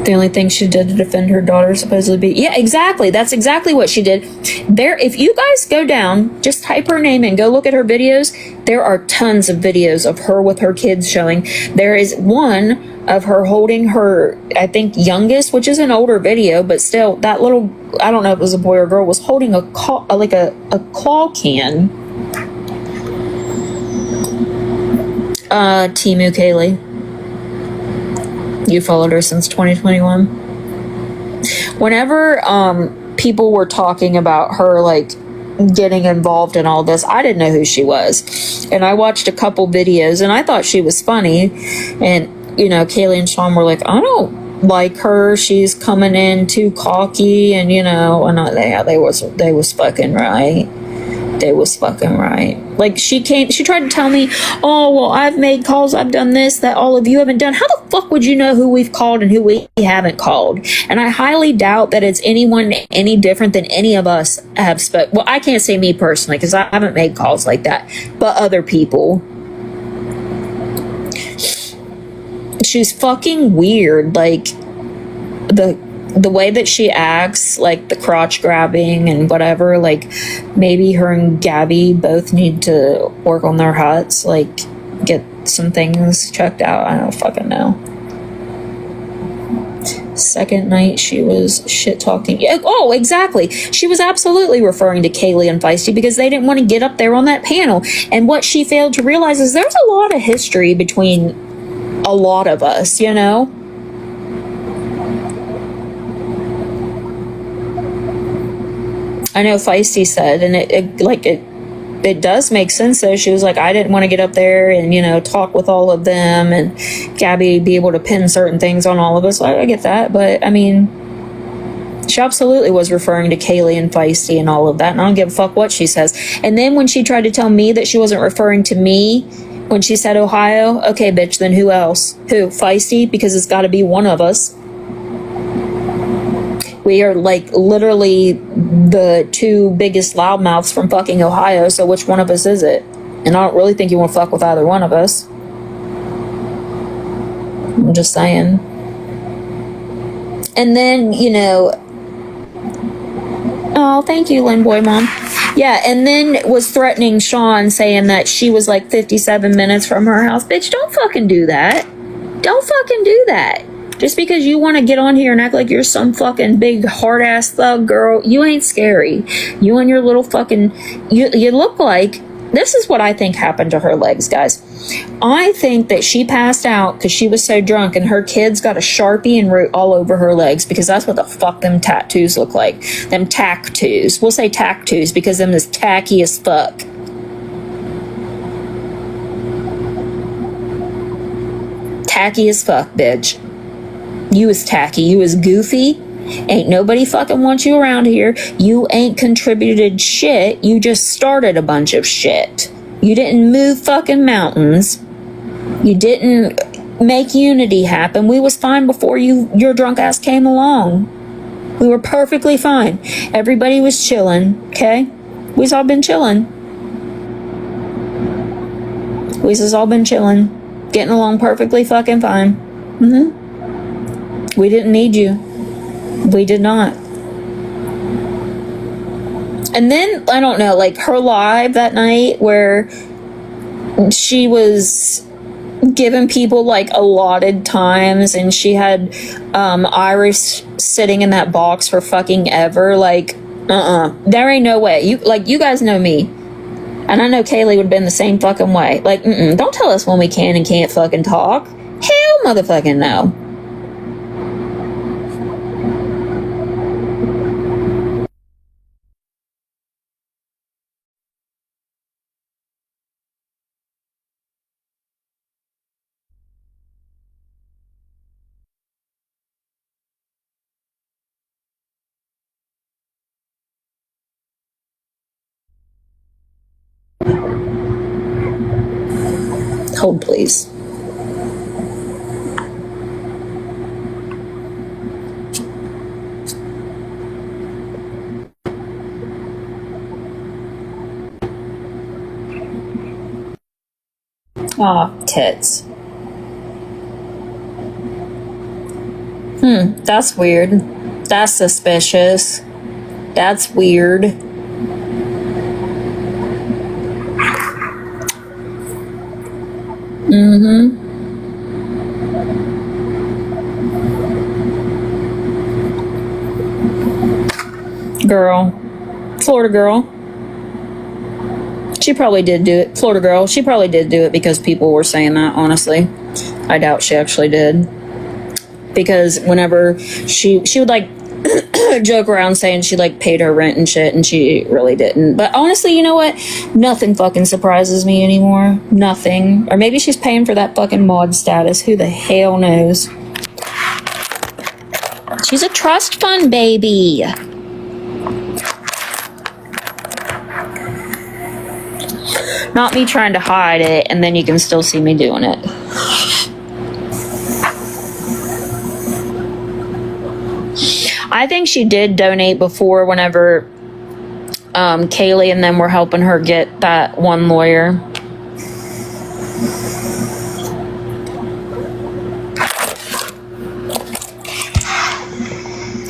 The only thing she did to defend her daughter supposedly be... Yeah, exactly. That's exactly what she did. There, if you guys go down, just type her name and go look at her videos. There are tons of videos of her with her kids showing. There is one of her holding her, I think, youngest, which is an older video, but still, that little, I don't know if it was a boy or girl, was holding a claw can. Timu Kaylee. You followed her since 2021. Whenever people were talking about her like getting involved in all this, I didn't know who she was. And I watched a couple videos and I thought she was funny. And, you know, Kaylee and Sean were like, I don't like her. She's coming in too cocky and, you know, and they was fucking right. They was fucking right. Like, she tried to tell me, oh, well, I've made calls, I've done this, that all of you haven't done. How the fuck would you know who we've called and who we haven't called? And I highly doubt that it's anyone any different than any of us have spoke. Well, I can't say me personally, because I haven't made calls like that, but other people. She's fucking weird. Like, the way that she acts, like the crotch grabbing and whatever, like maybe her and Gabby both need to work on their huts, like get some things checked out. I don't fucking know. Second night she was shit talking. Oh, exactly. She was absolutely referring to Kaylee and Feisty because they didn't want to get up there on that panel. And what she failed to realize is there's a lot of history between a lot of us, you know? I know Feisty said, and it does make sense though. She was like, I didn't want to get up there and, you know, talk with all of them and Gabby be able to pin certain things on all of us. I get that. But I mean, she absolutely was referring to Kaylee and Feisty and all of that. And I don't give a fuck what she says. And then when she tried to tell me that she wasn't referring to me when she said Ohio, okay, bitch, then who else? Who? Feisty? Because it's got to be one of us. We are like literally the two biggest loudmouths from fucking Ohio, so which one of us is it? And I don't really think you want to fuck with either one of us. I'm just saying. And then, you know, oh, thank you, Lynn Boy Mom. Yeah, and then was threatening Sean, saying that she was like 57 minutes from her house. Bitch, don't fucking do that. Don't fucking do that. Just because you want to get on here and act like you're some fucking big hard-ass thug, girl, you ain't scary. You and your little fucking... You look like... This is what I think happened to her legs, guys. I think that she passed out because she was so drunk and her kids got a Sharpie and wrote all over her legs because that's what the fuck them tattoos look like. Them tack-toos. We'll say tack-toos because them is tacky as fuck. Tacky as fuck, bitch. You is tacky. You is goofy. Ain't nobody fucking wants you around here. You ain't contributed shit. You just started a bunch of shit. You didn't move fucking mountains. You didn't make unity happen. We was fine before your drunk ass came along. We were perfectly fine. Everybody was chilling, okay? We've all been chilling. We've all been chilling. Getting along perfectly fucking fine. We didn't need you. We did not. And then, I don't know, like her live that night where she was giving people like allotted times and she had Iris sitting in that box for fucking ever. Like, there ain't no way. You guys know me. And I know Kaylee would have been the same fucking way. Like, don't tell us when we can and can't fucking talk. Hell motherfucking no. Hold, please. Aw, tits. That's weird. That's suspicious. That's weird. Girl. Florida girl. She probably did do it. Florida girl. She probably did do it because people were saying that, honestly. I doubt she actually did. Because whenever she would like joke around saying she like paid her rent and shit, and she really didn't. But honestly, you know what? Nothing fucking surprises me anymore. Nothing. Or maybe she's paying for that fucking mod status. Who the hell knows? She's a trust fund baby. Not me trying to hide it, and then you can still see me doing it. I think she did donate before whenever Kaylee and them were helping her get that one lawyer.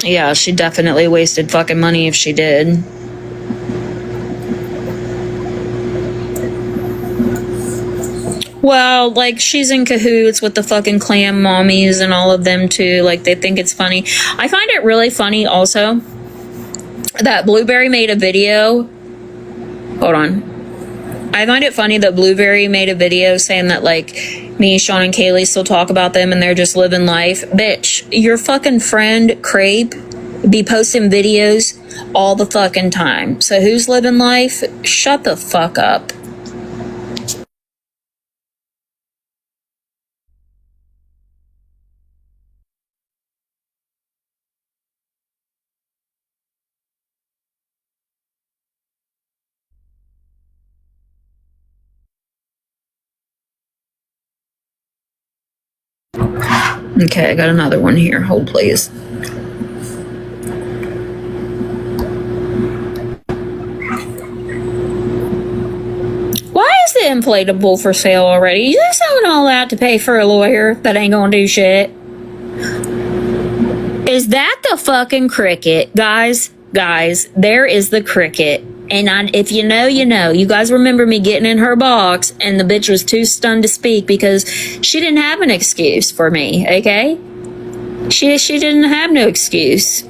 Yeah, she definitely wasted fucking money if she did. Well, like, she's in cahoots with the fucking clam mommies and all of them, too. Like, they think it's funny. I find it really funny, also, that Blueberry made a video. Hold on. I find it funny that Blueberry made a video saying that, like, me, Sean, and Kaylee still talk about them and they're just living life. Bitch, your fucking friend, Crepe, be posting videos all the fucking time. So who's living life? Shut the fuck up. Okay, I got another one here. Hold, please. Why is the inflatable for sale already? You just selling all that to pay for a lawyer that ain't gonna do shit? Is that the fucking cricket? Guys, there is the cricket. And if you know, you know. You guys remember me getting in her box and the bitch was too stunned to speak because she didn't have an excuse for me, okay? She didn't have no excuse.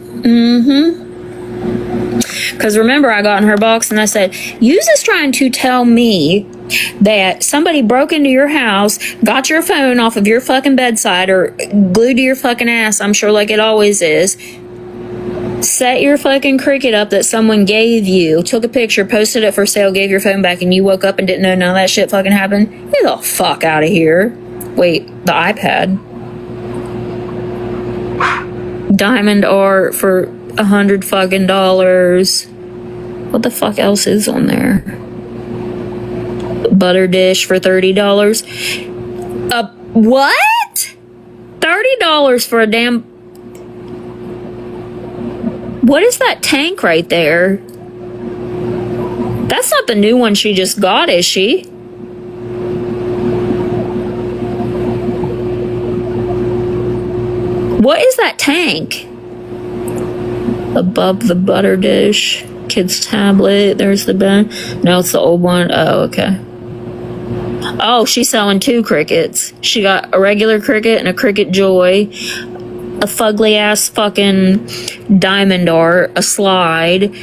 Because remember, I got in her box and I said, you just trying to tell me that somebody broke into your house, got your phone off of your fucking bedside or glued to your fucking ass, I'm sure like it always is, set your fucking cricket up that someone gave you, took a picture, posted it for sale, gave your phone back, and you woke up and didn't know none of that shit fucking happened? Get the fuck out of here. Wait, the iPad. Diamond art for $100 fucking dollars. What the fuck else is on there? Butter dish for $30. What? $30 for a damn... What is that tank right there? That's not the new one she just got, is she? What is that tank? Above the butter dish. Kids tablet. There's the bed. No, it's the old one. Oh, okay. Oh, she's selling two crickets. She got a regular cricket and a cricket joy. A fugly ass fucking diamond art. A slide.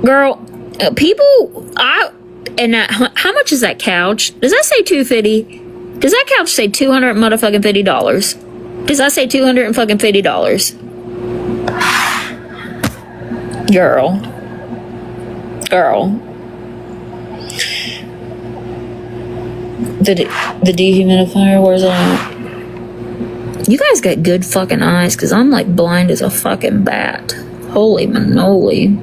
Girl, people... how much is that couch? Does that say $250? Does that couch say $200 motherfucking $50? Does that say $250? Girl. The dehumidifier, where's that? You guys got good fucking eyes, because I'm like blind as a fucking bat. Holy manoli.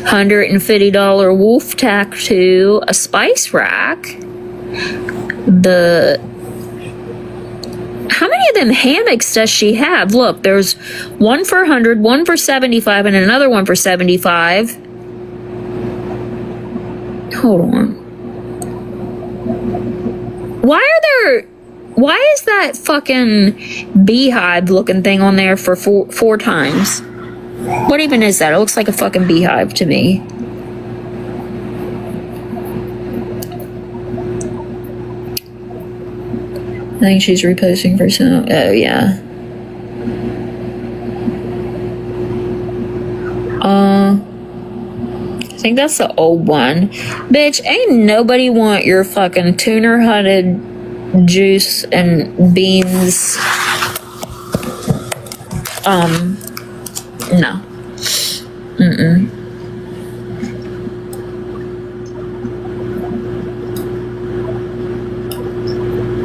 $150 wolf tattoo, a spice rack. How many of them hammocks does she have? Look, there's one for 100, one for 75, and another one for 75. Hold on. Why is that fucking beehive looking thing on there for four times? What even is that? It looks like a fucking beehive to me. I think she's reposting for some. Oh, yeah. I think that's the old one. Bitch, ain't nobody want your fucking tuner hutted juice and beans. No.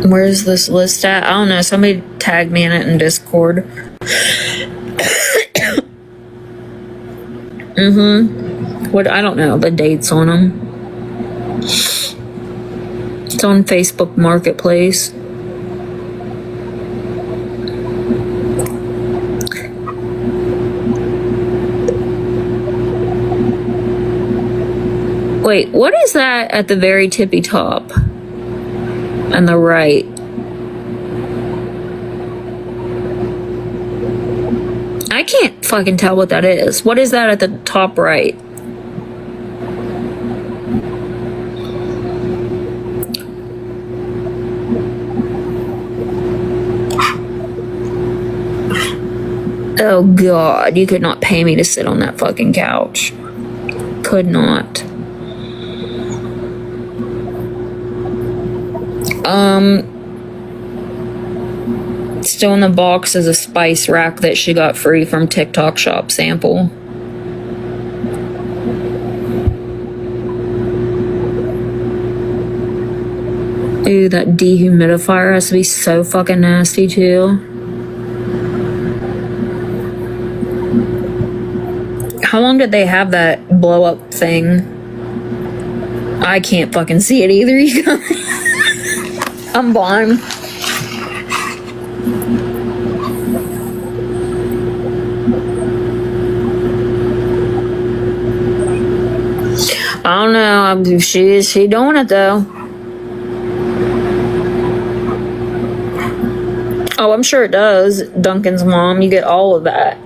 Where's this list at? I don't know. Somebody tagged me in it in Discord. What? I don't know the dates on them. It's on Facebook Marketplace. Wait, what is that at the very tippy top? On the right. I can't fucking tell what that is. What is that at the top right? Oh God, you could not pay me to sit on that fucking couch. Could not. Still in the box is a spice rack that she got free from TikTok Shop sample. Ooh, that dehumidifier has to be so fucking nasty too. How long did they have that blow up thing? I can't fucking see it either, you guys. I'm blind. I don't know. She doing it though. Oh, I'm sure it does. Duncan's mom, you get all of that.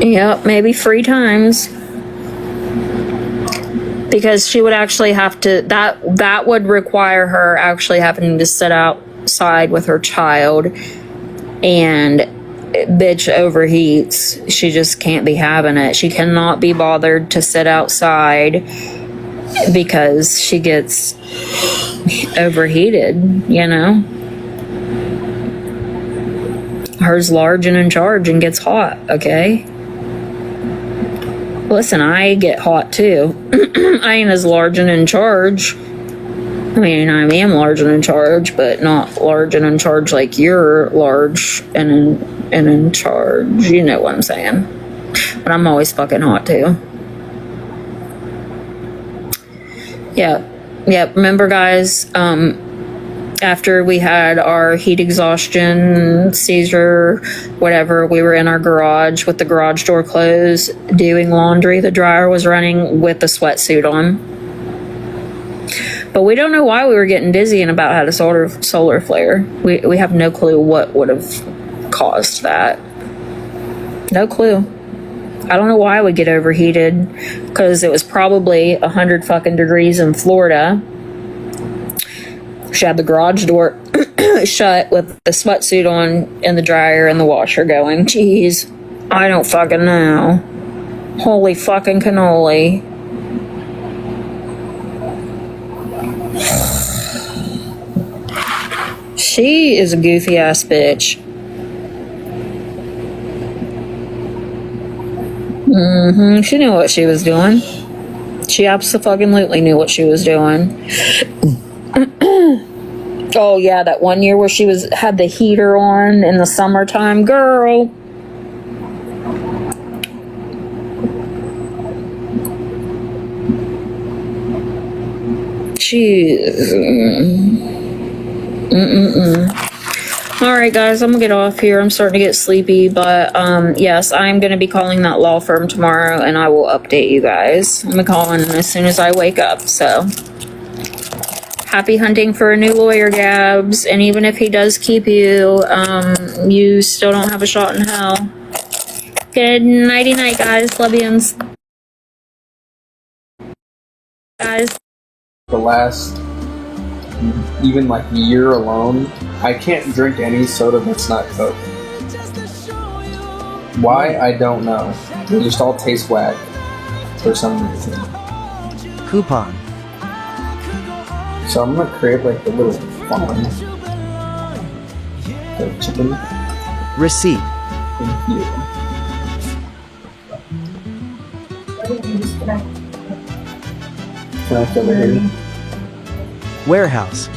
Yep, maybe 3 times. Because she would actually have to, that would require her actually having to sit outside with her child, and bitch overheats. She just can't be having it. She cannot be bothered to sit outside because she gets overheated, you know? Her's large and in charge and gets hot, okay? Listen, I get hot too. I ain't as large and in charge. I mean, I am large and in charge, but not large and in charge like you're large and in charge. You know what I'm saying. But I'm always fucking hot too. Yeah. Yep. Remember, guys, after we had our heat exhaustion, seizure, whatever, we were in our garage with the garage door closed, doing laundry. The dryer was running with the sweatsuit on. But we don't know why we were getting dizzy and about had a solar flare. We have no clue what would have caused that. No clue. I don't know why we get overheated, because it was probably 100 fucking degrees in Florida. She had the garage door shut with the sweatsuit on and the dryer and the washer going. Jeez, I don't fucking know. Holy fucking cannoli. She is a goofy ass bitch. She knew what she was doing. She absolutely knew what she was doing. Oh yeah, that one year where she had the heater on in the summertime, girl. Alright guys, I'm gonna get off here. I'm starting to get sleepy, but yes, I'm gonna be calling that law firm tomorrow and I will update you guys. I'm gonna call in as soon as I wake up, so happy hunting for a new lawyer, Gabs. And even if he does keep you, you still don't have a shot in hell. Good nighty night, guys. Love yous. Guys. The last, even like year alone, I can't drink any soda that's not Coke. Why? I don't know. They just all taste whack for some reason. Coupon. So I'm gonna create like a little farm. The chicken. Receipt. Thank you. Can I fill it in? Warehouse.